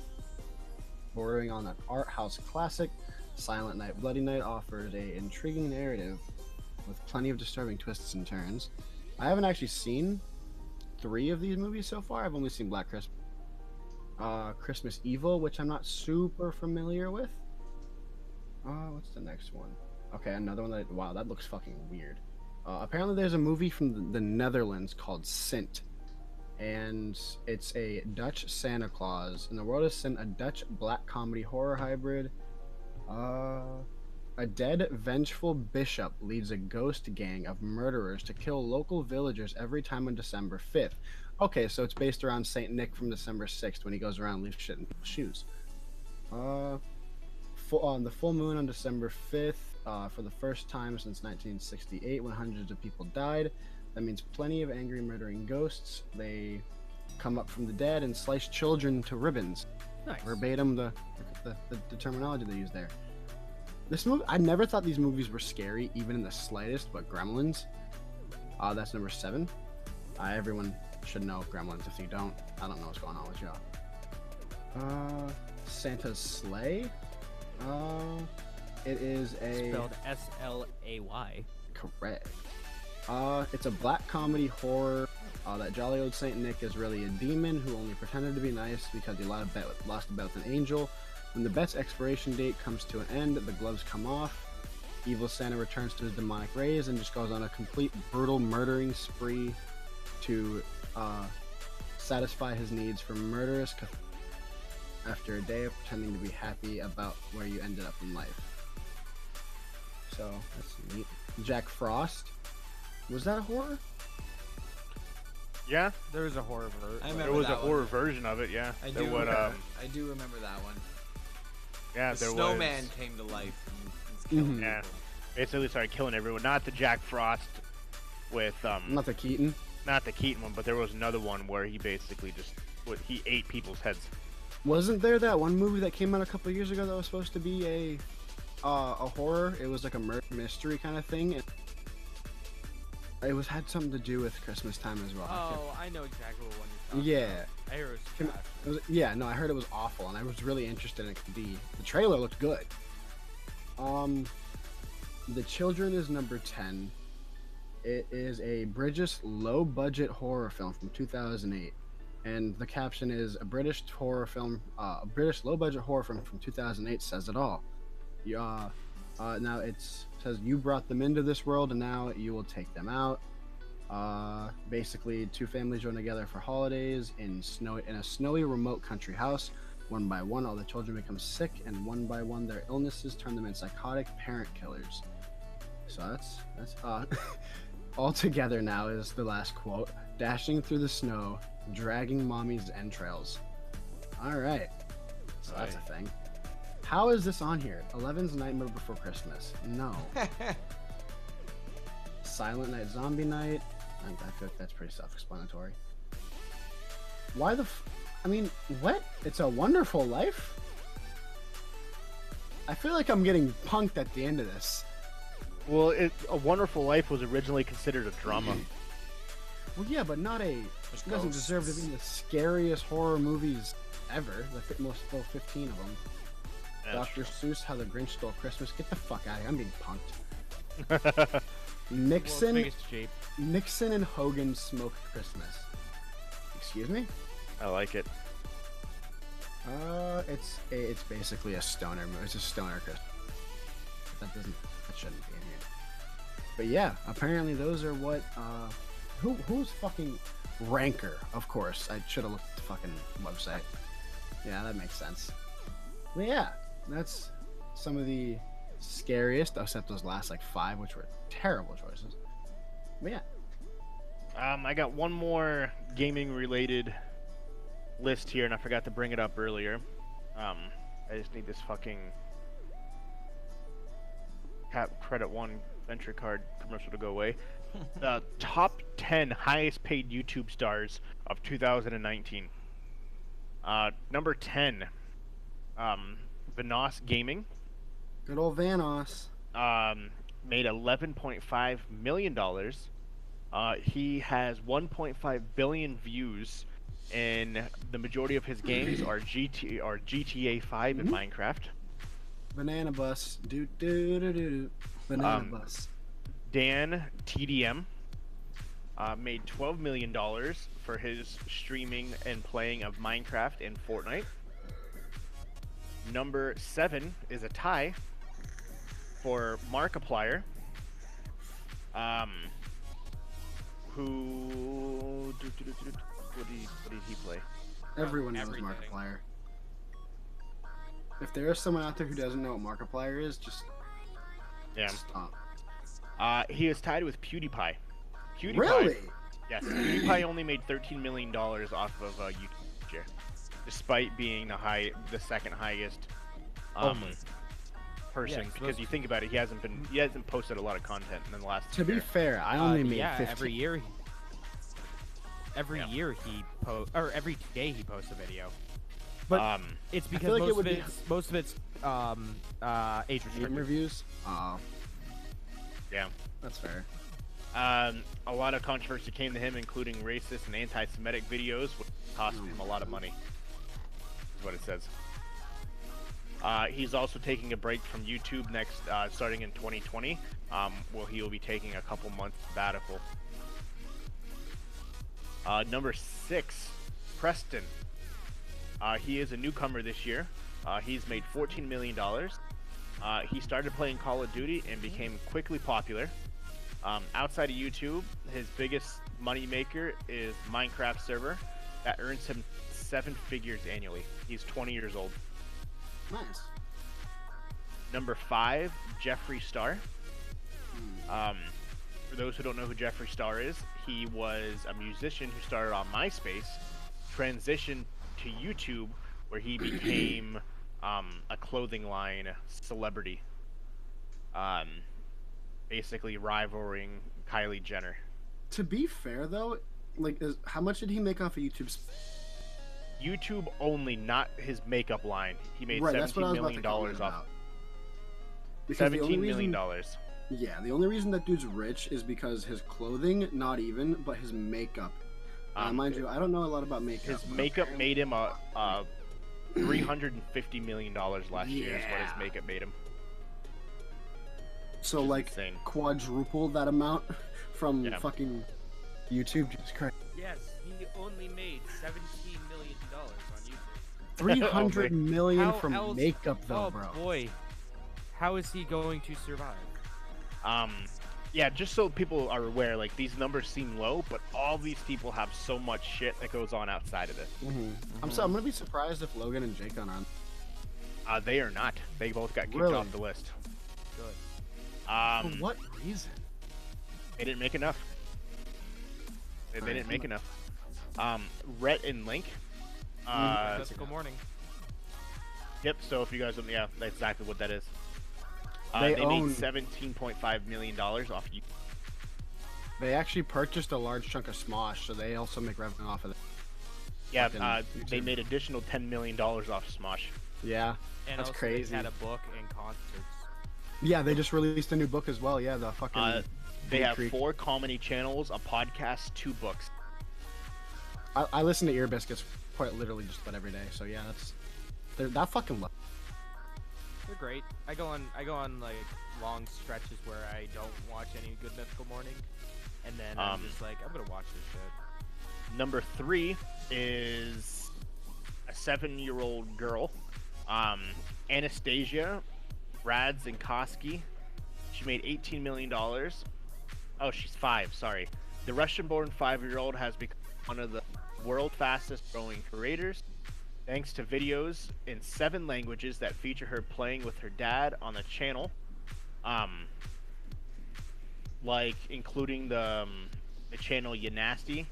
bordering on an art house classic. Silent Night, Bloody Night offers a intriguing narrative with plenty of disturbing twists and turns. I haven't actually seen 3 of these movies so far. I've only seen Black Christmas. Christmas Evil, which I'm not super familiar with. What's the next one? Okay, another one that looks fucking weird. Apparently there's a movie from the Netherlands called Sint, and it's a Dutch Santa Claus. In the world of Sint, a Dutch black comedy horror hybrid. A dead, vengeful bishop leads a ghost gang of murderers to kill local villagers every time on December 5th. Okay, so it's based around Saint Nick from December 6th when he goes around and leaves shit in people's shoes. On the full moon on December 5th, for the first time since 1968, when hundreds of people died. That means plenty of angry, murdering ghosts. They come up from the dead and slice children to ribbons. Nice. Verbatim, the terminology they use there. This movie, I never thought these movies were scary, even in the slightest, but Gremlins. That's number 7. Everyone should know Gremlins. If you don't, I don't know what's going on with y'all. Santa's Sleigh. It is a Spelled S-L-A-Y. correct. It's a black comedy horror. That jolly old Saint Nick is really a demon who only pretended to be nice because he lost a bet with an angel. When the bet's expiration date comes to an end, the gloves come off. Evil Santa returns to his demonic ways and just goes on a complete brutal murdering spree to satisfy his needs for murderous after a day of pretending to be happy about where you ended up in life. So that's neat. Jack Frost. Was that a horror? Yeah, There was a horror version. I remember there was a that horror one. version of it. Yeah, I there do. would, I do remember that one. yeah, The there snowman was. came to life and killed Mhm. Yeah. people. Basically started killing everyone. Not the Jack Frost with Not the Keaton. not the Keaton one, but there was another one where he basically just he ate people's heads. Wasn't there that one movie that came out a couple years ago that was supposed to be a horror? It was like a murder mystery kind of thing. It had something to do with Christmas time as well. Oh, I know exactly what one you're talking about. I heard it was trash. I heard it was awful, and I was really interested in it. The trailer looked good. The Children is number 10. It is a British low-budget horror film from 2008, and the caption is a British horror film, a British low-budget horror film from 2008 says it all. Now it says you brought them into this world, and now you will take them out. Basically, two families join together for holidays in a snowy, remote country house. One by one, all the children become sick, and one by one, their illnesses turn them into psychotic parent killers. So that's all together now is the last quote. Dashing through the snow, dragging mommy's entrails. All right, so that's a thing. How is this on here? 11's Nightmare Before Christmas. No. Silent Night, Zombie Night. I feel like that's pretty self-explanatory. Why the I mean, what? It's a Wonderful Life? I feel like I'm getting punked at the end of this. Well, A Wonderful Life was originally considered a drama. Well, yeah, but not a... It doesn't deserve to be the scariest horror movies ever. Most 15 of them. Dr. Seuss, How the Grinch Stole Christmas. Get the fuck out of here. I'm being punked. Nixon and Hogan Smoked Christmas. Excuse me? I like it. It's basically a stoner movie. It's a stoner Christmas. That shouldn't be in here. But yeah, apparently those are what who's fucking Ranker, of course. I should have looked at the fucking website. Yeah, that makes sense. But yeah, that's some of the scariest, except those last like 5, which were terrible choices. But yeah. I got one more gaming related list here, and I forgot to bring it up earlier. I just need this fucking Credit One Venture Card commercial to go away. The top 10 highest paid YouTube stars of 2019. Number 10, Vanoss Gaming. Good old Vanoss. Made $11.5 million. He has 1.5 billion views, and the majority of his games are GTA 5 and Minecraft. Banana Bus. Banana Bus. Dan TDM made $12 million for his streaming and playing of Minecraft and Fortnite. Number 7 is a tie for Markiplier. What did he play? Everyone knows Markiplier. If there is someone out there who doesn't know what Markiplier is, just stop. He is tied with PewDiePie. Really? Yes. PewDiePie only made $13 million off of YouTube, despite being the second highest person. Because you think about it, he hasn't posted a lot of content in the last. To be fair, I only made 15. every year he every day he posts a video. But it's because most of it's age restricted. Game reviews. Yeah, that's fair. A lot of controversy came to him, including racist and anti-Semitic videos, which cost him a lot of money. Is what it says. He's also taking a break from YouTube starting in 2020. Well, he will be taking a couple months sabbatical. Number 6, Preston. He is a newcomer this year. He's made $14 million. He started playing Call of Duty and became quickly popular. Outside of YouTube, his biggest money maker is Minecraft server that earns him 7 figures annually. He's 20 years old. Nice. Number 5, Jeffree Star. For those who don't know who Jeffree Star is, he was a musician who started on MySpace, transitioned to YouTube, where he became a clothing line celebrity, basically rivaling Kylie Jenner. To be fair, though, like, how much did he make off of YouTube? YouTube only, not his makeup line. He made Right, that's what I was about to $17 million comment off. about. Because the only $17 million. reason- Yeah, the only reason that dude's rich is because his clothing, not even, but his makeup. Mind you, I don't know a lot about makeup. His makeup made him a $350 million last year is what his makeup made him. So like insane. quadruple that amount from fucking YouTube. Jesus Christ. Yes, he only made $17 million on YouTube. 300 million How from else- makeup though, oh bro. boy, how is he going to survive? Yeah, just so people are aware, like these numbers seem low, but all these people have so much shit that goes on outside of it. I'm gonna be surprised if Logan and Jake are on. They are not. They both got kicked Really? off the list. Good. For what reason? They didn't make enough. They didn't make enough. Rhett and Link. Let's go morning. Yep. So if you guys don't, yeah, that's exactly what that is. They They own- made $17.5 million off you. They actually purchased a large chunk of Smosh, so they also make revenue off of it. Yeah, Fucking they YouTube. made additional $10 million off Smosh. Yeah, And that's also crazy. They had a book and concerts. Yeah, they just released a new book as well. Yeah, the fucking. They Big have Creek. 4 comedy channels, a podcast, 2 books. I listen to Ear Biscuits quite literally just about every day. So yeah, they're that fucking low. They're great. I go on like long stretches where I don't watch any Good Mythical Morning, and then I'm just like, I'm gonna watch this shit. Number 3 is a 7-year-old girl, Anastasia Radzinkoski. She made $18 million. Oh, she's 5. Sorry. The Russian-born 5-year-old has become one of the world's fastest-growing creators, thanks to videos in 7 languages that feature her playing with her dad on the channel, like including the channel Yanasty.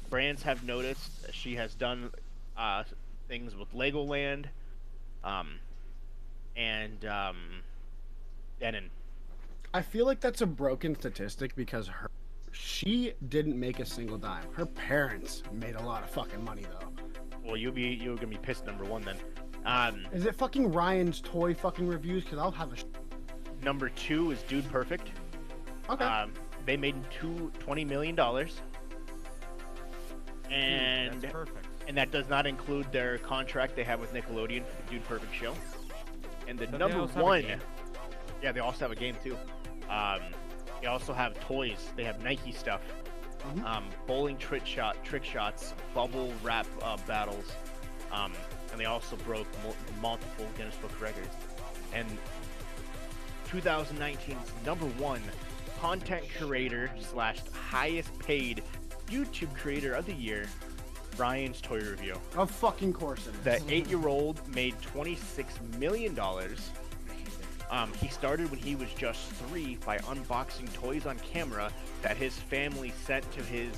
Brands have noticed that she has done things with Legoland, and Denon. I feel like that's a broken statistic because she didn't make a single dime. Her parents made a lot of fucking money though. Well, you're gonna be pissed. Number 1 then. Is it fucking Ryan's toy fucking reviews? Because I'll have a. Number 2 is Dude Perfect. Okay. They made $20 million, and That's perfect. and that does not include their contract they have with Nickelodeon for the Dude Perfect show. And the But they number also have a 1, game. yeah, they also have a game too. They also have toys. They have Nike stuff, bowling trick shots, bubble wrap battles, and they also broke multiple Guinness Book records. And 2019's number 1 content creator / highest paid YouTube creator of the year, Ryan's Toy Review. Of fucking course it is. The 8-year-old made $26 million. He started when he was just 3 by unboxing toys on camera that his family sent to his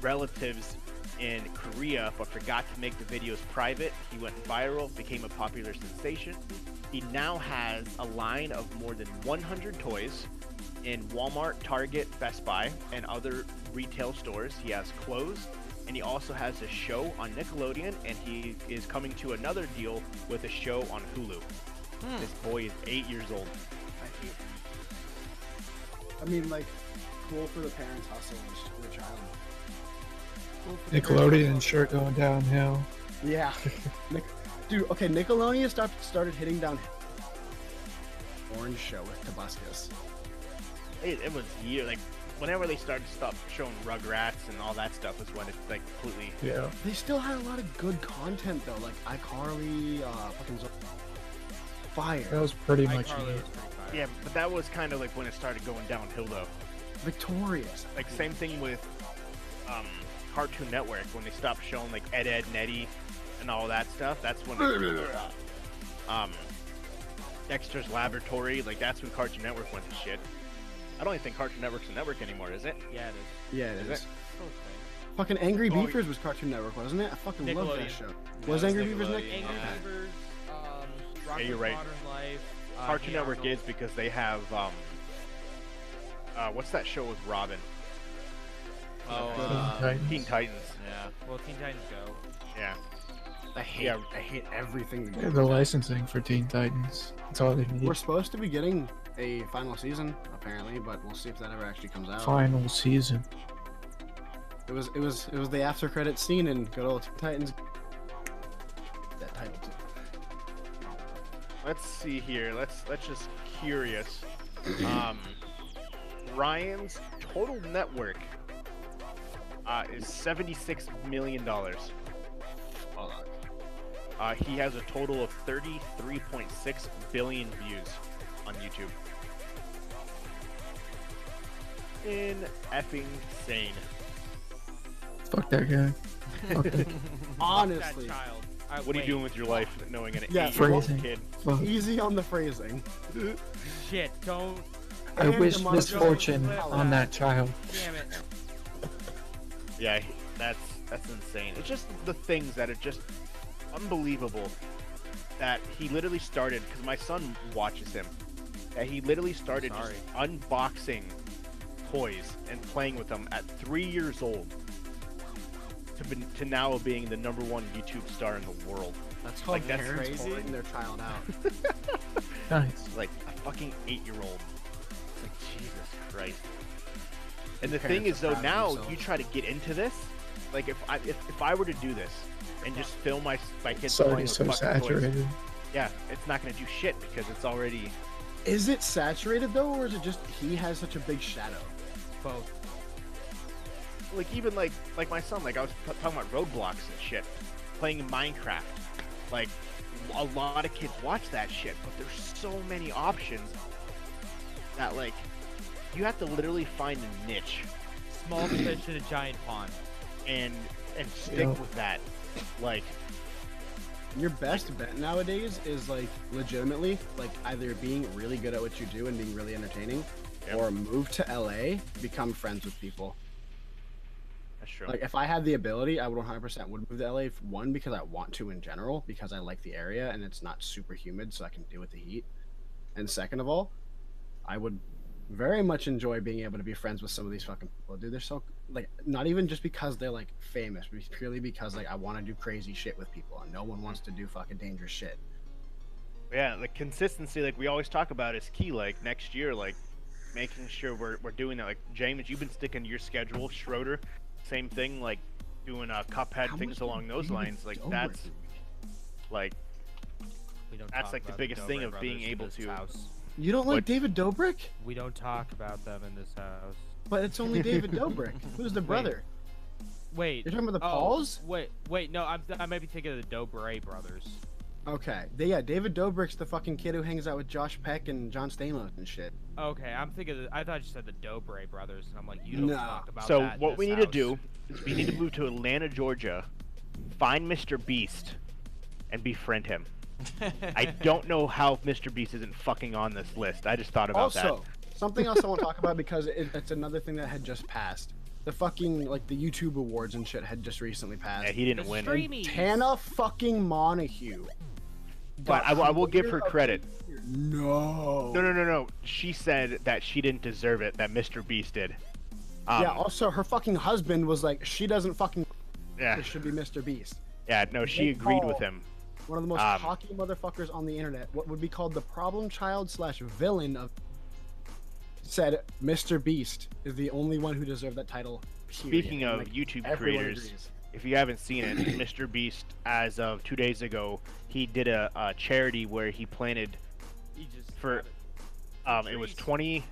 relatives in Korea, but forgot to make the videos private. He went viral, became a popular sensation. He now has a line of more than 100 toys in Walmart, Target, Best Buy, and other retail stores. He has clothes, and he also has a show on Nickelodeon, and he is coming to another deal with a show on Hulu. This boy is 8 years old. I mean, like, cool for the parents hustling for the child. Cool for the Nickelodeon shirt going downhill. Yeah. Dude, okay, Nickelodeon started hitting down Orange show with Tobuscus. It was year like whenever they started to stop showing Rugrats and all that stuff was when it like completely. Yeah. They still had a lot of good content though, like iCarly, fucking Fire, That was pretty much iCarly it. was pretty fire. Yeah, but that was kind of like when it started going downhill though. Victorious. Like same thing with Cartoon Network when they stopped showing like Ed, Ed and Eddie and all that stuff. That's when they, Dexter's Laboratory, like that's when Cartoon Network went to shit. I don't even think Cartoon Network's a network anymore, is it? Yeah, it is. Yeah, it Is is. it? Fucking Angry Oh, Beavers was Cartoon Network, wasn't it? I fucking love that Nickelodeon. show. Yeah, Was it was Angry Beavers Nickelodeon. Nick? Angry Yeah. Beavers, Rocket you're right. Modern Life. Cartoon Hey Network Arnold. is because they have what's that show with Robin? Oh, Titans. Teen Titans. yeah. Well, Teen Titans Go. Yeah. I hate everything. The licensing for Teen Titans. That's all they need. We're supposed to be getting a final season apparently, but we'll see if that ever actually comes out. Final season. It was the after credit scene in good old Teen Titans. That title too. Let's see here. Let's just curious. Ryan's total net worth is $76 million. Hold on. He has a total of 33.6 billion views on YouTube. Effing sane. Fuck that guy. Fuck that. Honestly, That child. What are you doing with your life knowing an Yeah, 8-year-old phrasing. kid? Fuck. easy on the phrasing. Shit, don't. I And wish the misfortune motherfucker- on that child. Damn it. Yeah, that's insane. It's just the things that are just unbelievable that he literally started, because my son watches him, that he literally started just unboxing toys and playing with them at 3 years old to now being the #1 YouTube star in the world. That's called Like, that's parents crazy. holding their child out. Nice. Like a fucking 8-year-old. It's like, Jesus Christ. And the Parents thing is, are though, proud of now themselves. you try to get into this. Like, if I were to do this and just film my kids It's playing already with so fucking toys, saturated. yeah, it's not gonna do shit because it's already. Is it saturated though, or is it just he has such a big shadow? Both. Like even like my son, like I was talking about Roblox and shit, playing Minecraft. Like a lot of kids watch that shit, but there's so many options that like you have to literally find a niche Small fish in a giant pond. and stick Yeah. with that. Like Your best bet nowadays is like legitimately like either being really good at what you do and being really entertaining, Yep. or move to LA, become friends with people. that's true. Like if I had the ability, I would 100% would move to LA. One, because I want to in general, because I like the area and it's not super humid, so I can deal with the heat. And second of all, I would very much enjoy being able to be friends with some of these fucking people. Dude, they're so like not even just because they're like famous, but purely because like I want to do crazy shit with people, and no one wants to do fucking dangerous shit. Yeah, like consistency, like we always talk about, is key. Like next year, like making sure we're doing that. Like James, you've been sticking to your schedule. Schroeder, same thing. Like doing Cuphead, How things much along those David lines. Like Dobrik that's do we- like We don't That's talk like the about biggest thing Dobrik of being brothers in able this to- House. You don't like What? David Dobrik? We don't talk about them in this house. But it's only David Dobrik. Who's the brother? Wait. You're talking about the oh, Pauls? Wait. No, I might be thinking of the Dobray brothers. Okay. David Dobrik's the fucking kid who hangs out with Josh Peck and John Stamos and shit. Okay, I'm thinking. I thought you said the Dobray brothers, and I'm like, you don't No. talk about so. that in What we this need to house. do is we need to move to Atlanta, Georgia, find Mr. Beast, and befriend him. I don't know how Mr. Beast isn't fucking on this list. I just thought about Also, something else I want to talk about because it's another thing that had just passed. The fucking like the YouTube awards and shit had just recently that. passed. Yeah, he didn't The win. streamies. Tana fucking Montague. But I will give her credit. No. No. She said that she didn't deserve it. That Mr. Beast did. Yeah. Also, her fucking husband was like, she doesn't fucking. Yeah. It should be Mr. Beast. Yeah. No, she They agreed with call- him. One of the most Um, cocky motherfuckers on the internet. What would be called the problem child / villain of. Said Mr. Beast is the only one who deserved that title. Period. Speaking And, of like, YouTube everyone creators, agrees. if you haven't seen it, Mr. Beast, as of 2 days ago, he did a charity where he planted He just for it was trees. 20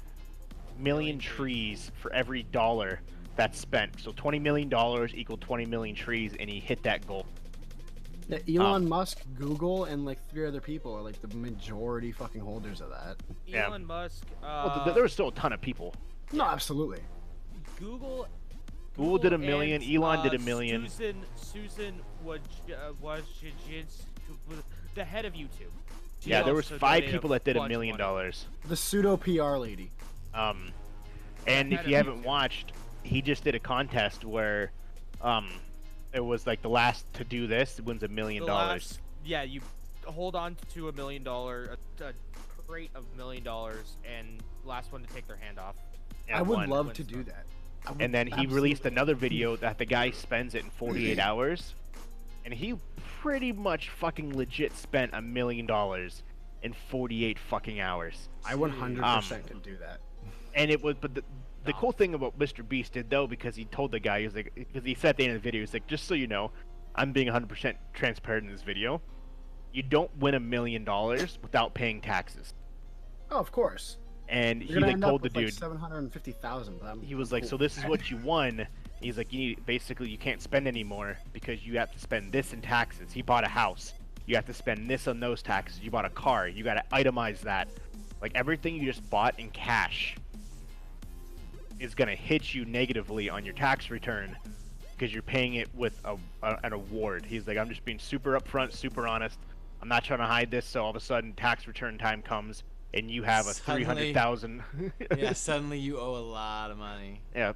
million trees for every dollar that's spent. So $20 million equaled 20 million trees, and he hit that goal. Yeah, Elon Musk, Google, and like 3 other people are like the majority fucking holders of that. Yeah. Elon Musk. Well, there was still a ton of people. No, absolutely. Google. Google did 1 million, and, Elon did 1 million. Susan was the head of YouTube. She Yeah, there was also 5 donated people that did bunch $1 million. of money. The pseudo PR lady. And if Head you of haven't YouTube. watched, he just did a contest where, it was like the last to do this wins $1 million. The last- yeah, you hold on to $1 million, a crate of $1 million, and last one to take their hand off. and I would won. love wins to do them. that. I would And then he released absolutely- another video that the guy spends it in 48 hours and he pretty much fucking legit spent $1 million in 48 fucking hours. I 100% could do that. And it was, but the cool thing about Mr. Beast did though, because he told the guy, he was like, because he said at the end of the video, he's like, just so you know, I'm being 100% transparent in this video. You don't win $1 million without paying taxes. Oh, of course. And he like told the dude, like 750,000. he was like, so this is what you won. He's like, you need, basically you can't spend anymore because you have to spend this in taxes. He bought a house. You have to spend this on those taxes. You bought a car. You got to itemize that. Like everything you just bought in cash is gonna hit you negatively on your tax return because you're paying it with an award. He's like, I'm just being super upfront, super honest. I'm not trying to hide this. So all of a sudden, tax return time comes, and you have a 300,000. Yeah, suddenly you owe a lot of money. Yeah,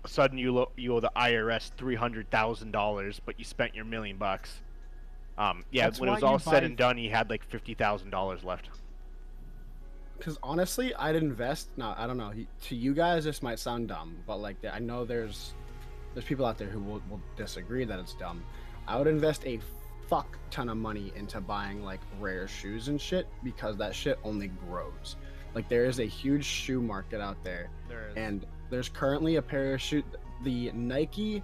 suddenly you owe the IRS $300,000, but you spent your $1 million. Yeah, That's when it was why you all said buy- and done, he had like $50,000 left. Because honestly, I'd invest. No, I don't know. To you guys, this might sound dumb, but like I know there's people out there who will disagree that it's dumb. I would invest a fuck ton of money into buying like rare shoes and shit because that shit only grows. Like there is a huge shoe market out there, and there's currently a pair of shoes, the Nike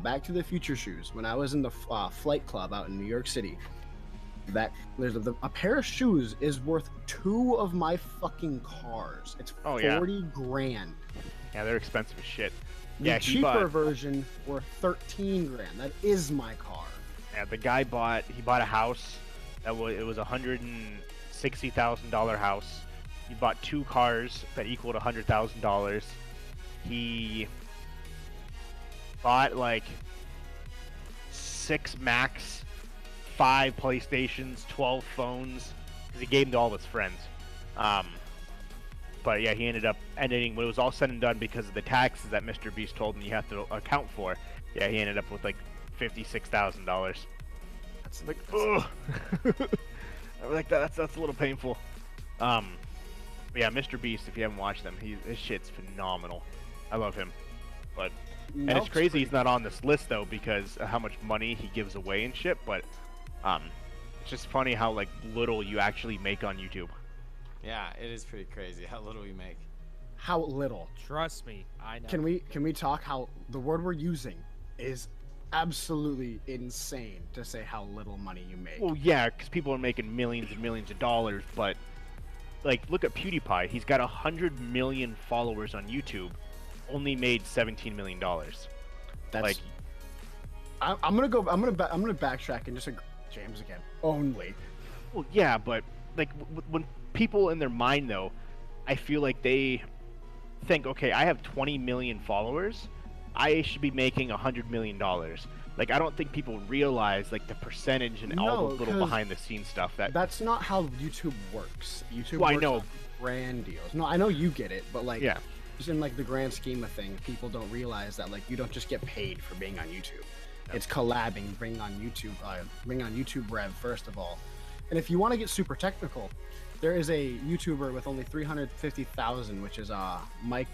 Back to the Future shoes. When I was in the Flight Club out in New York City, that there's a pair of shoes is worth 2 of my fucking cars. It's 40 grand. Yeah, they're expensive as shit. The Yeah, cheaper version worth 13 grand. That is my car. Yeah, the guy bought a house it was $160,000 house. He bought 2 cars that equaled $100,000. He bought like 6 Macs, 5 PlayStations, 12 phones, because he gave them to all his friends. But yeah, he ended up when it was all said and done, because of the taxes that Mr. Beast told him you have to account for. Yeah, he ended up with like $56,000. That's Like, ugh. Like that's a little painful. But yeah, Mr. Beast, if you haven't watched them, his shit's phenomenal. I love him. But and it's crazy he's not on this list though, because of how much money he gives away and shit. But it's just funny how like little you actually make on YouTube. Yeah, it is pretty crazy how little we make. How little? Trust me, I know. Can we talk how the word we're using is absolutely insane to say how little money you make. Well, yeah, because people are making millions and millions of dollars, but like, look at PewDiePie. He's got 100 million followers on YouTube, only made $17 million. That's like, I'm gonna backtrack and just agree with James again. Only. Well, yeah, but like when people in their mind though, I feel like they think, okay, I have 20 million followers, I should be making $100 million. Like, I don't think people realize like the percentage and all the little behind the scenes stuff. That's not how YouTube works. YouTube well, works I know. on brand deals. No, I know you get it, but like, yeah, just in like the grand scheme of things, people don't realize that like you don't just get paid for being on YouTube. No. It's collabing, bring on YouTube rev first of all. And if you want to get super technical, there is a YouTuber with only 350,000, which is Mike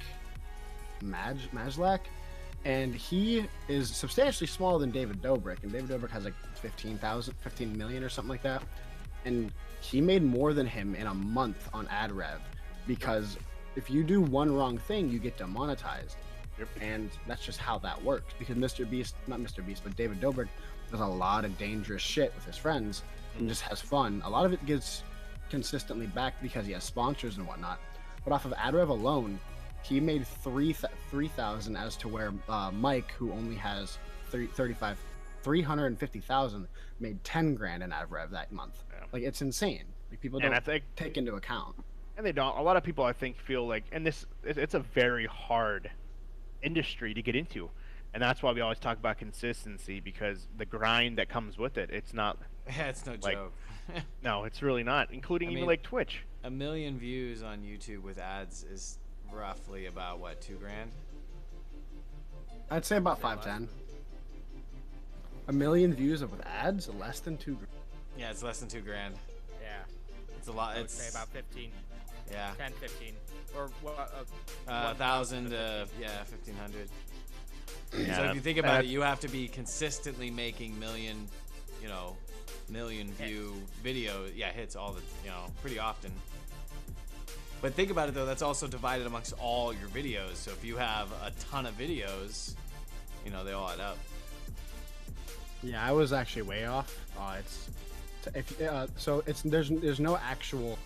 Majlak, and he is substantially smaller than David Dobrik, and David Dobrik has like 15 million or something like that, and he made more than him in a month on ad rev, because if you do one wrong thing, you get demonetized. Yep. And that's just how that works, because but David Dobrik does a lot of dangerous shit with his friends and just has fun. A lot of it gets consistently back because he has sponsors and whatnot, but off of ad rev alone, he made 3,000, as to where Mike, who only has 350,000, made 10 grand in ad rev that month. Yeah. Like, it's insane. Like, people don't take into account. And they don't. A lot of people, I think, feel like, and it's a very hard industry to get into, and that's why we always talk about consistency, because the grind that comes with it, it's not. Yeah, it's no joke. No, it's really not. Including even like Twitch. 1 million views on YouTube with ads is roughly about what, $2 grand? I'd say about 5-10. 1 million views with ads, less than $2 grand. Yeah, it's less than $2 grand. Yeah, it's a lot. I would say about 15. Yeah. 10, 15, or 1,000 to 1,500. Yeah, so if you think about it, you have to be consistently making you know, million view video, hits all the, you know, pretty often. But think about it though, that's also divided amongst all your videos. So if you have a ton of videos, you know, they all add up. Yeah, I was actually way off. There's no actual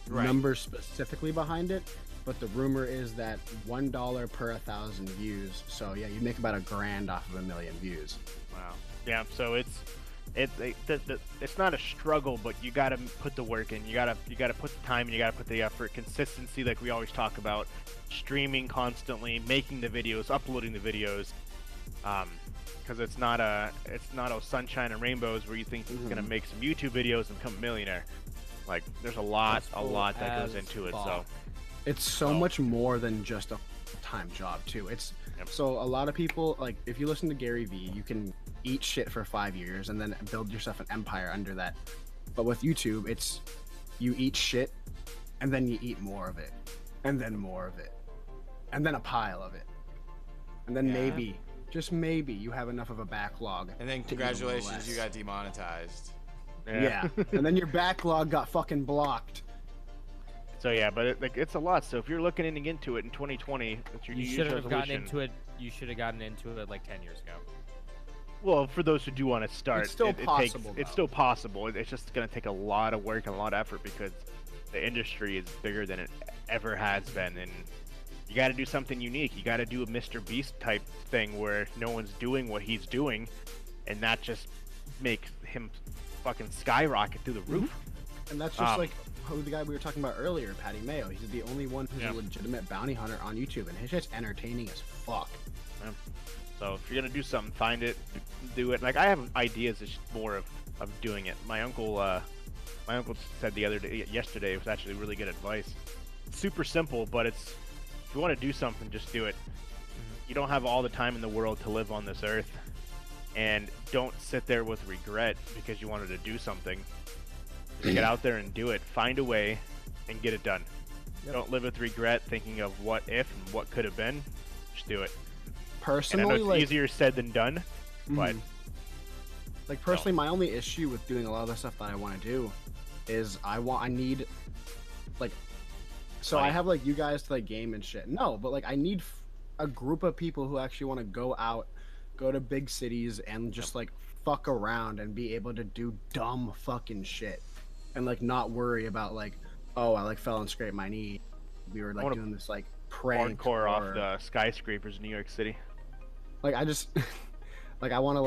number specifically behind it, but the rumor is that $1 per 1,000 views. So yeah, you make about $1,000 off of 1 million views. Wow. Yeah. So it's not a struggle, but you got to put the work in. You got to put the time and you got to put the effort. Consistency, like we always talk about, streaming constantly, making the videos, uploading the videos. Because it's not sunshine and rainbows where you think you're gonna make some YouTube videos and become a millionaire. Like there's a lot that goes into it. So it's so much more than just a time job too. So a lot of people, like if you listen to Gary Vee, you can eat shit for 5 years and then build yourself an empire under that. But with YouTube, it's you eat shit and then you eat more of it and then more of it and then a pile of it and then maybe, just maybe, you have enough of a backlog. And then congratulations, you got demonetized. Yeah. And then your backlog got fucking blocked. So yeah, but it's a lot. So if you're looking into it in 2020, that's your you New should Year's have gotten resolution. into it. You should have gotten into it like 10 years ago. Well, for those who do want to start, it's still possible. It's still possible. It's just going to take a lot of work and a lot of effort because the industry is bigger than it ever has been, and you got to do something unique. You got to do a Mr. Beast type thing where no one's doing what he's doing, and that just makes him fucking skyrocket through the roof. And that's just like the guy we were talking about earlier, Patty Mayo. He's the only one who's a legitimate bounty hunter on YouTube, and his shit's entertaining as fuck. Yeah. So if you're gonna do something, find it, do it. Like I have ideas, it's just more of doing it. My uncle said yesterday, it was actually really good advice. It's super simple, but if you want to do something, just do it. You don't have all the time in the world to live on this earth, and don't sit there with regret because you wanted to do something. Just get out there and do it. Find a way and get it done. Don't live with regret, thinking of what if and what could have been. Just do it. Personally, and I know it's easier said than done, but personally, my only issue with doing a lot of the stuff that I want to do is I need money. I have like you guys to like game and shit. No, but like I need a group of people who actually want to go to big cities and just like fuck around and be able to do dumb fucking shit and like not worry about like, oh, I like fell and scraped my knee. We were like doing this like prank hardcore off the skyscrapers in New York City. Like I just like I want to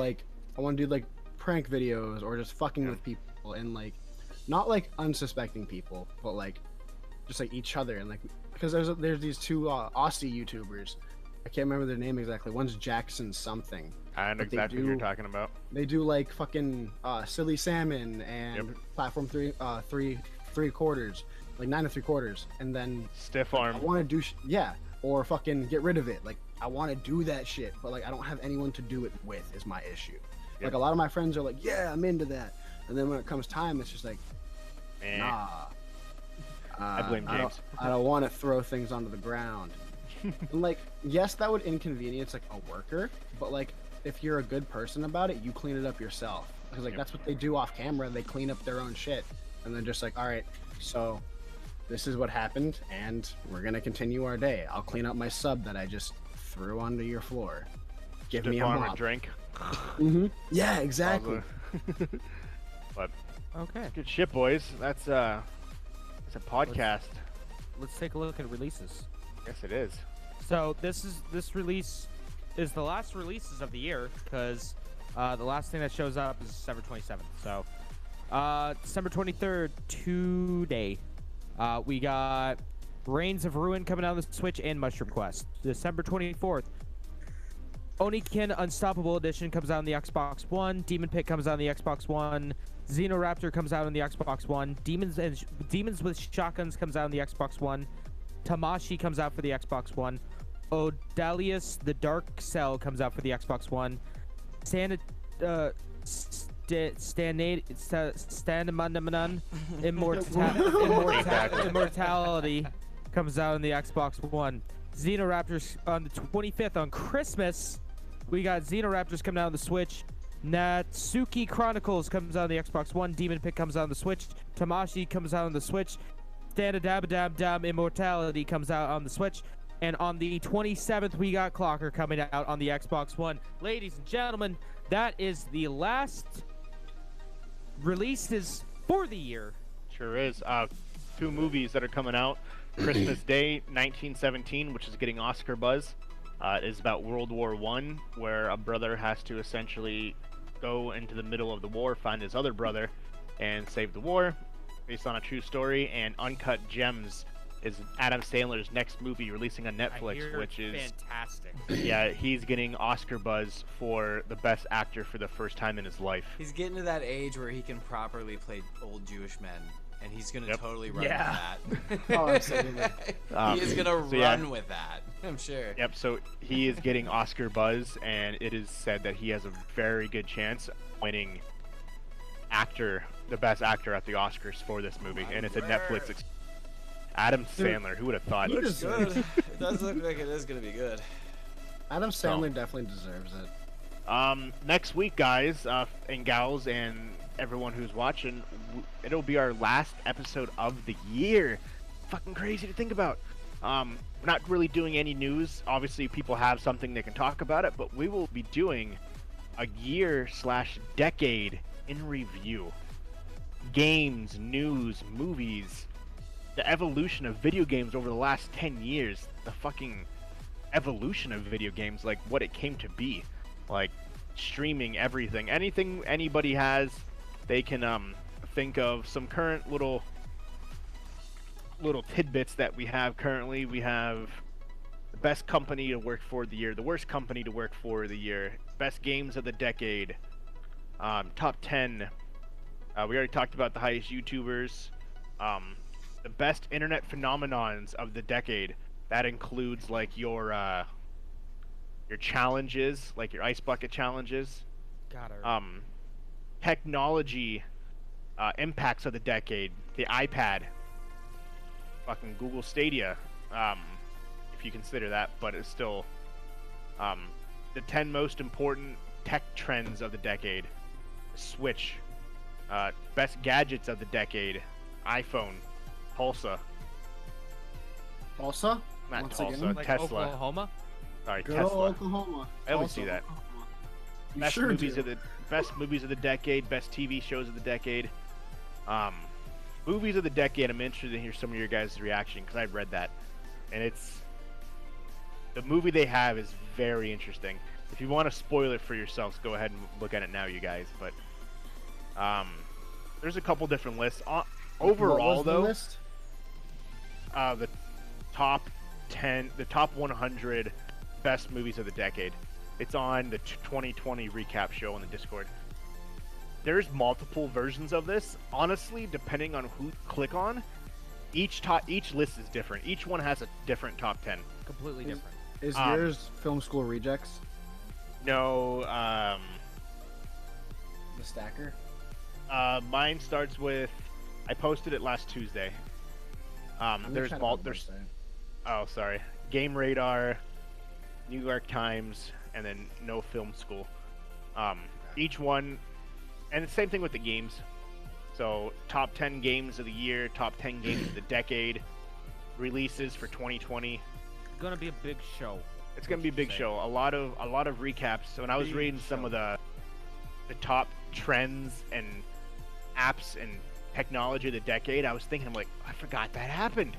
do like prank videos or just fucking with people and like not like unsuspecting people, but like just like each other and like because there's these two Aussie YouTubers. I can't remember their name exactly. One's Jackson something. I know exactly what you're talking about. They do like fucking Silly Salmon and Platform 3/4, like 9 3/4, and then Stiff Arm. I want to do or fucking Get Rid of It. Like I want to do that shit, but like I don't have anyone to do it with is my issue. Like a lot of my friends are like, yeah, I'm into that, and then when it comes time, it's just like, nah. I blame James. I don't want to throw things onto the ground. And like, yes, that would inconvenience like a worker, but like if you're a good person about it, you clean it up yourself. Because like that's what they do off camera. They clean up their own shit, and then just like, all right, so this is what happened, and we're gonna continue our day. I'll clean up my sub that I just threw onto your floor. Give me a mop. Drink. Yeah, exactly. But okay, good shit, boys. That's a podcast. Let's take a look at releases. Yes, it is. So this release is the last releases of the year because the last thing that shows up is December 27th. So December 23rd, today, we got Reigns of Ruin coming out on the Switch and Mushroom Quest. December 24th, Oniken Unstoppable Edition comes out on the Xbox One. Demon Pit comes out on the Xbox One. Xenoraptor comes out on the Xbox One. Demons with Shotguns comes out on the Xbox One. Tamashi comes out for the Xbox One. Odalius the Dark Cell comes out for the Xbox One. Immortality comes out on the Xbox One. Xenoraptors on the 25th on Christmas. We got Xenoraptors coming out on the Switch. Natsuki Chronicles comes out on the Xbox One. Demon Pit comes out on the Switch. Tamashi comes out on the Switch. Stand Dab Dab Dab Immortality comes out on the Switch. And on the 27th, we got Clocker coming out on the Xbox One. Ladies and gentlemen, that is the last releases for the year. Sure is. 2 movies that are coming out. Christmas Day 1917, which is getting Oscar buzz, is about World War I, where a brother has to essentially go into the middle of the war, find his other brother, and save the war, based on a true story. And Uncut Gems is Adam Sandler's next movie releasing on Netflix, which is fantastic. Yeah, he's getting Oscar buzz for the best actor for the first time in his life. He's getting to that age where he can properly play old Jewish men, and he's gonna totally run with that. Oh, absolutely. He is gonna run with that, I'm sure. Yep, so he is getting Oscar buzz, and it is said that he has a very good chance of winning the best actor at the Oscars for this movie, and it's a Netflix Adam Sandler, who would have thought? Looks good. It does look like it is gonna be good. Adam Sandler definitely deserves it. Next week, guys and gals, and everyone who's watching, it'll be our last episode of the year. Fucking crazy to think about. We're not really doing any news. Obviously, people have something they can talk about it, but we will be doing a year/decade in review. Games, news, movies, the evolution of video games over the last 10 years, the fucking evolution of video games, like what it came to be, like streaming, everything, anything anybody has, they can think of some current little tidbits that we have currently. We have the best company to work for the year, the worst company to work for the year, best games of the decade, top 10. We already talked about the highest YouTubers, the best internet phenomenons of the decade. That includes like your challenges, like your ice bucket challenges. Got her. Technology impacts of the decade, the iPad, fucking Google Stadia, if you consider that, but it's still the 10 most important tech trends of the decade. Switch, best gadgets of the decade, iPhone, Tulsa. Tulsa? Not Once Tulsa, again? Like Tesla. Oklahoma? Sorry, Good Tesla. old Oklahoma. I always Tulsa, see that. Oklahoma. You Best sure movies do. of the best movies of the decade, best TV shows of the decade. Movies of the decade. I'm interested to hear some of your guys' reaction because I've read that, and it's the movie they have is very interesting. If you want to spoil it for yourselves, go ahead and look at it now, you guys. But there's a couple different lists. Overall, what was the though, list? the top 10, the top 100 best movies of the decade. It's on the 2020 recap show on the Discord. There's multiple versions of this. Honestly, depending on who you click on, each list is different. Each one has a different top 10. Completely different. Is yours Film School Rejects? No, The Stacker? mine starts with, I posted it last Tuesday. There's oh, sorry. Game Radar, New York Times, and then No Film School. Each one, and the same thing with the games. So top 10 games of the year, top 10 games of the decade, releases for 2020. It's gonna be a big show. It's gonna be a big show. A lot of recaps. So when I was reading some of the top trends and apps and technology of the decade, I was thinking, I'm like, I forgot that happened.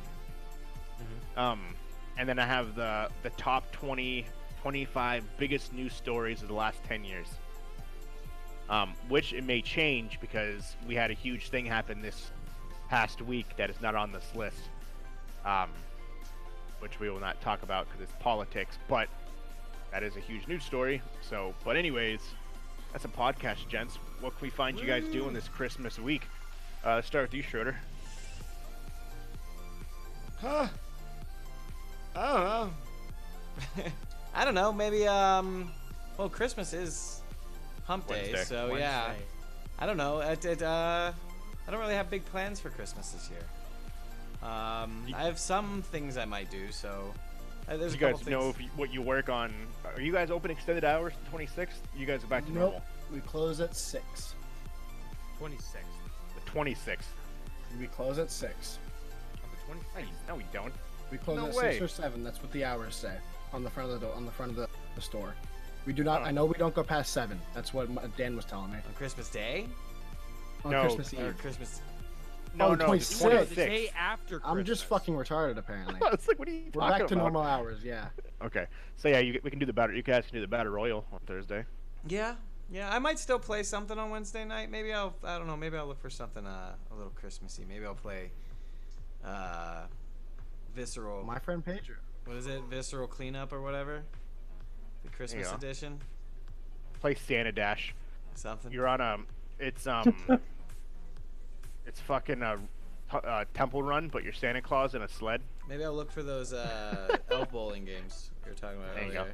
And then I have the top 20, 25 biggest news stories of the last 10 years. Which it may change because we had a huge thing happen this past week that is not on this list. Which we will not talk about because it's politics, but that is a huge news story. So, but anyways, that's a podcast, gents. What can we find you guys doing this Christmas week? Let's start with you, Schroeder. Huh? I don't know. I don't know. Maybe well, Christmas is Hump Day, Wednesday. so yeah. I don't know. I don't really have big plans for Christmas this year. I have some things I might do, so there's You a couple guys know things. what you work on. Are you guys open extended hours the 26th? You guys are back to normal. We close at 6. 26th. The 26th. We close at 6. On the 26th. No, we don't. We close No at way. 6 or 7. That's what the hours say on the front of the door, on the front of the store. We do not. Oh. I know we don't go past 7. That's what Dan was telling me. On Christmas Day? On No. Christmas Or Eve. Christmas. No, Oh, no, the 26th. 26th. The day after Christmas. I'm just fucking retarded, apparently. It's like, what are you We're talking back to about? normal hours. Yeah. Okay. So yeah, we can do the battle. You guys can do the battle royal on Thursday. Yeah. I might still play something on Wednesday night. Maybe I don't know, maybe I'll look for something a little Christmassy. Maybe I'll play Visceral. My friend Pedro. What is it? Visceral Cleanup or whatever? The Christmas go. edition? Play Santa Dash. Something. You're on it's it's fucking temple run, but you're Santa Claus in a sled. Maybe I'll look for those elf bowling games you were talking about There you earlier. go.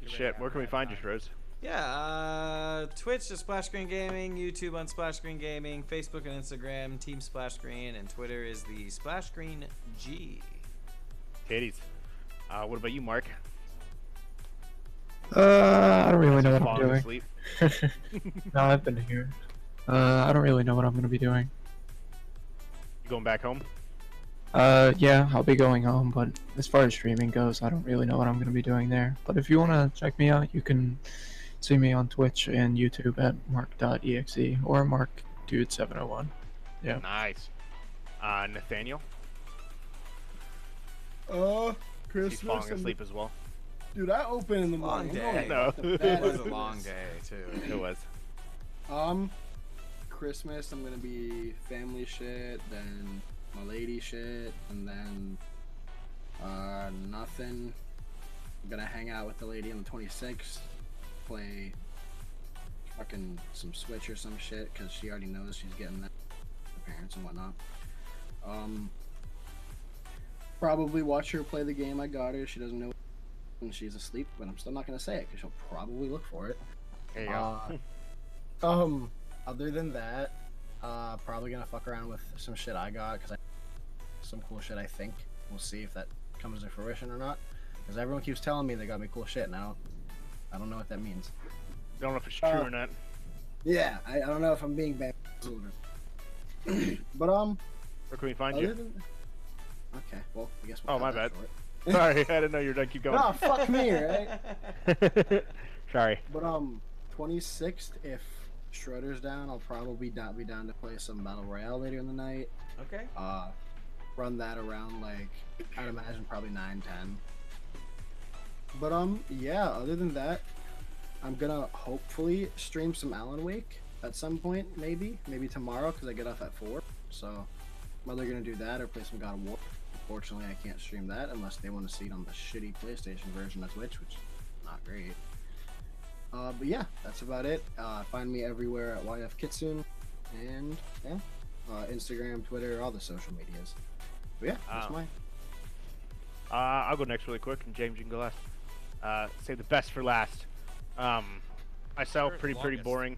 Shit, where can we find you, Stroz? Yeah, Twitch to Splash Screen Gaming, YouTube on Splash Screen Gaming, Facebook and Instagram, Team Splash Screen, and Twitter is the Splash Screen G. Katie's. What about you, Mark? I don't really know what I'm Falling doing. asleep? No, I've been here. I don't really know what I'm gonna be doing. You going back home? Yeah, I'll be going home, but as far as streaming goes, I don't really know what I'm gonna be doing there. But if you wanna check me out, you can see me on Twitch and YouTube at mark.exe or markdude701. Yeah. Nice. Nathaniel? Christmas. He's falling asleep as well. Dude, I open in the Long morning. day. No. It was a long day, too. It was. Christmas, I'm gonna be family shit, then my lady shit, and then nothing. I'm gonna hang out with the lady on the 26th, play fucking some Switch or some shit, because she already knows she's getting that, her parents and whatnot. Probably watch her play the game I got her. She doesn't know when she's asleep, but I'm still not gonna say it because she'll probably look for it. There you go. Other than that, probably gonna fuck around with some shit I got because some cool shit I think. We'll see if that comes to fruition or not. Because everyone keeps telling me they got me cool shit, and I don't know what that means. Don't know if it's true or not. Yeah, I don't know if I'm being bad. But Where can we find you? Okay, well, I guess we'll Oh, my cut that bad. short. Sorry, I didn't know you were done. Keep going. Oh, fuck me, right? Sorry. But 26th, if Schroeder's down, I'll probably not be down to play some Battle Royale later in the night. Okay. Run that around, like, I'd imagine probably 9, 10. But yeah, other than that, I'm gonna hopefully stream some Alan Wake at some point, maybe tomorrow, because I get off at 4. So I'm either gonna do that or play some God of War. Unfortunately, I can't stream that unless they want to see it on the shitty PlayStation version of Twitch, which is not great. But yeah, that's about it. Find me everywhere at YF Kitsune, and yeah, Instagram, Twitter, all the social medias. But yeah, that's mine. I'll go next really quick, and James, you can go last. Save the best for last. Myself, Sure, pretty longest. boring.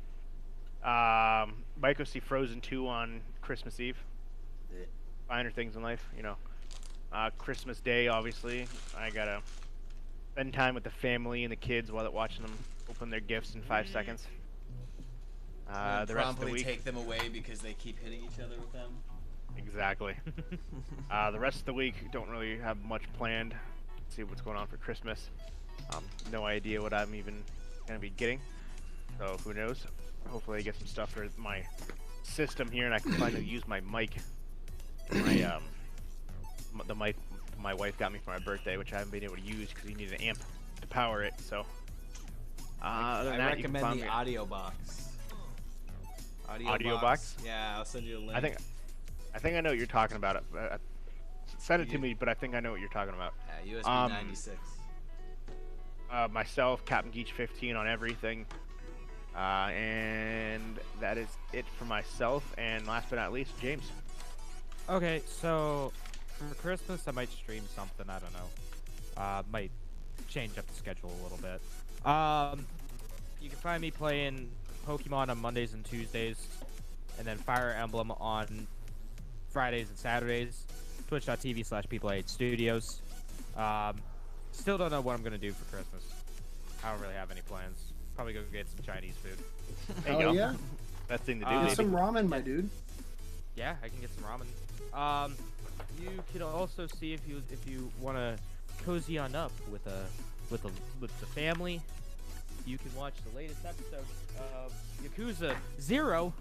Might go see Frozen 2 on Christmas Eve. Finer things in life, you know. Christmas Day, obviously. I gotta spend time with the family and the kids while they're watching them open their gifts in 5 seconds. The rest of the week. take them away because they keep hitting each other with them. Exactly. The rest of the week, don't really have much planned. See what's going on for Christmas. No idea what I'm even gonna be getting. So who knows? Hopefully I get some stuff for my system here, and I can finally use my mic. The mic my wife got me for my birthday, which I haven't been able to use because you need an amp to power it. So other than I that, you can recommend find the me- audio box. Audio box? Yeah, I'll send you a link. I think I know what you're talking about. Send it to me, but I think I know what you're talking about. Yeah, USB 96. Myself, Captain Geach 15 on everything. And that is it for myself. And last but not least, James. Okay, so for Christmas I might stream something. I don't know. Might change up the schedule a little bit. You can find me playing Pokemon on Mondays and Tuesdays, and then Fire Emblem on Fridays and Saturdays. Twitch.tv/People8Studios. Still don't know what I'm gonna do for Christmas. I don't really have any plans. probably go get some Chinese food. There you Oh go. yeah, Best thing to do. Get get baby. some ramen, my dude. Yeah, I can get some ramen. You can also see if you want to cozy on up with the family. You can watch the latest episode of Yakuza 0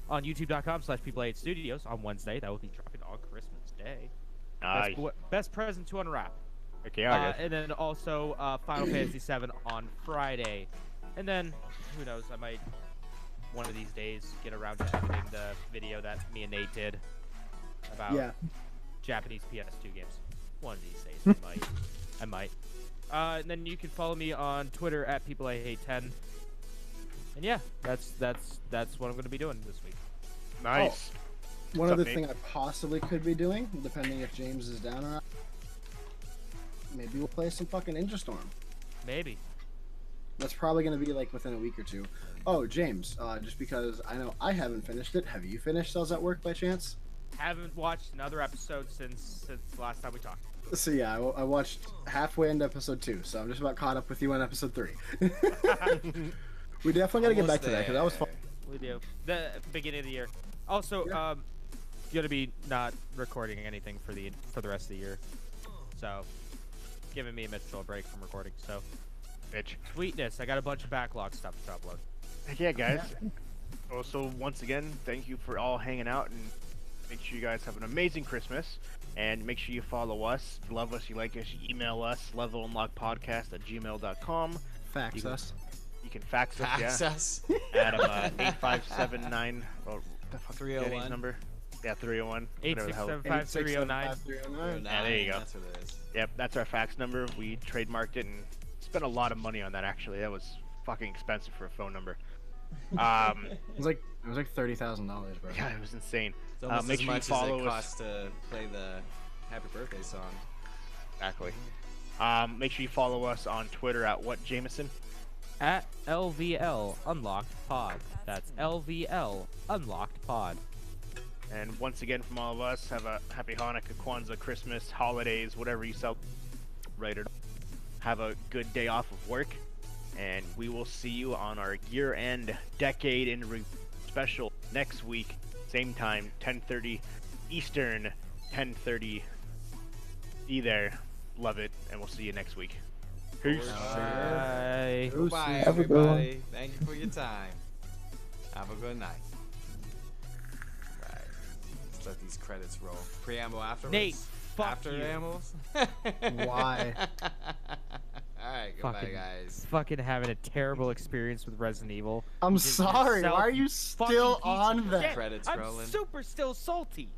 on youtube.com/people8studios on Wednesday. That will be dropping on Christmas Day. Nice. Best present to unwrap. Okay, I guess. And then also Final Fantasy 7 on Friday. And then, who knows, I might one of these days get around to editing the video that me and Nate did about Yeah. Japanese PS2 games. One of these days, I might. And then you can follow me on Twitter at peopleIHate10. And yeah, that's what I'm going to be doing this week. Nice. One What's other up, thing I possibly could be doing, depending if James is down or not, maybe we'll play some fucking Ninja Storm. Maybe. That's probably going to be like within a week or two. Oh, James, just because I know I haven't finished it. Have you finished Cells at Work by chance? Haven't watched another episode since the last time we talked. So yeah, I watched halfway into episode 2, so I'm just about caught up with you on episode 3. We definitely got to get back to that because that was fun. We do. The beginning of the year. Also, Yeah. gonna be not recording anything for the rest of the year. So, giving me and Mitchell a break from recording. So, Bitch. sweetness. I got a bunch of backlog stuff to upload. Heck yeah, guys. Also, once again, thank you for all hanging out, and make sure you guys have an amazing Christmas. And make sure you follow us, love us, you like us, you email us, levelunlockpodcast@gmail.com. Fax You can- us. You can fax us, Fax yeah. us. At 8579. Oh, the fuck is 301. Danny's number? Yeah, 301. whatever the hell. 8675309. 309. Yeah, there you go. That's what it is. Yep, that's our fax number. We trademarked it and spent a lot of money on that. Actually, that was fucking expensive for a phone number. It was like $30,000, bro. Yeah, it was insane. It's almost Make as sure you much as follow it us. costs to play the Happy Birthday song. Exactly. Make sure you follow us on Twitter at what, Jameson? At LVL Unlocked Pod. That's LVL Unlocked Pod. And once again, from all of us, have a happy Hanukkah, Kwanzaa, Christmas, holidays, whatever you celebrate. Have a good day off of work, and we will see you on our year-end decade in special next week, same time, 10:30 Eastern, 10:30. Be there, love it, and we'll see you next week. Peace. Bye. Goodbye, Have a good one. everybody. Thank you for your time. Have a good night. Right. Let's let these credits roll. Preamble afterwards. Nate, fuck After you. Ambles? Why? Alright, goodbye, Fucking- guys. Fucking having a terrible experience with Resident Evil. I'm You did sorry. yourself, Why are you fucking still piece on of that? shit. Credits I'm rolling. super still salty.